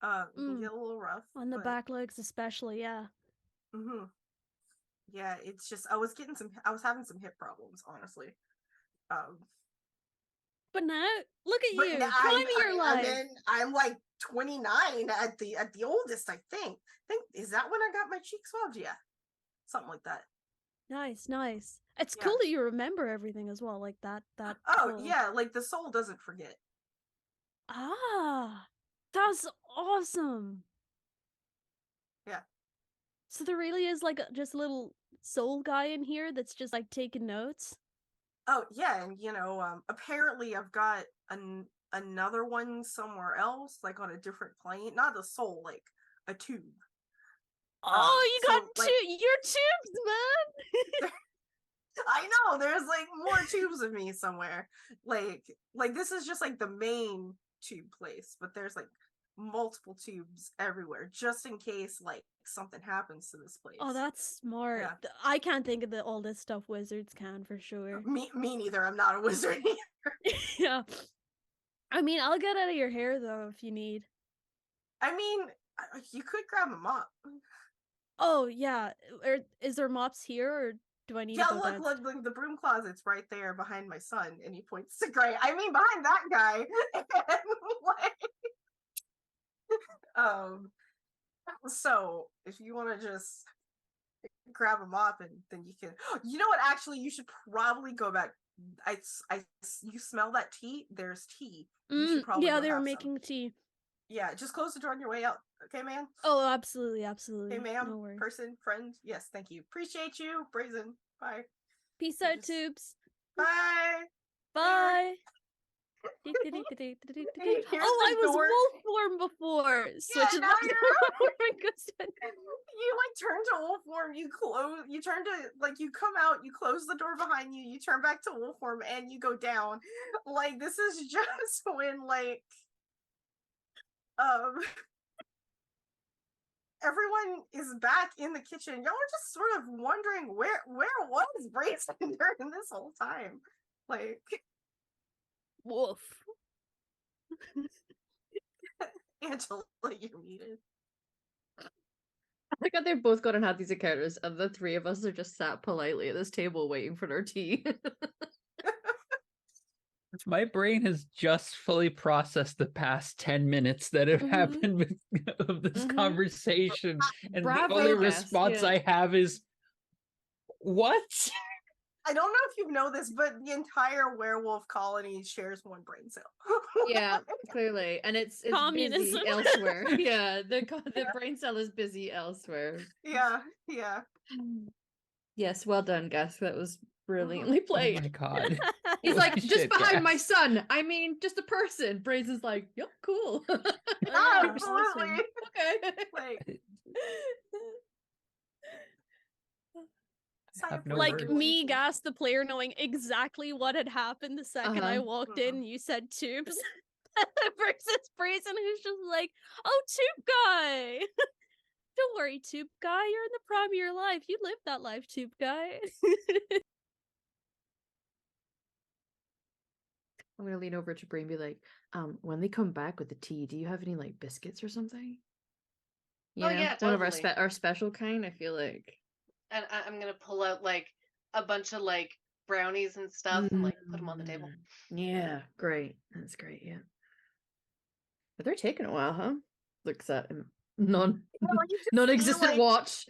It can get a little rough on the back legs, especially. Yeah. Mm-hmm. Yeah, it's just I was having some hip problems, honestly. But now, look at you, now prime of your life. I'm like 29 at the oldest, I think. Is that when I got my cheek swabbed? Yeah, something like that. Nice. It's cool that you remember everything as well, like that. Oh cool. yeah, like the soul doesn't forget. Ah, that's awesome. Yeah. So there really is like just a little soul guy in here that's just like taking notes. Oh yeah, and apparently I've got another one somewhere else, like on a different plane. Not a soul, like a tube. Oh, you got your tubes, man. I know there's like more tubes of me somewhere. Like this is just like the main tube place, but there's like multiple tubes everywhere just in case like something happens to this place. Oh, that's smart. Yeah. I can't think of all this stuff wizards can for sure. Me neither. I'm not a wizard either. Yeah. I mean, I'll get out of your hair though if you need. I mean, you could grab a mop. Oh yeah, or is there mops here, or do I need? Yeah, look, the broom closet's right there behind my son, and he points to Gray. I mean, behind that guy. So if you want to just grab a mop, and then you can. You know what? Actually, you should probably go back. You smell that tea? There's tea. You should probably yeah, they were making tea. Yeah, just close the door on your way out. Okay, man? Oh, absolutely. Okay, ma'am. No worries. Person, friend. Yes, thank you. Appreciate you. Brazen. Bye. Peace out, tubes. Bye. Bye. Oh, I was wolf form before. Switching now you like turn to wolf form, you turn to you come out, you close the door behind you, you turn back to wolf form, and you go down. Like this is just when everyone is back in the kitchen. Y'all are just sort of wondering where was Brazen during this whole time. Like wolf. Angela, you're muted. I got they've both gone and had these encounters, and the three of us are just sat politely at this table waiting for their tea. My brain has just fully processed the past 10 minutes that have happened of this conversation, and the only response I have is, what? I don't know if you know this, but the entire werewolf colony shares one brain cell. Yeah, clearly, and it's Communism. busy elsewhere. Yeah, the brain cell is busy elsewhere. Yeah. Yes, well done, Gus. That was brilliantly Oh my played. god. He's Holy like, just shit, behind my Gas. son. I mean, just a person. Brazen's like, yep, cool. Oh, yeah, Absolutely. awesome. Okay. Like, I have no Like words. me, Gas, the player, knowing exactly what had happened the second I Uh-huh. walked in and you said tubes. Versus Brazen, who's just like, oh, tube guy. Don't worry, tube guy. You're in the prime of your life. You lived that life, tube guy. I'm gonna lean over to Bray and be like, when they come back with the tea, do you have any like biscuits or something? You Oh, know, yeah, one of totally. our special kind. I feel like. And I'm gonna pull out like a bunch of like brownies and stuff and like put them on the table. Yeah, great. That's great. Yeah, but they're taking a while, huh? Looks at him. you just Non-existent see, like, watch.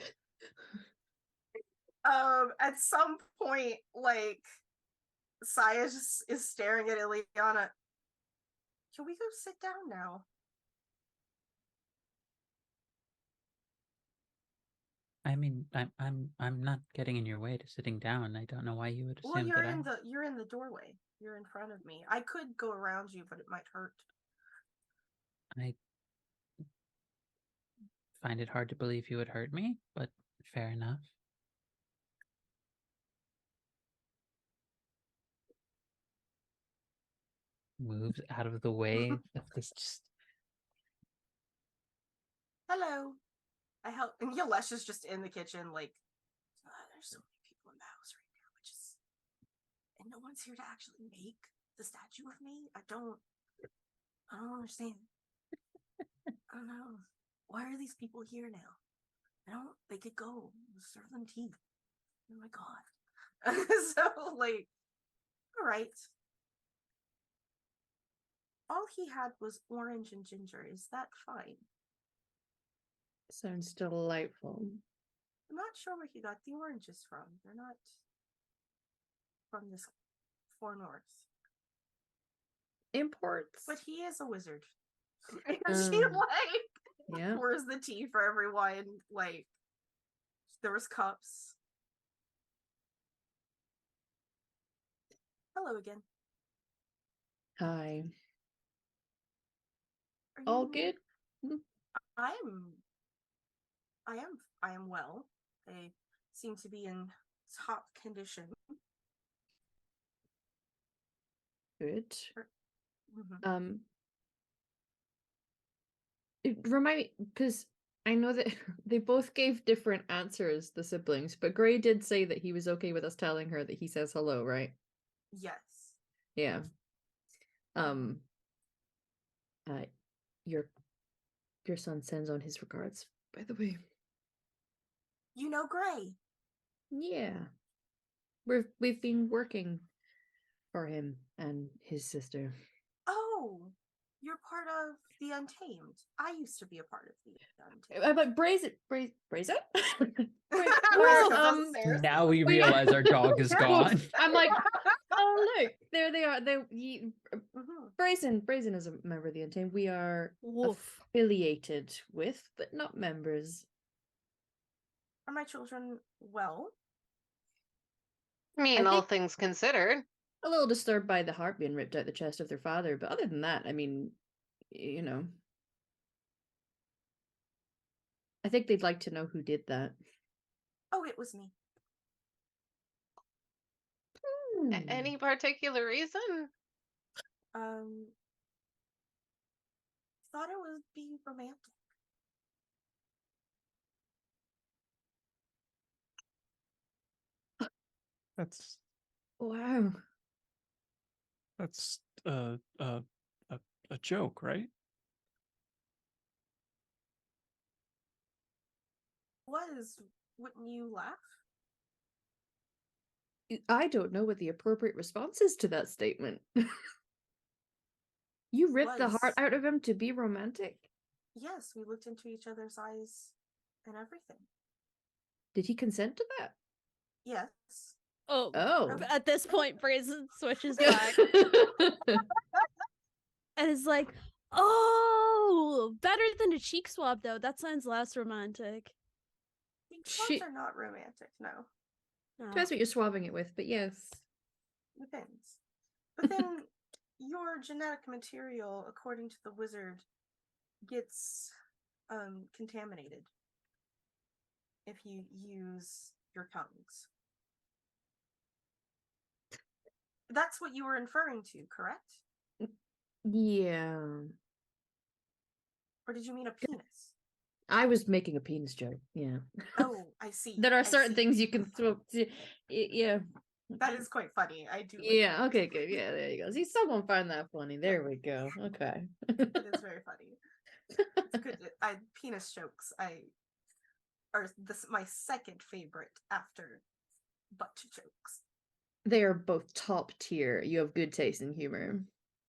at some point, like, Saya just is staring at Ileana. Can we go sit down now? I mean, I'm not getting in your way to sitting down. I don't know why you would Well, assume that you're in the doorway. You're in front of me. I could go around you, but it might hurt. I find it hard to believe you would hurt me, but fair enough. Moves out of the way of this just Hello. I help, and Yalesh is just in the kitchen, like, there's so many people in the house right now, and no one's here to actually make the statue of me. I don't understand. I don't know. Why are these people here now? They could go serve them tea. Oh my god. So, like, all right. All he had was orange and ginger. Is that fine? Sounds delightful. I'm not sure where he got the oranges from. They're not from this far north. Imports. But he is a wizard. And she, like, Yeah. pours the tea for everyone. Like, there was cups. Hello again. Hi. Are All you- good? I am well. They seem to be in top condition. Good. Mhm. Remind me, because I know that they both gave different answers, the siblings, but Gray did say that he was okay with us telling her that he says hello, right? Yes. Yeah. Uh, your son sends on his regards, by the way. You know Gray. Yeah. We've been working for him and his sister. Oh, you're part of the Untamed. I used to be a part of the Untamed. I'm like, Brazen? now we realize our dog is gone. I'm like, oh look, there they are. Brazen is a member of the Untamed. We are Woof. affiliated with, but not members. Are my children well? I mean, I all think- things considered. A little disturbed by the heart being ripped out the chest of their father, but other than that, I mean, you know, I think they'd like to know who did that. Oh, it was me. Any particular reason? Thought it would be romantic. That's Wow. that's a joke, right? Wouldn't you laugh? I don't know what the appropriate response is to that statement. You ripped the heart out of him to be romantic? Yes, we looked into each other's eyes and everything. Did he consent to that? Yes. Oh. At this point, Brazen switches back and is like, "Oh, better than a cheek swab, though. That sounds less romantic." Swabs are not romantic, no. Depends what you're swabbing it with, but yes. Depends. But then your genetic material, according to the wizard, gets contaminated if you use your tongues. That's what you were inferring to, correct? Yeah. Or did you mean a penis? I was making a penis joke. Yeah. Oh, I see. There are I certain see. things you can throw. Yeah. That is quite funny. I do. Yeah. Okay. Good. Yeah. There you go. See, someone found that funny. There we go. Okay. It is very funny. It's good. Penis jokes. Are this my second favorite after butt jokes. They are both top tier. You have good taste in humor.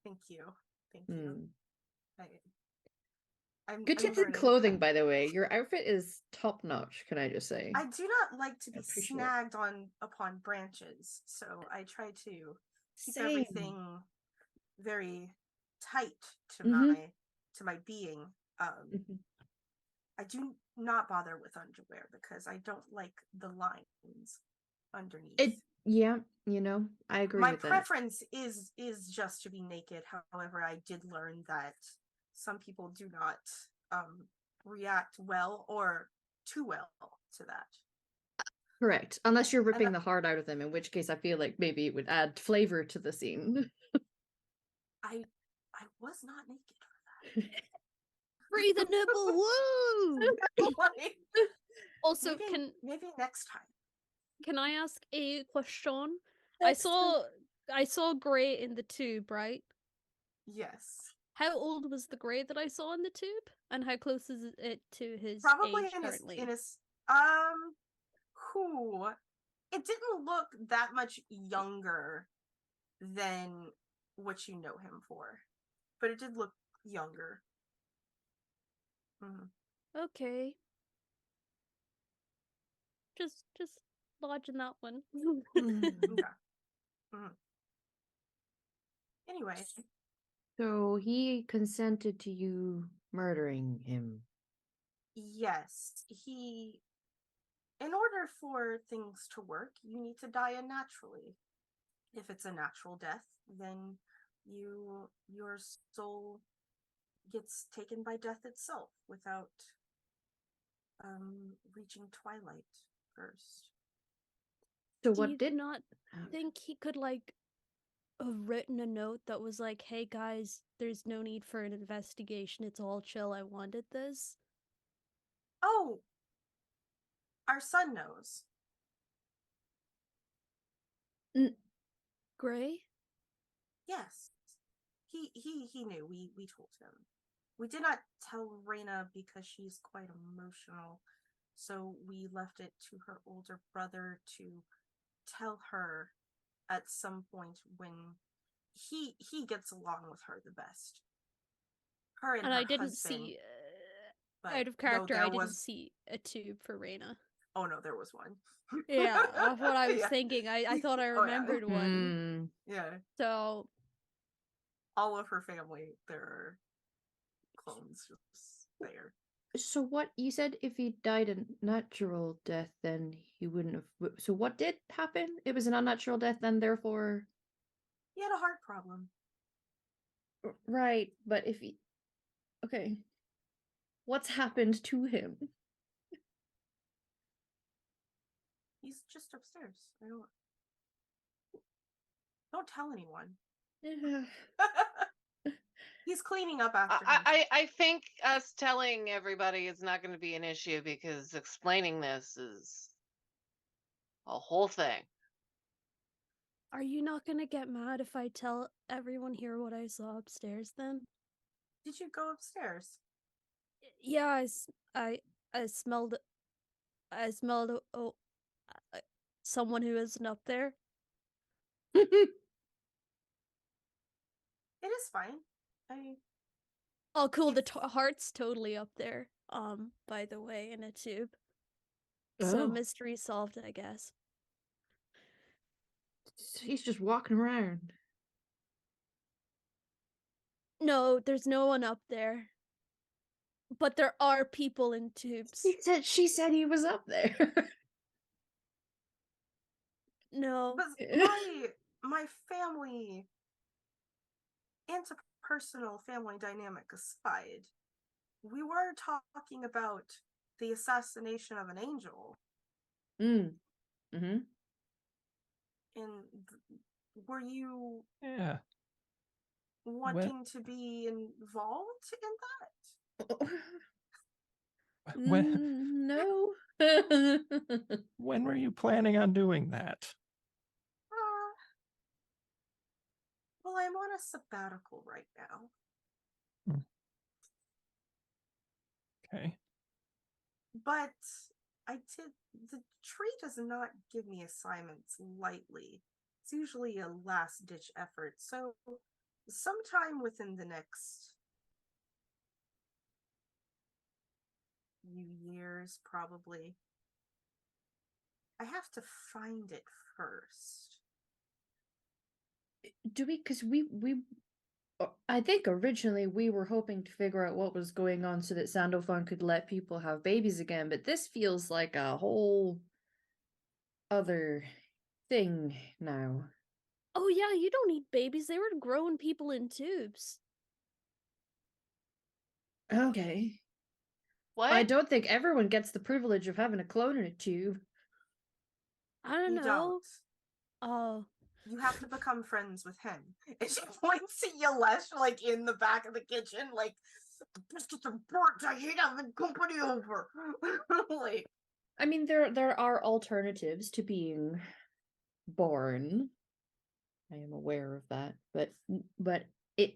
Thank you. Thank you. Good taste in clothing, by the way. Your outfit is top notch. Can I just say? I do not like to be snagged upon branches, so I try to keep everything very tight to my being. I do not bother with underwear because I don't like the lines underneath. Yeah, I agree with that. My preference is just to be naked. However, I did learn that some people do not react well or too well to that. Correct. Unless you're ripping the heart out of them, in which case I feel like maybe it would add flavor to the scene. I was not naked for that. Free the nipple, woo! Also, maybe next time. Can I ask a question? I saw Grey in the tube, right? Yes. How old was the Grey that I saw in the tube, and how close is it to his Probably age currently? It didn't look that much younger than what you know him for, but it did look younger. Okay. Just lodging that one. Anyway. So he consented to you murdering him? Yes. In order for things to work, you need to die unnaturally. If it's a natural death, then your soul gets taken by death itself without reaching twilight first. So Do you not think he could have written a note that was like, "Hey guys, there's no need for an investigation. It's all chill. I wanted this." Oh, our son knows. Grey? Yes, he knew. We told him. We did not tell Raina because she's quite emotional, so we left it to her older brother to tell her at some point when he gets along with her the best. Her and her I didn't husband, see out of character. I didn't see a tube for Raina. Oh no, there was one. Yeah, that's what I was thinking. I thought I remembered one. Yeah. So all of her family, there are clones just there. So what you said, if he died a natural death, then he wouldn't have. So what did happen? It was an unnatural death, then therefore he had a heart problem. Right, but if he, okay, what's happened to him? He's just upstairs. Don't tell anyone. He's cleaning up after him. I think us telling everybody is not going to be an issue because explaining this is a whole thing. Are you not going to get mad if I tell everyone here what I saw upstairs then? Did you go upstairs? Yeah, I smelled someone who isn't up there. It is fine. Oh, cool. The heart's totally up there. By the way, in a tube. So mystery solved, I guess. He's just walking around. No, there's no one up there. But there are people in tubes. She said he was up there. No. But my family, interpersonal family dynamic aside, we were talking about the assassination of an angel. Mm. Mm-hmm. And were you Yeah. wanting to be involved in that? When No. when were you planning on doing that? Well, I'm on a sabbatical right now. Okay. But the tree does not give me assignments lightly. It's usually a last ditch effort. So sometime within the next few years, probably. I have to find it first. Do we? Because we I think originally we were hoping to figure out what was going on so that Sandalphon could let people have babies again, but this feels like a whole other thing now. Oh yeah, you don't need babies. They were growing people in tubes. Okay. What? I don't think everyone gets the privilege of having a clone in a tube. I don't You know. don't. Oh. You have to become friends with him. And she points to Yelesh, like, in the back of the kitchen, like, the biscuits are burnt, I hate having company over. Like, I mean, there are alternatives to being born. I am aware of that, but it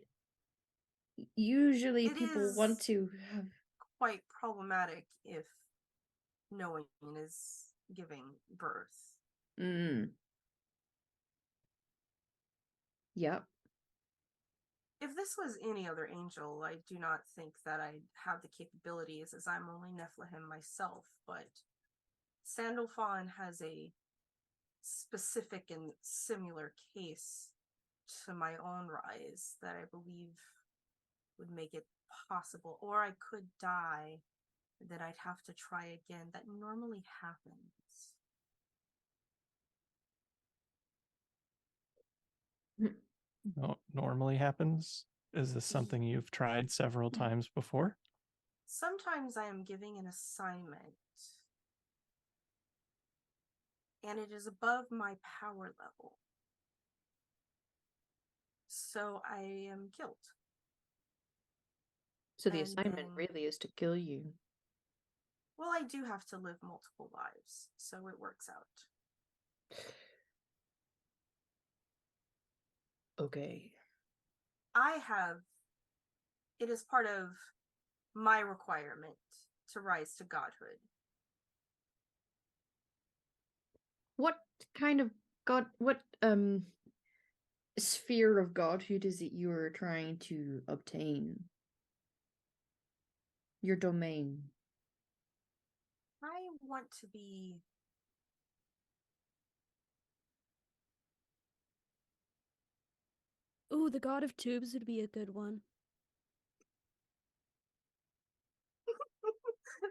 usually it people is want to have. quite problematic if no one is giving birth. Mm. Yep. If this was any other angel, I do not think that I'd have the capabilities, as I'm only Nephilim myself, but Sandalphon has a specific and similar case to my own rise that I believe would make it possible. Or I could die, then I'd have to try again. That normally happens. No, normally happens. Is this something you've tried several times before? Sometimes I am giving an assignment, and it is above my power level. So I am killed. So the And assignment then- really is to kill you. Well, I do have to live multiple lives, so it works out. Okay. It is part of my requirement to rise to godhood. What kind of god? What sphere of godhood is it you are trying to obtain? Your domain. I want to be Ooh, the god of tubes would be a good one.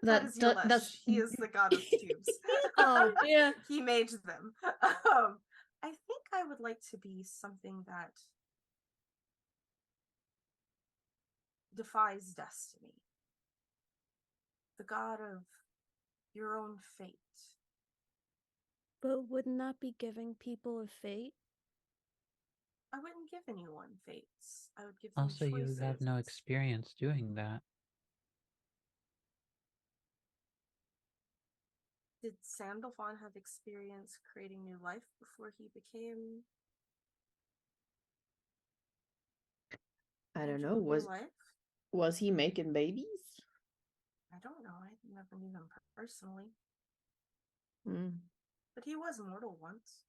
that is Yelesh. That's He is the god of tubes. Oh, yeah. He made them. I think I would like to be something that defies destiny. The god of your own fate. But wouldn't that be giving people a fate? I wouldn't give anyone fates. I would give them Also, you have no choices. experience doing that. Did Sandalphon have experience creating new life before he became I don't Angel know. of New Life? Was he making babies? I don't know. I never knew him personally. Mm. But he was mortal once.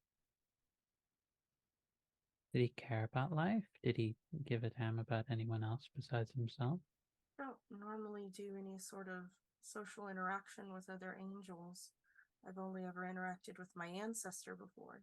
Did he care about life? Did he give a damn about anyone else besides himself? I don't normally do any sort of social interaction with other angels. I've only ever interacted with my ancestor before.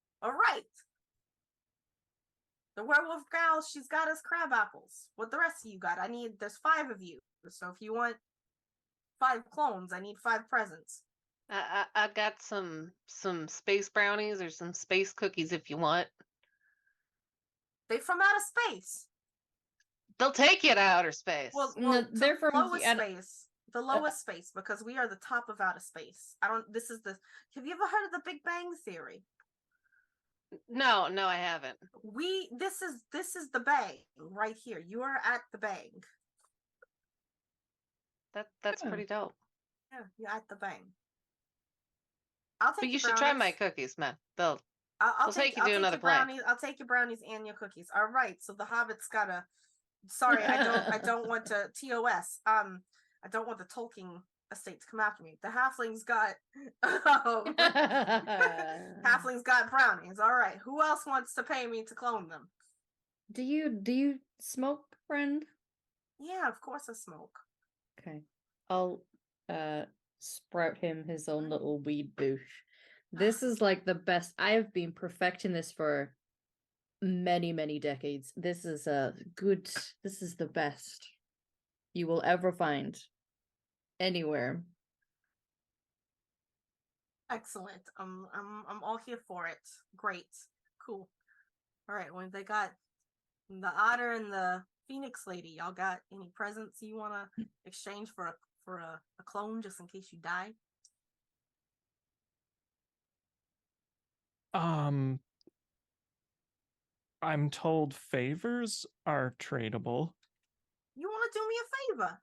The werewolf gal, she's got us crab apples. What the rest of you got? There's 5 of you. So if you want 5 clones, I need 5 presents. I got some space brownies or some space cookies if you want. They from outer space. They'll take you to outer space. Well, No, they're from lowest the space. The lowest space, because we are the top of outer space. Have you ever heard of the Big Bang Theory? No, I haven't. This is the bang right here. You are at the bang. That's pretty dope. Yeah, you're at the bang. I'll take But you your should try brownies. my cookies, man. They'll I'll take you I'll to take another your planet. brownies. I'll take your brownies and your cookies. All right. So the Hobbit's gotta. Sorry, I don't want to TOS. I don't want the Tolkien estate to come after me. The halflings got. Halflings got brownies. All right. Who else wants to pay me to clone them? Do you smoke, friend? Yeah, of course I smoke. Okay. I'll sprout him his own little weed bush. This is like the best. I have been perfecting this for many, many decades. This is the best you will ever find anywhere. Excellent. I'm all here for it. Great. Cool. All right. When they got the otter and the phoenix lady, y'all got any presents you want to exchange for a clone just in case you die? I'm told favors are tradable. You want to do me a favor?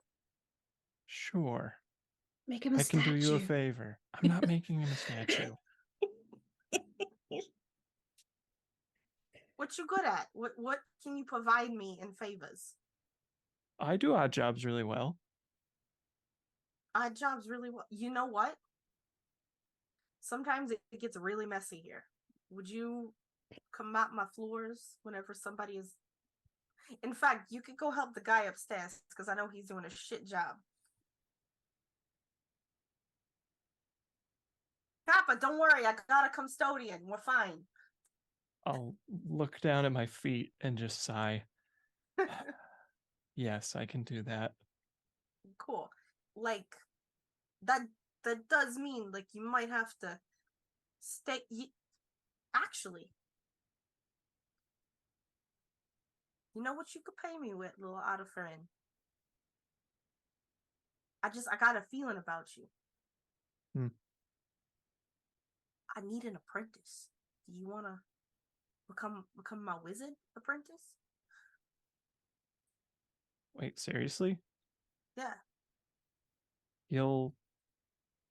Sure. Make him a I can do you a statue. favor. I'm not making him a statue. What you good at? What can you provide me in favors? I do odd jobs really well. Odd jobs really well. You know what? Sometimes it gets really messy here. Would you come mop my floors whenever somebody is... In fact, you could go help the guy upstairs because I know he's doing a shit job. Papa, don't worry. I got a custodian. We're fine. I'll look down at my feet and just sigh. Yes, I can do that. Cool. Like, that does mean, like, you might have to stay... Actually, you know what you could pay me with, little otter friend? I got a feeling about you. I need an apprentice. Do you want to become my wizard apprentice? Wait, seriously? Yeah. You'll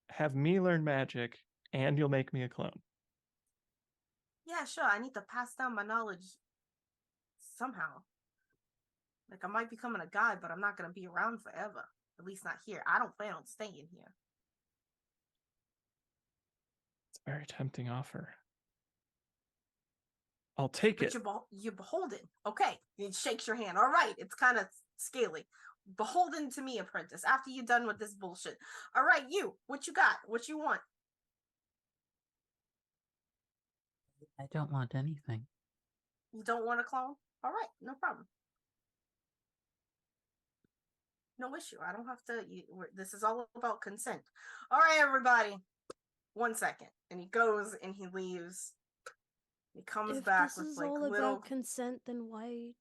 have me learn magic and you'll make me a clone. Yeah, sure. I need to pass down my knowledge somehow. Like, I might be becoming a god, but I'm not going to be around forever. At least not here. I don't plan on staying here. It's a very tempting offer. I'll take it. You're beholden. Okay. It shakes your hand. All right. It's kind of scaly. Beholden to me, apprentice, after you're done with this bullshit. All right, you. What you got? What you want? I don't want anything. You don't want a clone? All right. No problem. No issue. I don't have to. This is all about consent. All right, everybody. 1 second. And he goes and he leaves. He comes back with like all little about consent, then why?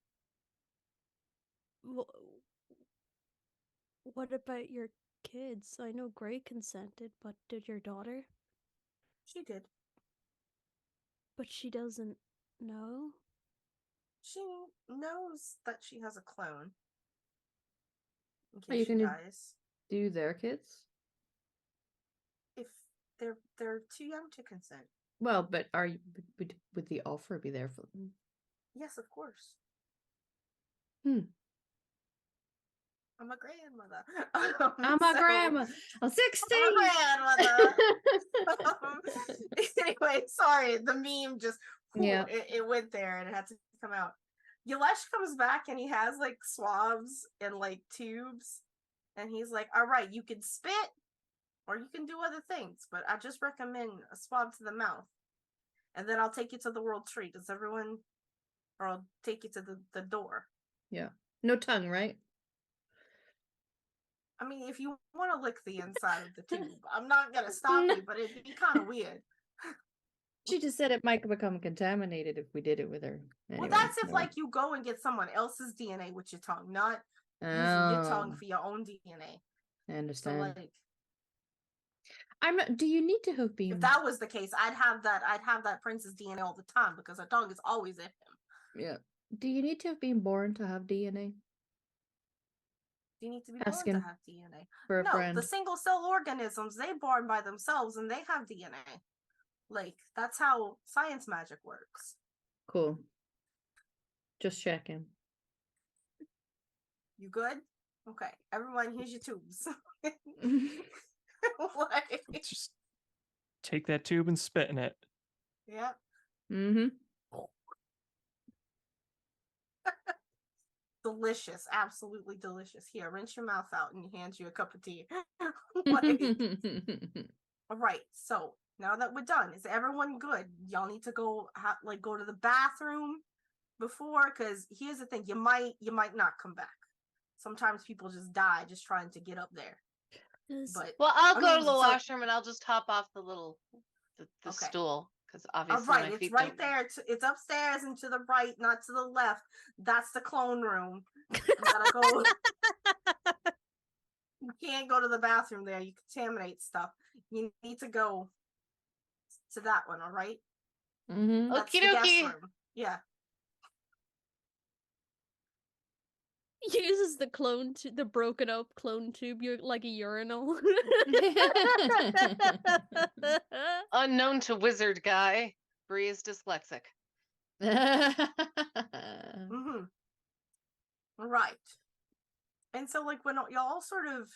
What about your kids? I know Gray consented, but did your daughter? She did. But she doesn't know. She knows that she has a clone. In Are you case she gonna dies. do their kids? If they're too young to consent. Well, but would the offer be there for them? Yes, of course. I'm a grandmother. I'm a grandma. I'm 16. I'm a grandmother. Anyway, sorry. The meme just it went there and it had to come out. Yalesh comes back and he has like swabs and like tubes, and he's like, "All right, you can spit, or you can do other things, but I just recommend a swab to the mouth, and then I'll take you to the World Tree. Does everyone or I'll take you to the door. Yeah. No tongue, right? I mean, if you want to lick the inside of the tube, I'm not gonna stop you, but it'd be kind of weird. She just said it might become contaminated if we did it with her. Well, Anyway, that's if never like you go and get someone else's DNA with your tongue, not using your tongue Oh, for your own DNA. I So understand. like, I'm not. Do you need to have been? if that was the case, I'd have that prince's DNA all the time because her tongue is always in him. Yeah. Do you need to have been born to have DNA? You need to be born Asking to have DNA. for a No, friend. the single cell organisms, they born by themselves and they have DNA. Like, that's how science magic works. Cool. Just checking. You good? Okay. Everyone, here's your tubes. Like, Just take that tube and spit in it. yeah. Mm-hmm. Delicious. Absolutely delicious. Here, rinse your mouth out and he hands you a cup of tea. Like, all right. So now that we're done, is everyone good? Y'all need to go go to the bathroom before, because here's the thing, you might not come back. Sometimes people just die just trying to get up there. But Well, I'll I go mean, to the so- washroom and I'll just hop off the Okay. stool, because all obviously right, my it's feet right don't. there. It's upstairs and to the right, not to the left. That's the clone room. You gotta go. You can't go to the bathroom there. You contaminate stuff. You need to go to that one. All right. Mm-hmm. That's the Okie guest dokie. room. Yeah. Uses the broken up clone tube like a urinal. Unknown to wizard guy, Bree is dyslexic. Mm-hmm. Right. And so, like, when y'all sort of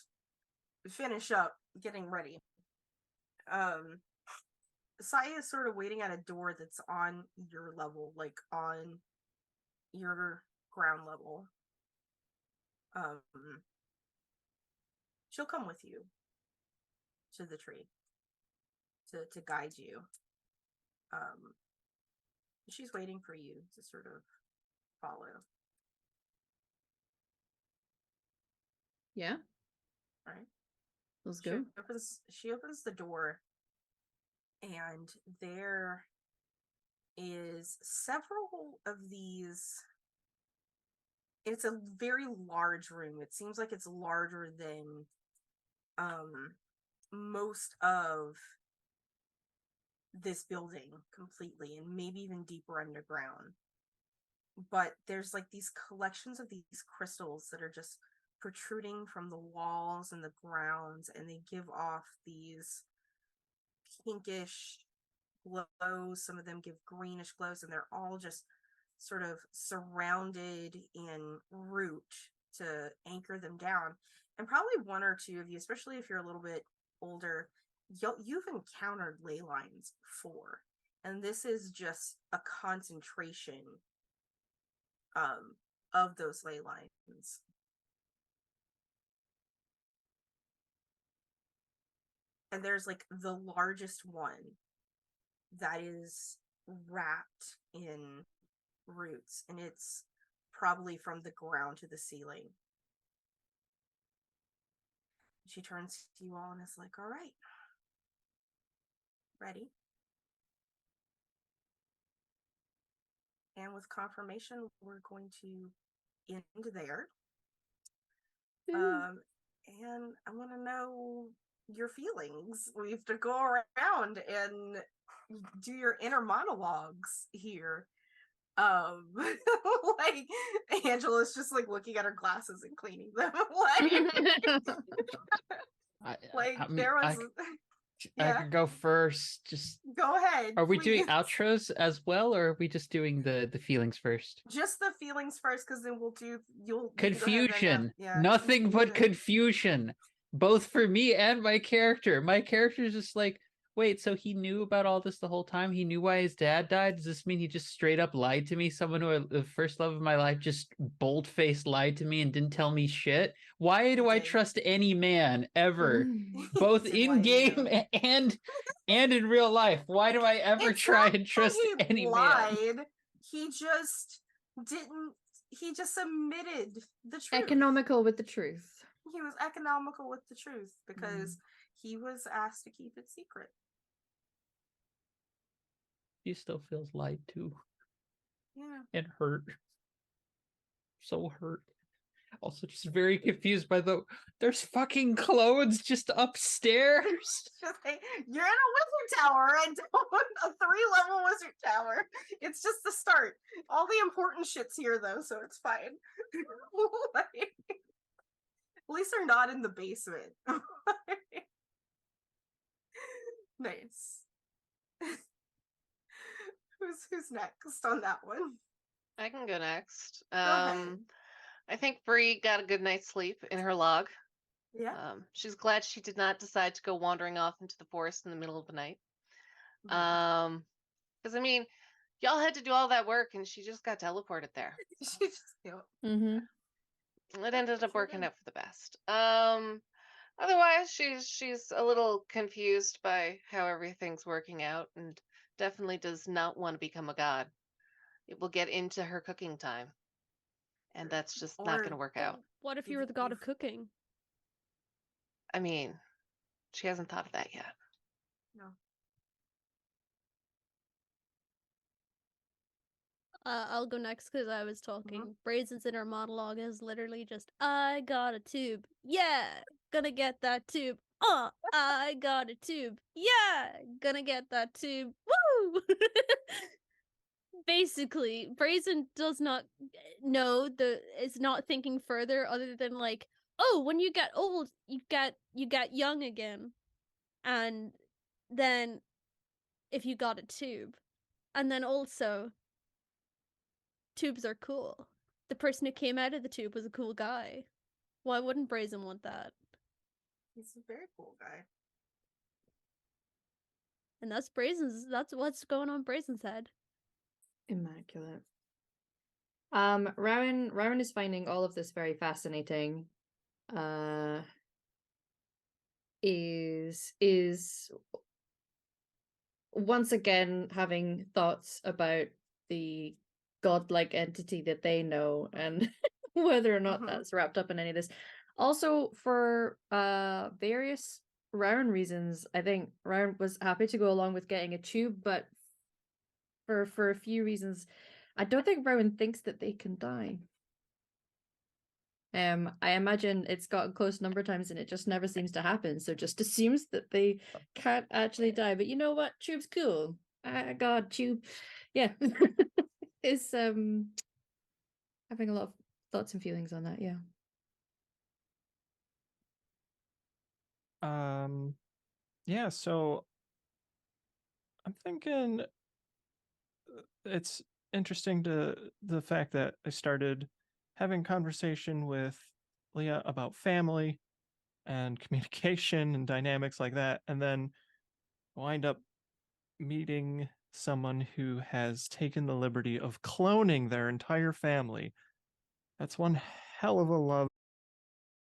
finish up getting ready, Saya is sort of waiting at a door that's on your level, like on your ground level. She'll come with you to the tree to guide you. She's waiting for you to sort of follow. Yeah. All right. Let's go. She opens the door, and there is several of these. It's a very large room. It seems like it's larger than most of this building completely, and maybe even deeper underground. But there's like these collections of these crystals that are just protruding from the walls and the grounds, and they give off these pinkish glows. Some of them give greenish glows, and they're all just sort of surrounded in root to anchor them down. And probably one or two of you, especially if you're a little bit older, you've encountered ley lines before, and this is just a concentration of those ley lines. And there's like the largest one that is wrapped in roots, and it's probably from the ground to the ceiling. She turns to you all and is like, all right, ready? And with confirmation, we're going to end there. And I want to know your feelings. We have to go around and do your inner monologues here. Like Angela's just like looking at her glasses and cleaning them. I could go first. Just go ahead. Are we please. doing outros as well, or are we just doing the feelings first? Just the feelings first, because then you'll confusion. Yeah, Nothing but confusion, both for me and my character. My character is just like, wait, so he knew about all this the whole time? He knew why his dad died? Does this mean he just straight up lied to me? Someone who the first love of my life just bold-faced lied to me and didn't tell me shit? Why do I trust any man ever? Both in game and in real life. Why do I ever try and trust any man? He just didn't, he just submitted the truth. Economical with the truth. He was economical with the truth because he was asked to keep it secret. He still feels lied to Yeah. and hurt. So hurt. Also, just very confused by there's fucking clothes just upstairs. You're in a wizard tower and a 3-level wizard tower. It's just the start. All the important shit's here though, so it's fine. Like, at least they're not in the basement. Nice. Who's next on that one? I can go next. Go ahead. I think Bree got a good night's sleep in her log. Yeah. She's glad she did not decide to go wandering off into the forest in the middle of the night. Mhm. Because I mean, y'all had to do all that work, and she just got teleported there. She just, Mm-hmm. It ended up Sure working did. out for the best. Otherwise, she's a little confused by how everything's working out, and definitely does not want to become a god. It will get into her cooking time, and that's just not going to work out. What if you were the god of cooking? I mean, she hasn't thought of that yet. No. I'll go next because I was talking. Brazen's inner monologue is literally just, I got a tube. Yeah, gonna get that tube. I got a tube. Yeah, gonna get that tube. Woo! Basically, Brazen does not know is not thinking further other than like, oh, when you get old, you get young again. And then if you got a tube. And then also tubes are cool. The person who came out of the tube was a cool guy. Why wouldn't Brazen want that? He's a very cool guy. And that's what's going on Brazen's head. Immaculate. Rowan is finding all of this very fascinating. Is once again having thoughts about the godlike entity that they know and whether or not that's wrapped up in any of this. Also, for various Rowan reasons, I think Rowan was happy to go along with getting a tube, but for a few reasons, I don't think Rowan thinks that they can die. I imagine it's gotten close number times and it just never seems to happen, so just assumes that they can't actually die. But you know what? Tube's cool. God, tube. Yeah. Is having a lot of thoughts and feelings on that, yeah. Yeah, so I'm thinking it's interesting to the fact that I started having conversation with Leah about family and communication and dynamics like that, and then wind up meeting someone who has taken the liberty of cloning their entire family. That's one hell of a love